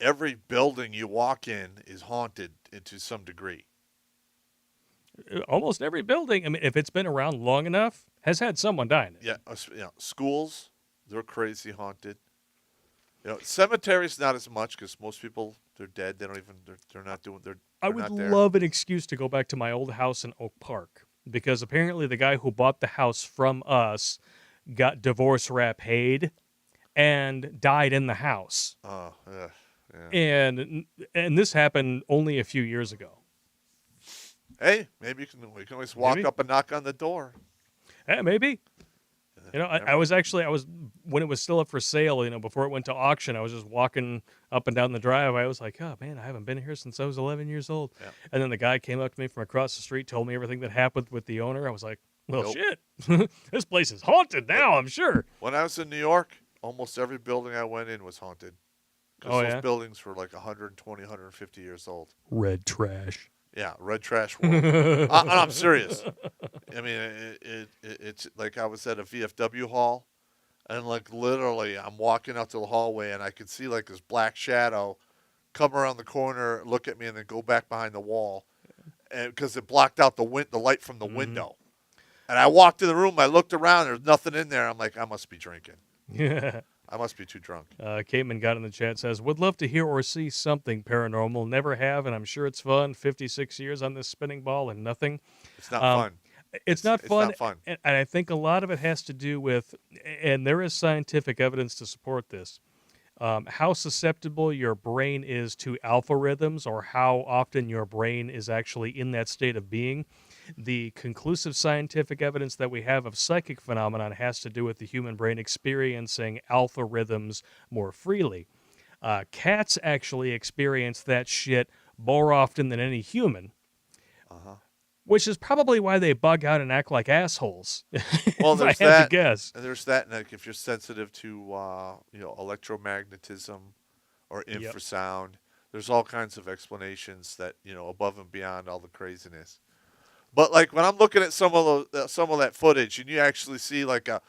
every building you walk in is haunted to some degree. Almost every building, I mean, if it's been around long enough, has had someone die in it. Yeah, schools, they're crazy haunted. Cemeteries not as much, because most people, they're dead. They don't even, they're not doing, I would love an excuse to go back to my old house in Oak Park, because apparently the guy who bought the house from us got divorce rap paid and died in the house. Oh, yeah. And this happened only a few years ago. Hey, maybe we can always walk up and knock on the door. Yeah, maybe. I was when it was still up for sale, before it went to auction, I was just walking up and down the driveway. I was like, oh, man, I haven't been here since I was 11 years old. Yeah. And then the guy came up to me from across the street, told me everything that happened with the owner. I was like, well, shit, this place is haunted now, I'm sure. When I was in New York, almost every building I went in was haunted. Because those buildings were like 120, 150 years old. Red trash. Yeah, red trash world. I'm serious. I mean, it's like I was at a VFW hall, and like literally I'm walking out to the hallway, and I could see like this black shadow come around the corner, look at me, and then go back behind the wall, and because it blocked out the light from the window. And I walked in the room, I looked around, there's nothing in there. I'm like, I must be drinking. Yeah. I must be too drunk. Caitman got in the chat, says, would love to hear or see something paranormal. Never have, and I'm sure it's fun. 56 years on this spinning ball and nothing. It's not fun. It's not fun. It's not fun. And I think a lot of it has to do with, and there is scientific evidence to support this, how susceptible your brain is to alpha rhythms, or how often your brain is actually in that state of being. The conclusive scientific evidence that we have of psychic phenomenon has to do with the human brain experiencing alpha rhythms more freely. Cats actually experience that shit more often than any human, which is probably why they bug out and act like assholes. Well, there's I had to guess. And there's that, and like if you're sensitive to electromagnetism or infrasound, there's all kinds of explanations that above and beyond all the craziness. But like when I'm looking at some of that footage, and you actually see like an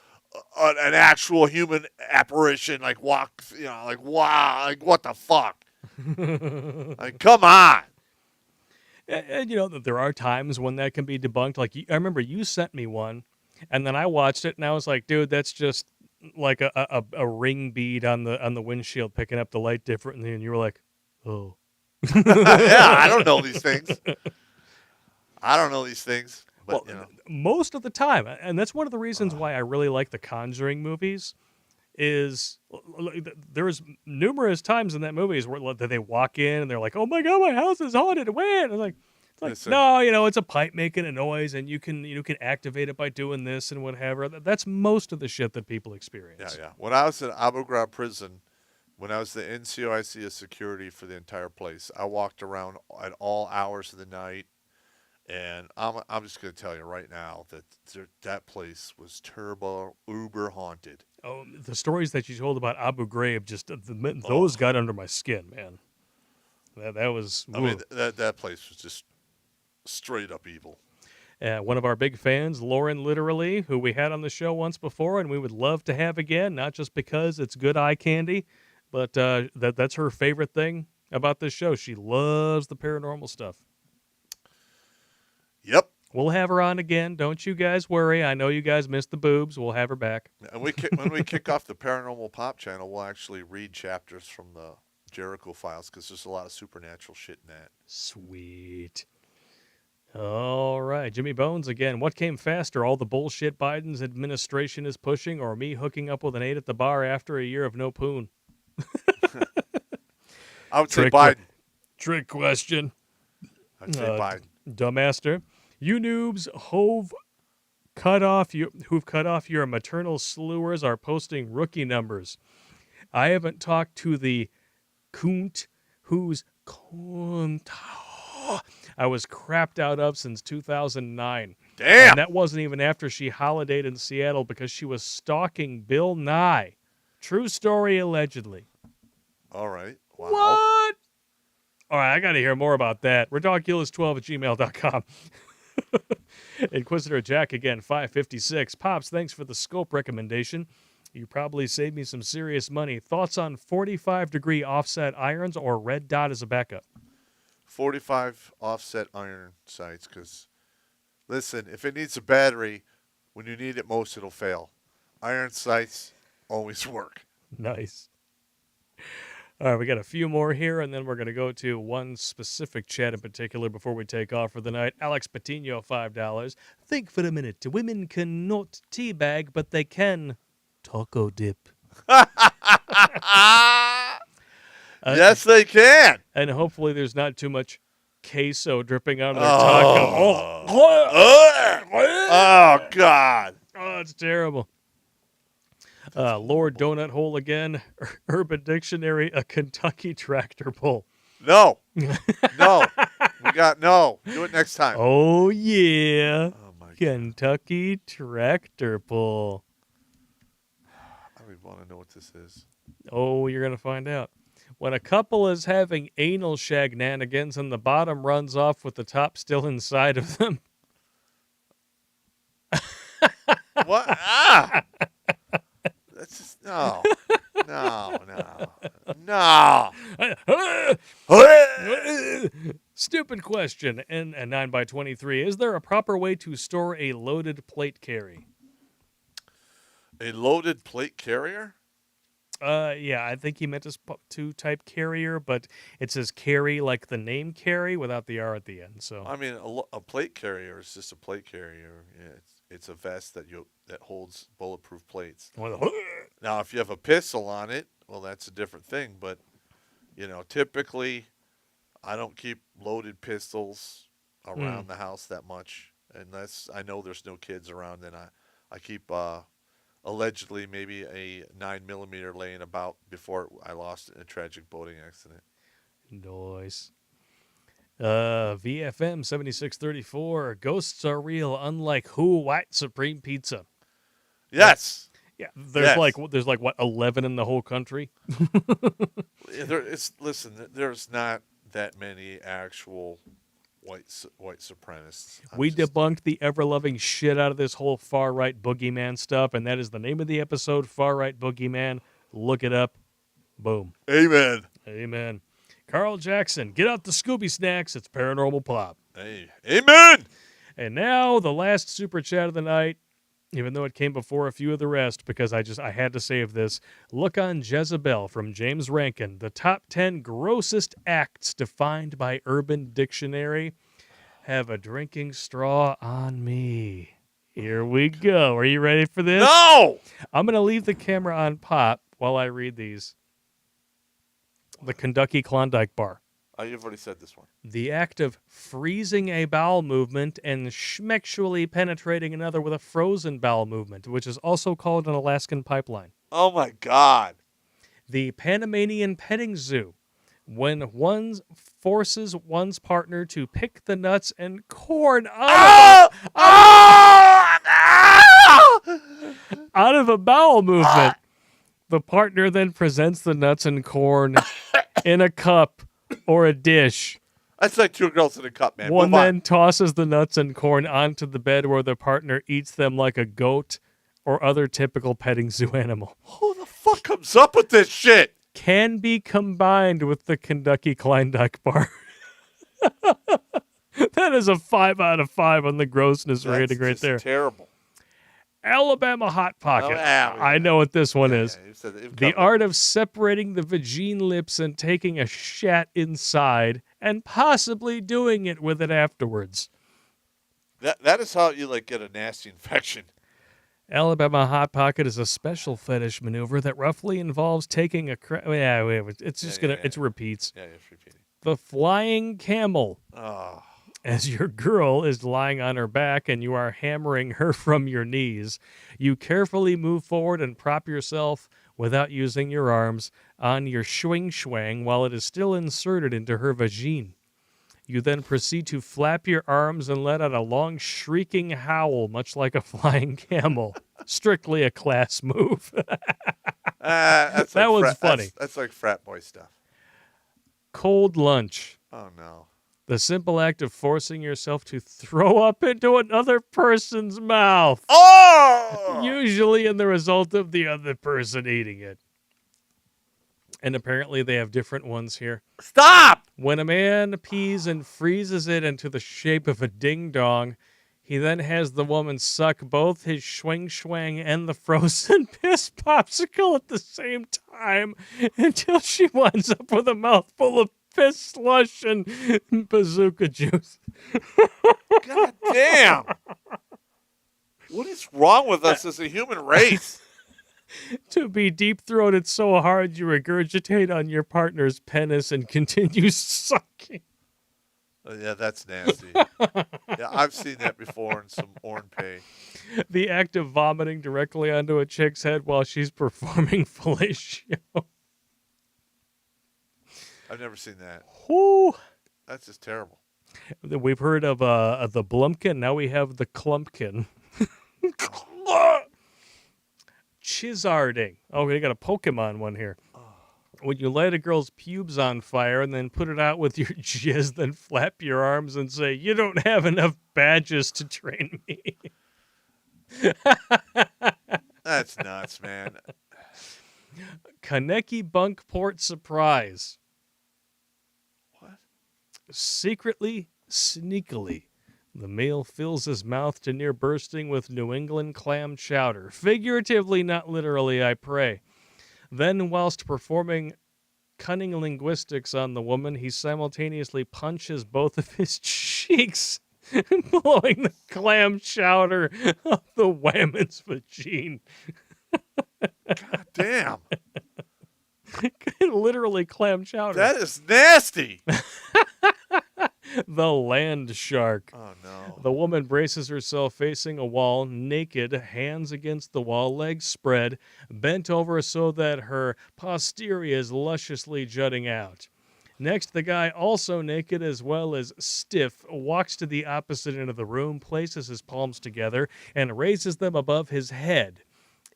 actual human apparition, like walk, like wow, like what the fuck? Like come on. And there are times when that can be debunked. Like I remember you sent me one, and then I watched it, and I was like, dude, that's just like a ring bead on the windshield picking up the light differently, and you were like, oh. Yeah, I don't know these things. But most of the time, and that's one of the reasons why I really like the Conjuring movies, is there's numerous times in that movies where they walk in and they're like, oh my God, my house is haunted. When? And like, It's like, Listen. no, you know, it's a pipe making a noise, and you can activate it by doing this and whatever. That's most of the shit that people experience. Yeah. When I was in Abu Ghraib prison, when I was the NCOIC of security for the entire place, I walked around at all hours of the night, and I'm just going to tell you right now that that place was turbo uber haunted. Oh, the stories that you told about Abu Ghraib, just those got under my skin, man. That was. I mean, that place was just straight up evil. One of our big fans, Lauren Literally, who we had on the show once before, and we would love to have again, not just because it's good eye candy, but that's her favorite thing about this show. She loves the paranormal stuff. Yep. We'll have her on again. Don't you guys worry. I know you guys missed the boobs. We'll have her back. And when we kick off the Paranormal Pop channel, we'll actually read chapters from the Jericho Files because there's a lot of supernatural shit in that. Sweet. All right. Jimmy Bones again. What came faster, all the bullshit Biden's administration is pushing, or me hooking up with an 8 at the bar after a year of no poon? I would say Biden. Trick question. I'd say Biden. Dumbmaster. You noobs who've cut off your maternal slewers are posting rookie numbers. I haven't talked to the coont whose cunt I was crapped out of since 2009. Damn! And that wasn't even after she holidayed in Seattle because she was stalking Bill Nye. True story, allegedly. All right. Wow. What? All right, I got to hear more about that. Redonkulous12@gmail.com. Inquisitor Jack again, 556. Pops, thanks for the scope recommendation. You probably saved me some serious money. Thoughts on 45-degree offset irons or red dot as a backup? 45 offset iron sights because, listen, if it needs a battery, when you need it most, it'll fail. Iron sights always work. Nice. All right, we got a few more here, and then we're going to go to one specific chat in particular before we take off for the night. Alex Patino, $5. Think for a minute. Women cannot teabag, but they can taco dip. Yes, they can. And hopefully there's not too much queso dripping out of their taco. Oh, God. Oh, it's terrible. Lord Donut Hole again. Urban Dictionary, a Kentucky tractor pull. No. No. No. Do it next time. Oh, yeah. Oh, my God. Kentucky tractor pull. I don't even want to know what this is. Oh, you're going to find out. When a couple is having anal shagnanigans and the bottom runs off with the top still inside of them. What? That's just, no. Stupid question. And 9x23. Is there a proper way to store a loaded plate carry? A loaded plate carrier? Yeah, I think he meant to type carrier, but it says carry like the name carry without the R at the end. So I mean, a plate carrier is just a plate carrier. Yeah, it's a vest that holds bulletproof plates. Now, if you have a pistol on it, well, that's a different thing. But typically, I don't keep loaded pistols around the house that much, unless I know there's no kids around. Then I keep allegedly maybe a 9mm laying about before I lost in a tragic boating accident. Nice. VFM 7634. Ghosts are real, unlike white supreme pizza. Yes. Yeah, there's like what 11 in the whole country. Listen, there's not that many actual white supremacists. We debunked the ever-loving shit out of this whole far-right boogeyman stuff, and that is the name of the episode, Far-Right Boogeyman. Look it up. Boom. Amen. Amen. Carl Jackson, get out the Scooby Snacks. It's Paranormal Pop. Hey. Amen. And now the last super chat of the night, even though it came before a few of the rest, because I had to save this. Look on Jezebel from James Rankin. The top 10 grossest acts defined by Urban Dictionary. Have a drinking straw on me. Here we go. Are you ready for this? No! I'm going to leave the camera on Pop while I read these. The Kentucky Klondike Bar. Oh, you've already said this one. The act of freezing a bowel movement and schmexually penetrating another with a frozen bowel movement, which is also called an Alaskan pipeline. Oh my God. The Panamanian petting zoo, when one forces one's partner to pick the nuts and corn out of a bowel movement. The partner then presents the nuts and corn in a cup or a dish. That's like two girls in a cup, man. One Move on. then tosses the nuts and corn onto the bed where the partner eats them like a goat or other typical petting zoo animal. Who the fuck comes up with this shit? Can be combined with the Kentucky Klondike bar. That is a 5 out of 5 on the grossness rating right just there. Terrible. Alabama Hot Pocket. Oh, yeah. I know what this one is. Yeah, you said it. The art of separating the vagine lips and taking a shat inside and possibly doing it with it afterwards. That is how you like get a nasty infection. Alabama Hot Pocket is a special fetish maneuver that roughly involves taking a it's just it's repeats. Yeah, it's repeating. The flying camel. Oh. As your girl is lying on her back and you are hammering her from your knees, you carefully move forward and prop yourself without using your arms on your swing while it is still inserted into her vagine. You then proceed to flap your arms and let out a long shrieking howl, much like a flying camel. Strictly a class move. That was funny. That's like frat boy stuff. Cold lunch. Oh, no. The simple act of forcing yourself to throw up into another person's mouth. Oh! Usually in the result of the other person eating it. And apparently they have different ones here. Stop! When a man pees and freezes it into the shape of a ding-dong, he then has the woman suck both his swing and the frozen piss popsicle at the same time until she winds up with a mouthful of piss slush and bazooka juice. God damn! What is wrong with us as a human race? To be deep-throated so hard you regurgitate on your partner's penis and continue sucking. Yeah, that's nasty. Yeah, I've seen that before in some Orn Pay. The act of vomiting directly onto a chick's head while she's performing fellatio. I've never seen that. Whew. That's just terrible. We've heard of the Blumpkin. Now we have the Clumpkin. Chizzarding. Oh, we got a Pokemon one here. When you light a girl's pubes on fire and then put it out with your jizz, then flap your arms and say, "You don't have enough badges to train me." That's nuts, man. Kaneki Bunkport surprise. What? Secretly, sneakily, the male fills his mouth to near bursting with New England clam chowder. Figuratively, not literally, I pray. Then, whilst performing cunning linguistics on the woman, he simultaneously punches both of his cheeks, blowing the clam chowder up the woman's vagine. God damn. Literally clam chowder. That is nasty. The land shark. Oh, no. The woman braces herself facing a wall, naked, hands against the wall, legs spread, bent over so that her posterior is lusciously jutting out. Next, the guy, also naked as well as stiff, walks to the opposite end of the room, places his palms together, and raises them above his head,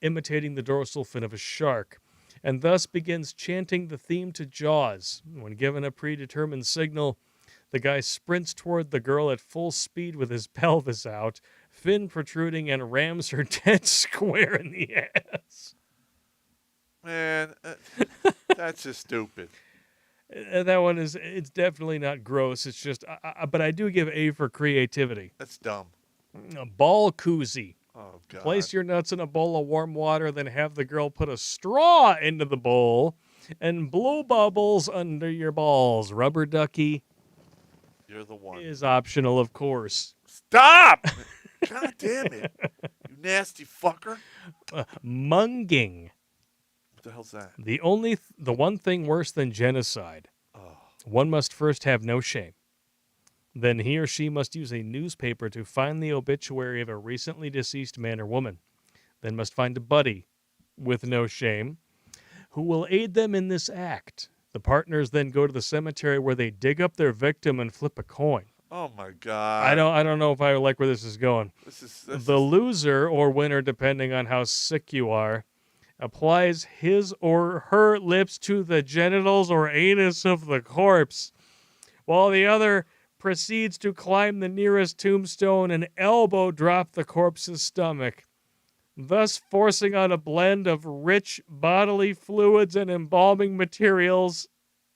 imitating the dorsal fin of a shark, and thus begins chanting the theme to Jaws. When given a predetermined signal, the guy sprints toward the girl at full speed with his pelvis out, fin protruding, and rams her dead square in the ass. Man, that's just stupid. That one it's definitely not gross. It's just, but I do give A for creativity. That's dumb. A ball koozie. Oh, God. Place your nuts in a bowl of warm water, then have the girl put a straw into the bowl and blow bubbles under your balls. Rubber ducky. You're the one. Is optional, of course. Stop! God damn it. You nasty fucker. Munging. What the hell's that? The one thing worse than genocide. Oh. One must first have no shame. Then he or she must use a newspaper to find the obituary of a recently deceased man or woman. Then must find a buddy with no shame who will aid them in this act. The partners then go to the cemetery where they dig up their victim and flip a coin. Oh my God. I don't know if I like where this is going. The loser or winner, depending on how sick you are, applies his or her lips to the genitals or anus of the corpse, while the other proceeds to climb the nearest tombstone and elbow drop the corpse's stomach, thus forcing out a blend of rich bodily fluids and embalming materials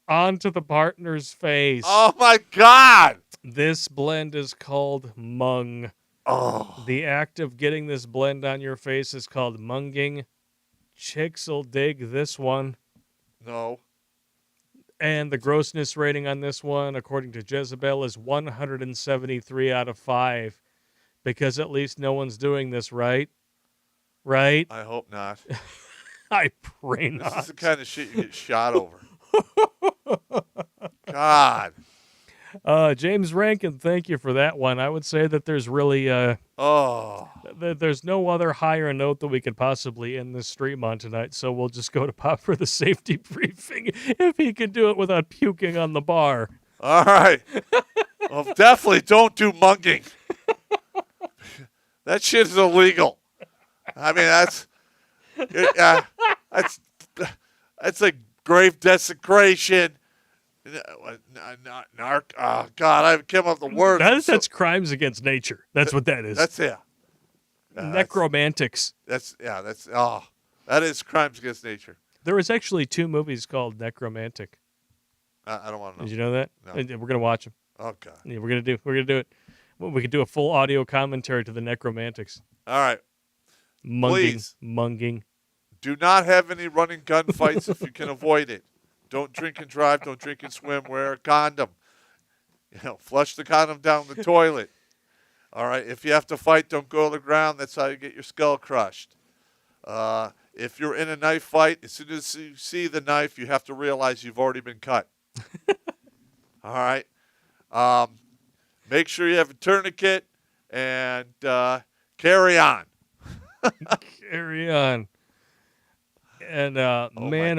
onto the partner's face. Oh my God! This blend is called mung. Oh. The act of getting this blend on your face is called munging. Chicks'll dig this one. No. And the grossness rating on this one, according to Jezebel, is 173 out of 5. Because at least no one's doing this, right? Right? I hope not. I pray not. This is the kind of shit you get shot over. God. James Rankin, thank you for that one. I would say that there's really there's no other higher note that we could possibly end this stream on tonight, so we'll just go to Popp for the safety briefing if he can do it without puking on the bar. All right. Well, definitely don't do munging. That shit is illegal. I mean, that's like grave desecration. Oh God, I came up with the word. That's crimes against nature. That's what that is. That's yeah. Necromantics. That is crimes against nature. There was actually 2 movies called Necromantic. I don't want to know. Did you know that? No. We're gonna watch them. Oh God. Yeah, we're gonna do it. Well, we could do a full audio commentary to the Necromantics. All right. Munging. Do not have any running gun fights if you can avoid it. Don't drink and drive. Don't drink and swim. Wear a condom. Flush the condom down the toilet. All right. If you have to fight, don't go to the ground. That's how you get your skull crushed. If you're in a knife fight, as soon as you see the knife, you have to realize you've already been cut. All right. Make sure you have a tourniquet and carry on. Carry on. And oh man,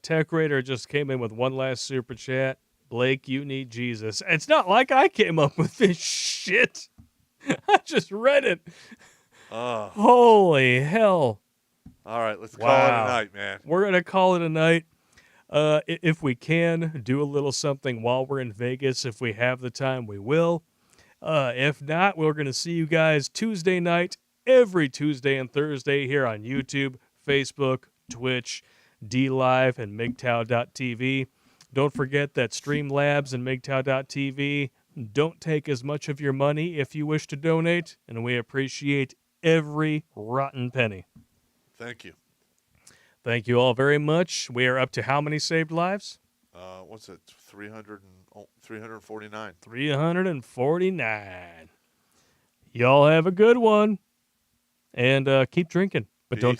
Tech Raider just came in with one last super chat. Blake, you need Jesus. It's not like I came up with this shit. I just read it. Holy hell. All right, let's call it a night, man. We're going to call it a night. If we can, do a little something while we're in Vegas. If we have the time, we will. If not, we're going to see you guys Tuesday night, every Tuesday and Thursday here on YouTube, Facebook, Twitch, DLive, and MGTOW.tv. Don't forget that Streamlabs and MGTOW.tv don't take as much of your money if you wish to donate, and we appreciate every rotten penny. Thank you. Thank you all very much. We are up to how many saved lives? What's it? 349. 349. Y'all have a good one. And keep drinking. But don't